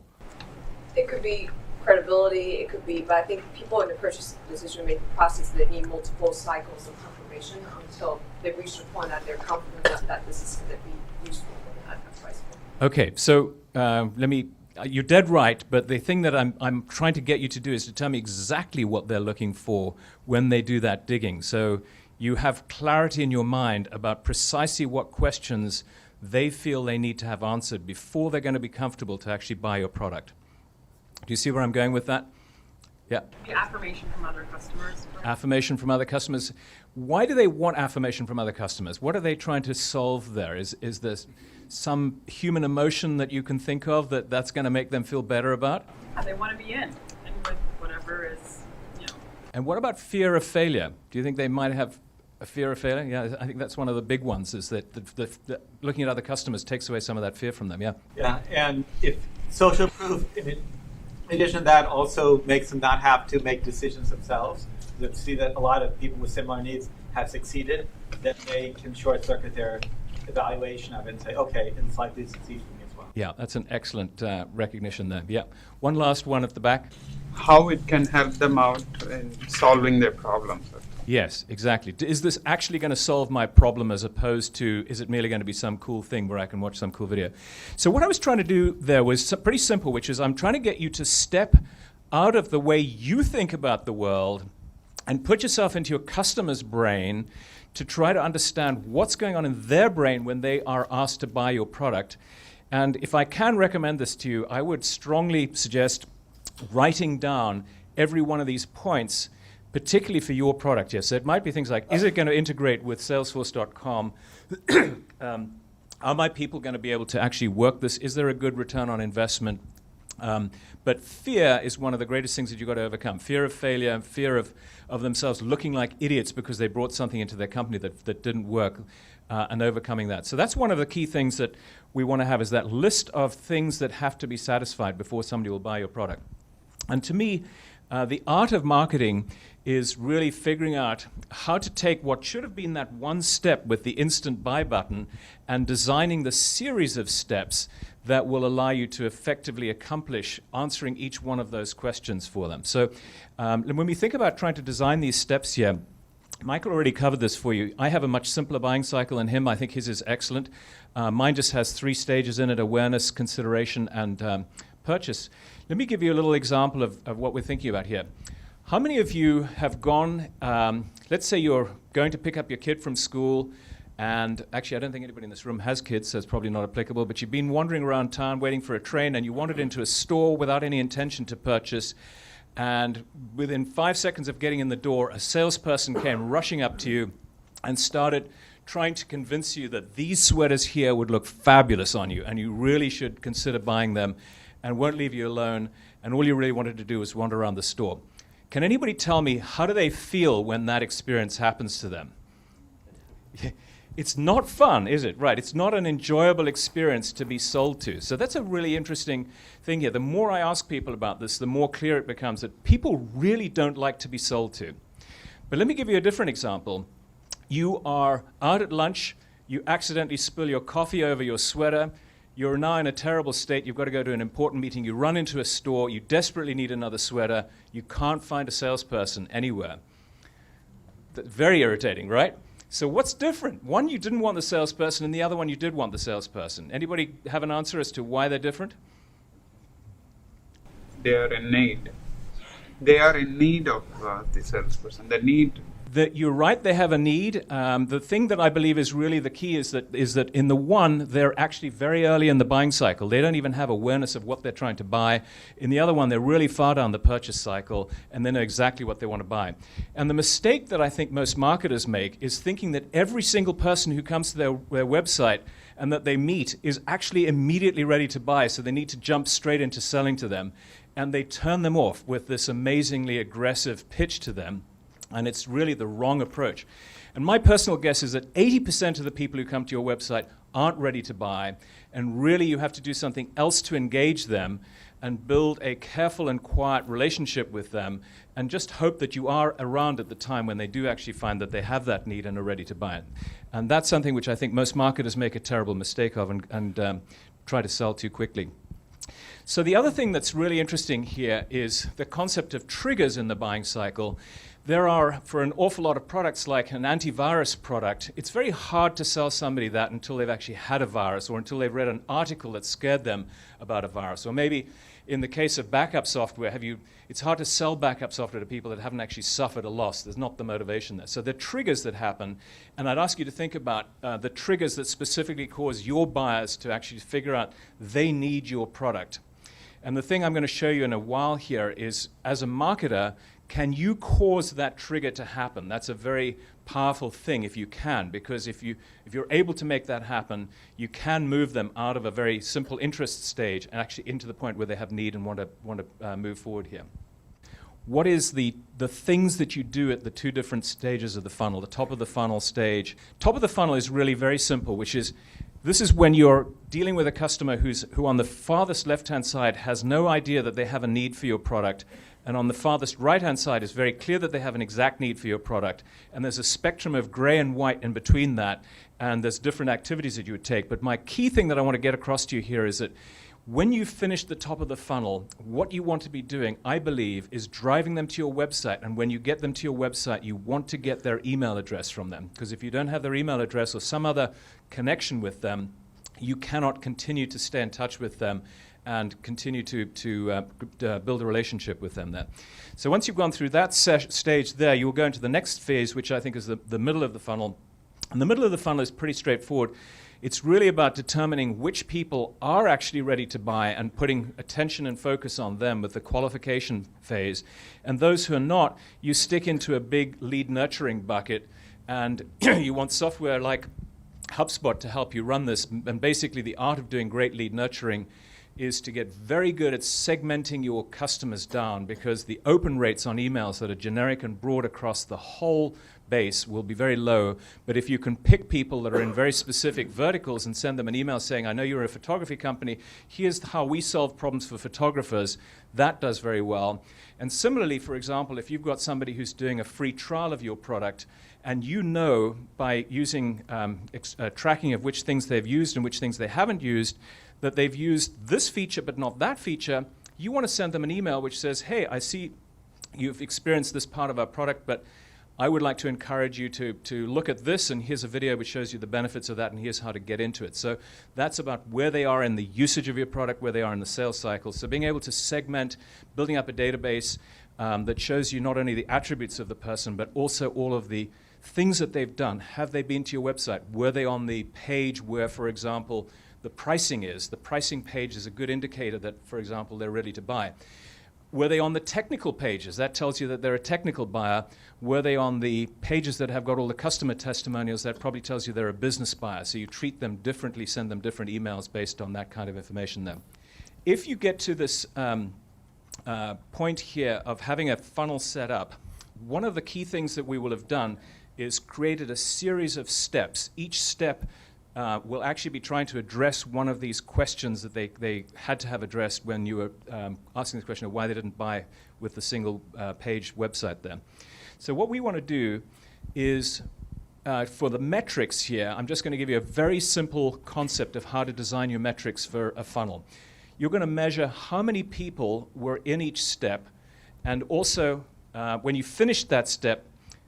It could be credibility, it could be, but I think people in the purchase decision-making process, they need multiple cycles of confirmation until they reach the point that they're confident enough that this is going to be useful at a price point. Okay, so you're dead right, but the thing that I'm trying to get you to do is to tell me exactly what they're looking for when they do that digging. So you have clarity in your mind about precisely what questions they feel they need to have answered before they're going to be comfortable to actually buy your product. Do you see where I'm going with that? Yeah. Affirmation from other customers. Affirmation from other customers. Why do they want affirmation from other customers? What are they trying to solve there? Is there some human emotion that you can think of that's going to make them feel better about? Yeah, they want to be in, and with whatever is, And what about fear of failure? Do you think they might have a fear of failure? Yeah, I think that's one of the big ones, is that the looking at other customers takes away some of that fear from them, yeah. Yeah, and if social proof, in addition to that, also makes them not have to make decisions themselves. To see that a lot of people with similar needs have succeeded, then they can short-circuit their evaluation of it and say, okay, it's likely to succeed for me as well. Yeah, that's an excellent recognition there. Yeah. One last one at the back. How it can help them out in solving their problems. Yes, exactly. Is this actually going to solve my problem, as opposed to, is it merely going to be some cool thing where I can watch some cool video? So what I was trying to do there was pretty simple, which is I'm trying to get you to step out of the way you think about the world and put yourself into your customer's brain to try to understand what's going on in their brain when they are asked to buy your product. And if I can recommend this to you, I would strongly suggest writing down every one of these points, particularly for your product. Yes, so it might be things like, is it going to integrate with Salesforce.com? Are my people going to be able to actually work this? Is there a good return on investment? But fear is one of the greatest things that you've got to overcome. Fear of failure, fear of themselves looking like idiots because they brought something into their company that didn't work, and overcoming that. So that's one of the key things that we want to have, is that list of things that have to be satisfied before somebody will buy your product. And to me, the art of marketing is really figuring out how to take what should have been that one step with the instant buy button and designing the series of steps that will allow you to effectively accomplish answering each one of those questions for them. So when we think about trying to design these steps here, Michael already covered this for you. I have a much simpler buying cycle than him. I think his is excellent. Mine just has 3 stages in it: awareness, consideration, and purchase. Let me give you a little example of what we're thinking about here. How many of you have gone, let's say you're going to pick up your kid from school, and actually I don't think anybody in this room has kids, so it's probably not applicable, but you've been wandering around town waiting for a train, and you wandered into a store without any intention to purchase, and within 5 seconds of getting in the door, a salesperson came rushing up to you and started trying to convince you that these sweaters here would look fabulous on you, and you really should consider buying them, and won't leave you alone, and all you really wanted to do was wander around the store. Can anybody tell me, how do they feel when that experience happens to them? It's not fun, is it? Right. It's not an enjoyable experience to be sold to. So that's a really interesting thing here. The more I ask people about this, the more clear it becomes that people really don't like to be sold to. But let me give you a different example. You are out at lunch, you accidentally spill your coffee over your sweater, you're now in a terrible state, you've got to go to an important meeting, you run into a store, you desperately need another sweater, you can't find a salesperson anywhere. That's very irritating, right? So what's different? One, you didn't want the salesperson, and the other one, you did want the salesperson. Anybody have an answer as to why they're different? They are in need. They are in need of the salesperson. The need. You're right, they have a need. The thing that I believe is really the key is that in the one, they're actually very early in the buying cycle. They don't even have awareness of what they're trying to buy. In the other one, they're really far down the purchase cycle, and they know exactly what they want to buy. And the mistake that I think most marketers make is thinking that every single person who comes to their website and that they meet is actually immediately ready to buy, so they need to jump straight into selling to them. And they turn them off with this amazingly aggressive pitch to them. And it's really the wrong approach. And my personal guess is that 80% of the people who come to your website aren't ready to buy, and really you have to do something else to engage them and build a careful and quiet relationship with them, and just hope that you are around at the time when they do actually find that they have that need and are ready to buy it. And that's something which I think most marketers make a terrible mistake of and try to sell too quickly. So the other thing that's really interesting here is the concept of triggers in the buying cycle. There are, for an awful lot of products like an antivirus product, it's very hard to sell somebody that until they've actually had a virus or until they've read an article that scared them about a virus. Or maybe in the case of backup software, it's hard to sell backup software to people that haven't actually suffered a loss. There's not the motivation there. So there are triggers that happen, and I'd ask you to think about the triggers that specifically cause your buyers to actually figure out they need your product. And the thing I'm going to show you in a while here is, as a marketer, can you cause that trigger to happen? That's a very powerful thing if you can, because if you're able to make that happen, you can move them out of a very simple interest stage and actually into the point where they have need and want to move forward here. What is the things that you do at the two different stages of the funnel? The top of the funnel stage. Top of the funnel is really very simple, which is this is when you're dealing with a customer who on the farthest left-hand side has no idea that they have a need for your product, and on the farthest right-hand side is very clear that they have an exact need for your product, and there's a spectrum of gray and white in between that, and there's different activities that you would take. But my key thing that I want to get across to you here is that when you finish the top of the funnel, what you want to be doing, I believe, is driving them to your website. And when you get them to your website, you want to get their email address from them. Because if you don't have their email address or some other connection with them, you cannot continue to stay in touch with them and continue to build a relationship with them there. So once you've gone through that stage there, you'll go into the next phase, which I think is the middle of the funnel. And the middle of the funnel is pretty straightforward. It's really about determining which people are actually ready to buy and putting attention and focus on them with the qualification phase. And those who are not, you stick into a big lead nurturing bucket, and you want software like HubSpot to help you run this. And basically the art of doing great lead nurturing is to get very good at segmenting your customers down, because the open rates on emails that are generic and broad across the whole base will be very low. But if you can pick people that are in very specific verticals and send them an email saying, I know you're a photography company, here's how we solve problems for photographers, that does very well. And similarly, for example, if you've got somebody who's doing a free trial of your product, and you know by using tracking of which things they've used and which things they haven't used, that they've used this feature but not that feature, you want to send them an email which says, hey, I see you've experienced this part of our product, but I would like to encourage you to look at this, and here's a video which shows you the benefits of that, and here's how to get into it. So that's about where they are in the usage of your product, where they are in the sales cycle. So being able to segment, building up a database that shows you not only the attributes of the person, but also all of the things that they've done. Have they been to your website? Were they on the page where, for example, the pricing is? The pricing page is a good indicator that, for example, they're ready to buy. Were they on the technical pages? That tells you that they're a technical buyer. Were they on the pages that have got all the customer testimonials? That probably tells you they're a business buyer. So you treat them differently, send them different emails based on that kind of information there. If you get to this point here of having a funnel set up, one of the key things that we will have done is created a series of steps. Each step will actually be trying to address one of these questions that they had to have addressed when you were asking the question of why they didn't buy with the single page website there. So what we want to do is, for the metrics here, I'm just going to give you a very simple concept of how to design your metrics for a funnel. You're going to measure how many people were in each step, and also, when you finished that step,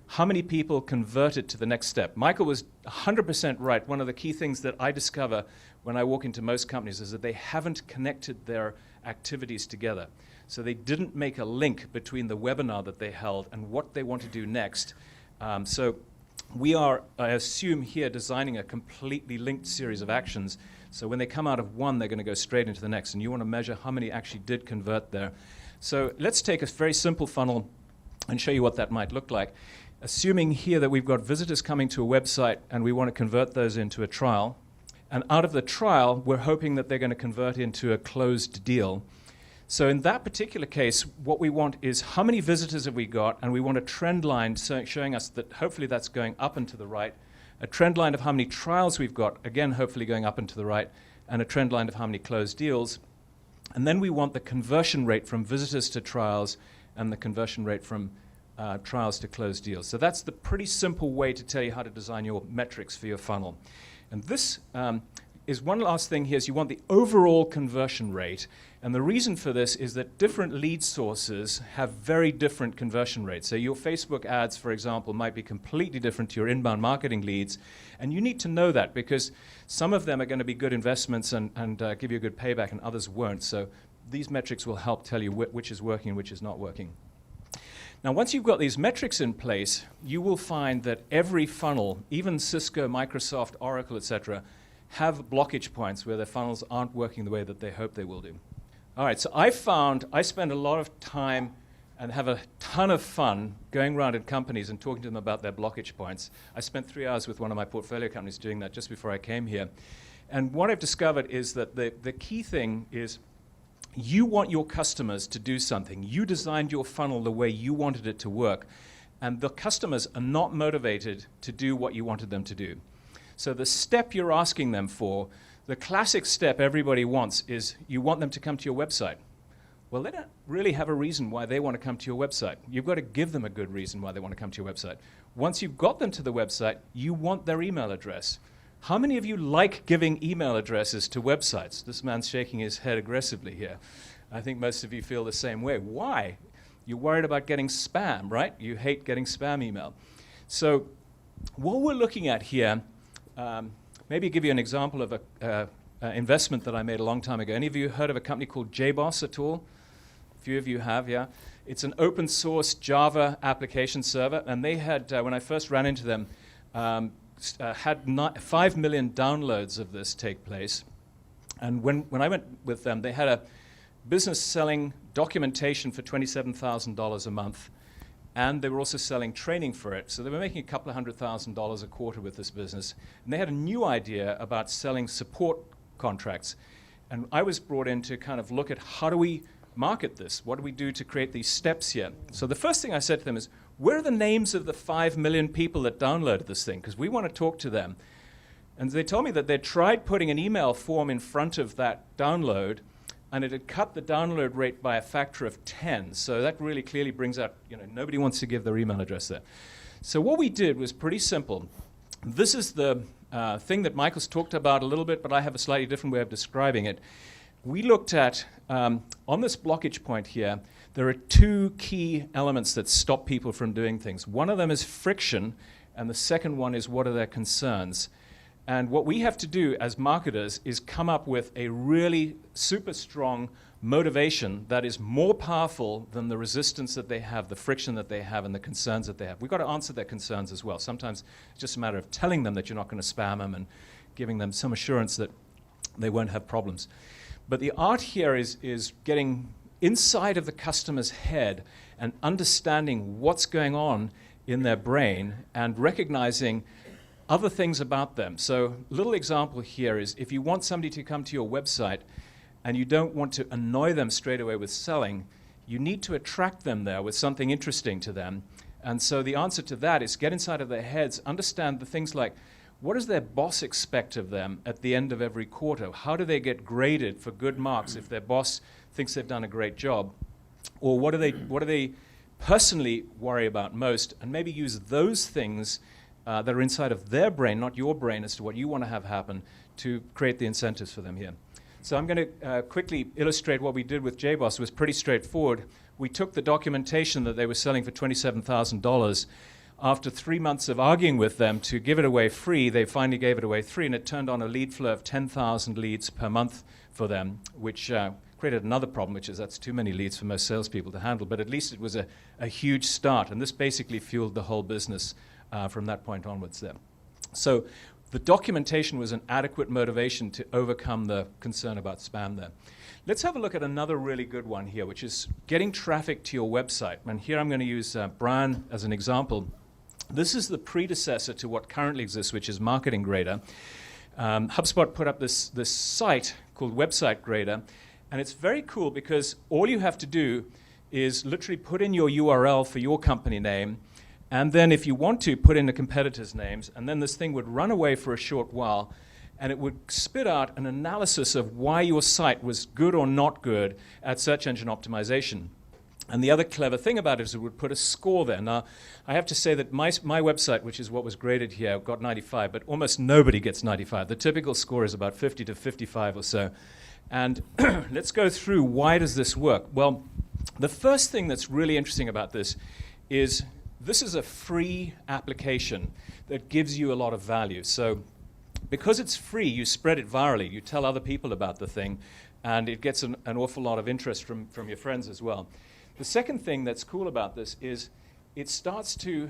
how many people converted to the next step. Michael was 100% right. One of the key things that I discover when I walk into most companies is that they haven't connected their activities together. So they didn't make a link between the webinar that they held and what they want to do next. So we are, I assume here, designing a completely linked series of actions. So when they come out of one, they're going to go straight into the next. And you want to measure how many actually did convert there. So let's take a very simple funnel and show you what that might look like. Assuming here that we've got visitors coming to a website and we want to convert those into a trial. And out of the trial, we're hoping that they're going to convert into a closed deal. So in that particular case, what we want is how many visitors have we got, and we want a trend line showing us that hopefully that's going up and to the right, a trend line of how many trials we've got, again hopefully going up and to the right, and a trend line of how many closed deals. And then we want the conversion rate from visitors to trials and the conversion rate from trials to closed deals. So that's the pretty simple way to tell you how to design your metrics for your funnel. And this is one last thing here is you want the overall conversion rate. And the reason for this is that different lead sources have very different conversion rates. So your Facebook ads, for example, might be completely different to your inbound marketing leads. And you need to know that because some of them are going to be good investments and give you a good payback and others won't. So these metrics will help tell you which is working and which is not working. Now, once you've got these metrics in place, you will find that every funnel, even Cisco, Microsoft, Oracle, etc., have blockage points where their funnels aren't working the way that they hope they will do. All right, so I spend a lot of time and have a ton of fun going around in companies and talking to them about their blockage points. I spent 3 hours with one of my portfolio companies doing that just before I came here. And what I've discovered is that the key thing is you want your customers to do something. You designed your funnel the way you wanted it to work, and the customers are not motivated to do what you wanted them to do. So the step you're asking them for, the classic step everybody wants is you want them to come to your website. Well, they don't really have a reason why they want to come to your website. You've got to give them a good reason why they want to come to your website. Once you've got them to the website, you want their email address. How many of you like giving email addresses to websites? This man's shaking his head aggressively here. I think most of you feel the same way. Why? You're worried about getting spam, right? You hate getting spam email. So what we're looking at here, maybe give you an example of an investment that I made a long time ago. Any of you heard of a company called JBoss at all? A few of you have, yeah. It's an open source Java application server, and they had, when I first ran into them, had 5 million downloads of this take place. And when I went with them, they had a business selling documentation for $27,000 a month, and they were also selling training for it. So they were making a couple of $100,000 a quarter with this business. And they had a new idea about selling support contracts. And I was brought in to kind of look at how do we market this? What do we do to create these steps here? So the first thing I said to them is, where are the names of the 5 million people that downloaded this thing? Because we want to talk to them. And they told me that they tried putting an email form in front of that download, and it had cut the download rate by a factor of 10. So that really clearly brings out, nobody wants to give their email address there. So what we did was pretty simple. This is the thing that Michael's talked about a little bit, but I have a slightly different way of describing it. We looked at, on this blockage point here, there are 2 key elements that stop people from doing things. One of them is friction, and the second one is what are their concerns. And what we have to do as marketers is come up with a really super strong motivation that is more powerful than the resistance that they have, the friction that they have, and the concerns that they have. We've got to answer their concerns as well. Sometimes it's just a matter of telling them that you're not going to spam them and giving them some assurance that they won't have problems. But the art here is getting inside of the customer's head and understanding what's going on in their brain and recognizing other things about them. So a little example here is if you want somebody to come to your website and you don't want to annoy them straight away with selling, you need to attract them there with something interesting to them. And so the answer to that is get inside of their heads, understand the things like, what does their boss expect of them at the end of every quarter? How do they get graded for good marks if their boss thinks they've done a great job? Or what do they personally worry about most? And maybe use those things that are inside of their brain, not your brain, as to what you want to have happen to create the incentives for them here. So I'm going to quickly illustrate what we did with JBoss. It was pretty straightforward. We took the documentation that they were selling for $27,000. After 3 months of arguing with them to give it away free, they finally gave it away free, and it turned on a lead flow of 10,000 leads per month for them, which created another problem, which is that's too many leads for most salespeople to handle. But at least it was a huge start, and this basically fueled the whole business from that point onwards there. So the documentation was an adequate motivation to overcome the concern about spam there. Let's have a look at another really good one here, which is getting traffic to your website. And here I'm going to use Brian as an example. This is the predecessor to what currently exists, which is Marketing Grader. HubSpot put up this site called Website Grader, and it's very cool because all you have to do is literally put in your URL for your company name, and then if you want to, put in the competitors' names, and then this thing would run away for a short while, and it would spit out an analysis of why your site was good or not good at search engine optimization. And the other clever thing about it is it would put a score there. Now, I have to say that my website, which is what was graded here, got 95, but almost nobody gets 95. The typical score is about 50 to 55 or so. And let's go through why does this work? Well, the first thing that's really interesting about this is a free application that gives you a lot of value. So because it's free, you spread it virally. You tell other people about the thing, and it gets an awful lot of interest from your friends as well. The second thing that's cool about this is it starts to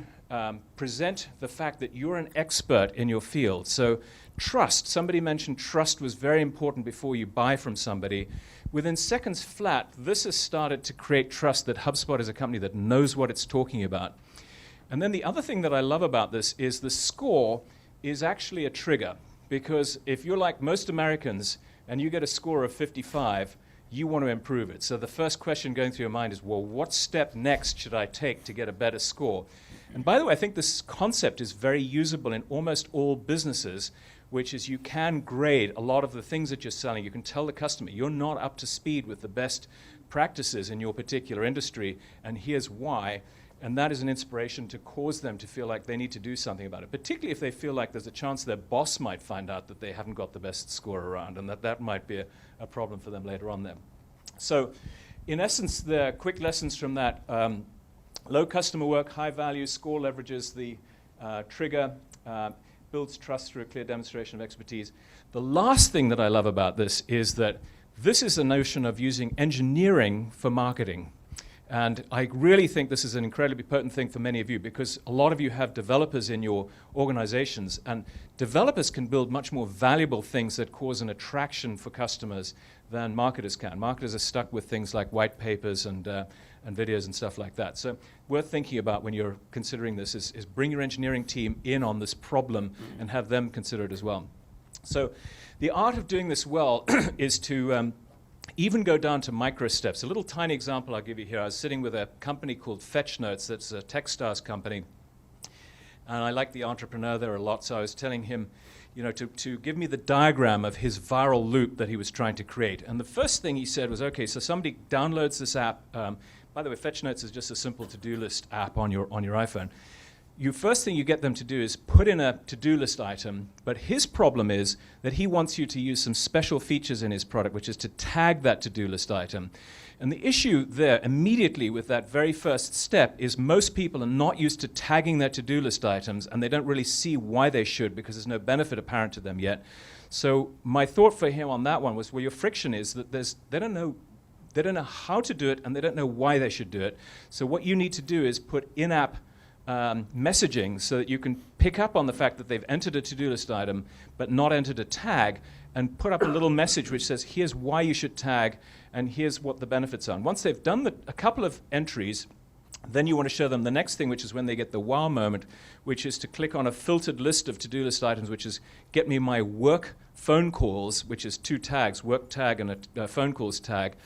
present the fact that you're an expert in your field. So trust, somebody mentioned trust was very important before you buy from somebody. Within seconds flat, this has started to create trust that HubSpot is a company that knows what it's talking about. And then the other thing that I love about this is the score is actually a trigger, because if you're like most Americans and you get a score of 55, you want to improve it. So the first question going through your mind is, well, what step next should I take to get a better score? And by the way, I think this concept is very usable in almost all businesses, which is you can grade a lot of the things that you're selling. You can tell the customer, you're not up to speed with the best practices in your particular industry, and here's why. And that is an inspiration to cause them to feel like they need to do something about it, particularly if they feel like there's a chance their boss might find out that they haven't got the best score around, and that might be a problem for them later on there. So in essence, the quick lessons from that, low customer work, high value, score leverages the trigger, builds trust through a clear demonstration of expertise. The last thing that I love about this is that this is a notion of using engineering for marketing. And I really think this is an incredibly potent thing for many of you, because a lot of you have developers in your organizations, and developers can build much more valuable things that cause an attraction for customers than marketers can. Marketers are stuck with things like white papers and videos and stuff like that. So worth thinking about when you're considering this is bring your engineering team in on this problem and have them consider it as well. So the art of doing this well is to even go down to micro steps. A little tiny example I'll give you here. I was sitting with a company called FetchNotes, that's a Techstars company, and I like the entrepreneur there a lot, so I was telling him, you know, to give me the diagram of his viral loop that he was trying to create. And the first thing he said was, okay, so somebody downloads this app. By the way, FetchNotes is just a simple to-do list app on your iPhone. First thing you get them to do is put in a to-do list item, but his problem is that he wants you to use some special features in his product, which is to tag that to-do list item. And the issue there immediately with that very first step is most people are not used to tagging their to-do list items, and they don't really see why they should, because there's no benefit apparent to them yet. So my thought for him on that one was, well, your friction is that they don't know how to do it, and they don't know why they should do it. So what you need to do is put in-app messaging so that you can pick up on the fact that they've entered a to-do list item but not entered a tag, and put up a little message which says, here's why you should tag, and here's what the benefits are. And once they've done a couple of entries, then you want to show them the next thing, which is when they get the wow moment, which is to click on a filtered list of to-do list items, which is get me my work phone calls, which is 2 tags, work tag and a phone calls tag.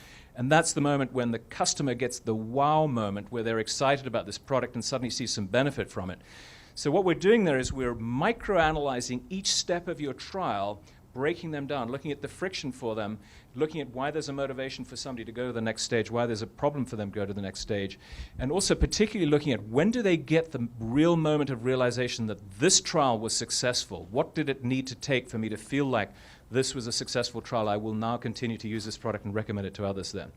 And that's the moment when the customer gets the wow moment where they're excited about this product and suddenly see some benefit from it. So what we're doing there is we're microanalyzing each step of your trial, breaking them down, looking at the friction for them, looking at why there's a motivation for somebody to go to the next stage, why there's a problem for them to go to the next stage, and also particularly looking at when do they get the real moment of realization that this trial was successful? What did it need to take for me to feel like this was a successful trial? I will now continue to use this product and recommend it to others then.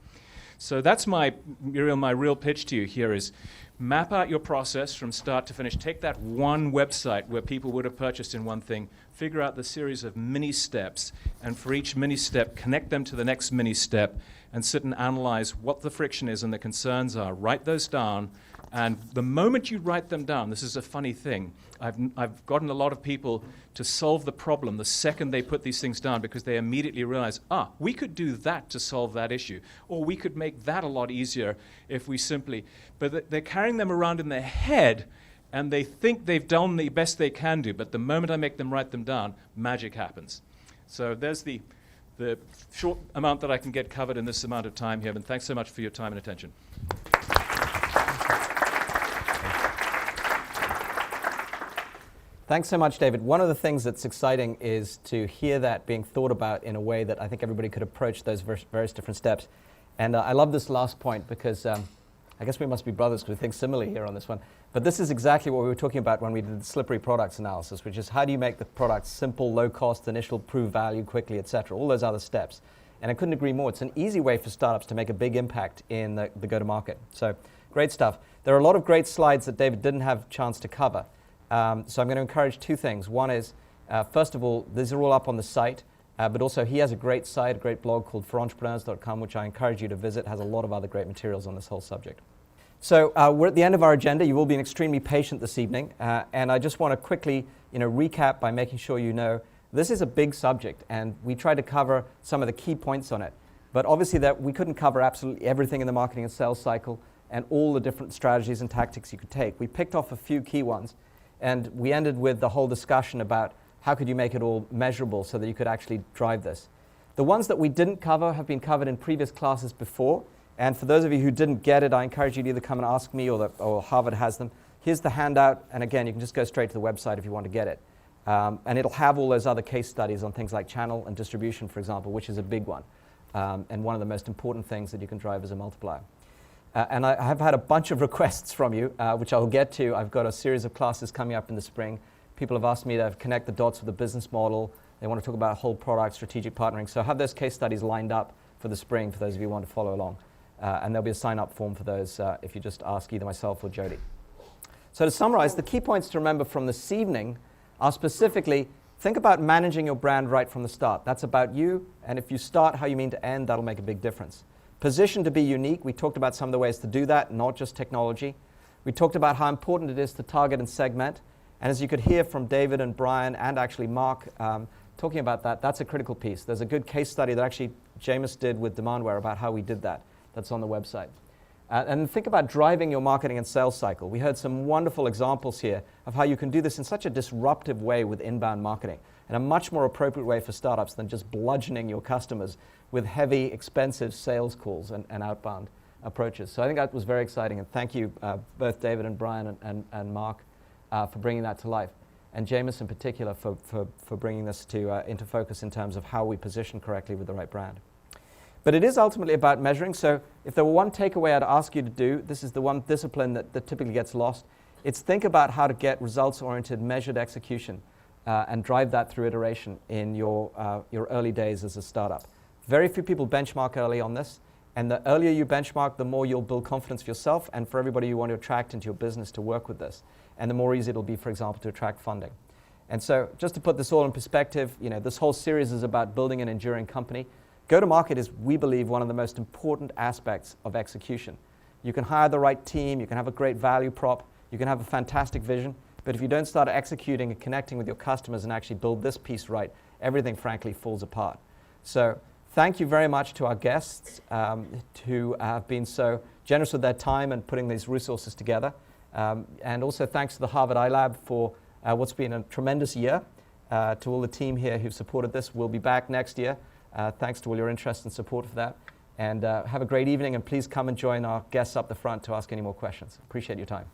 So that's my real pitch to you here is map out your process from start to finish. Take that one website where people would have purchased in one thing, figure out the series of mini steps, and for each mini step, connect them to the next mini step, and sit and analyze what the friction is and the concerns are. Write those down, and the moment you write them down, this is a funny thing, I've gotten a lot of people to solve the problem the second they put these things down because they immediately realize, we could do that to solve that issue, or we could make that a lot easier if we simply, but they're carrying them around in their head and they think they've done the best they can do, but the moment I make them write them down, magic happens. So there's the short amount that I can get covered in this amount of time here, and thanks so much for your time and attention. Thanks so much, David. One of the things that's exciting is to hear that being thought about in a way that I think everybody could approach those various different steps. And I love this last point because I guess we must be brothers because we think similarly here on this one. But this is exactly what we were talking about when we did the slippery products analysis, which is how do you make the product simple, low cost, initial, prove value quickly, et cetera, all those other steps. And I couldn't agree more. It's an easy way for startups to make a big impact in the go-to-market. So great stuff. There are a lot of great slides that David didn't have a chance to cover. So I'm going to encourage two things. One is, first of all, these are all up on the site, but also he has a great site, a great blog called forentrepreneurs.com, which I encourage you to visit. It has a lot of other great materials on this whole subject. So we're at the end of our agenda. You've all been extremely patient this evening, and I just want to quickly recap by making sure you know this is a big subject, and we tried to cover some of the key points on it. But obviously that we couldn't cover absolutely everything in the marketing and sales cycle and all the different strategies and tactics you could take. We picked off a few key ones. And we ended with the whole discussion about how could you make it all measurable so that you could actually drive this. The ones that we didn't cover have been covered in previous classes before. And for those of you who didn't get it, I encourage you to either come and ask me or Harvard has them. Here's the handout. And again, you can just go straight to the website if you want to get it. And it'll have all those other case studies on things like channel and distribution, for example, which is a big one. And one of the most important things that you can drive as a multiplier. And I have had a bunch of requests from you, which I'll get to. I've got a series of classes coming up in the spring. People have asked me to connect the dots with the business model. They want to talk about whole product, strategic partnering. So I have those case studies lined up for the spring for those of you who want to follow along. And there'll be a sign-up form for those if you just ask either myself or Jody. So to summarize, the key points to remember from this evening are specifically, think about managing your brand right from the start. That's about you, and if you start how you mean to end, that'll make a big difference. Position to be unique. We talked about some of the ways to do that, not just technology. We talked about how important it is to target and segment. And as you could hear from David and Brian and actually Mark talking about that, that's a critical piece. There's a good case study that actually Jameis did with Demandware about how we did that. That's on the website. And think about driving your marketing and sales cycle. We heard some wonderful examples here of how you can do this in such a disruptive way with inbound marketing and a much more appropriate way for startups than just bludgeoning your customers with heavy, expensive sales calls and outbound approaches. So I think that was very exciting, and thank you, both David and Brian and Mark, for bringing that to life, and Jameis in particular for bringing this into focus in terms of how we position correctly with the right brand. But it is ultimately about measuring, so if there were one takeaway I'd ask you to do, this is the one discipline that typically gets lost, it's think about how to get results-oriented, measured execution and drive that through iteration in your early days as a startup. Very few people benchmark early on this, and the earlier you benchmark, the more you'll build confidence for yourself and for everybody you want to attract into your business to work with this, and the more easy it'll be, for example, to attract funding. And so just to put this all in perspective, this whole series is about building an enduring company. Go-to-market is, we believe, one of the most important aspects of execution. You can hire the right team, you can have a great value prop, you can have a fantastic vision, but if you don't start executing and connecting with your customers and actually build this piece right, everything, frankly, falls apart. So thank you very much to our guests who have been so generous with their time and putting these resources together. And also thanks to the Harvard iLab for what's been a tremendous year. To all the team here who've supported this. We'll be back next year. Thanks to all your interest and support for that. And have a great evening, and please come and join our guests up the front to ask any more questions. Appreciate your time.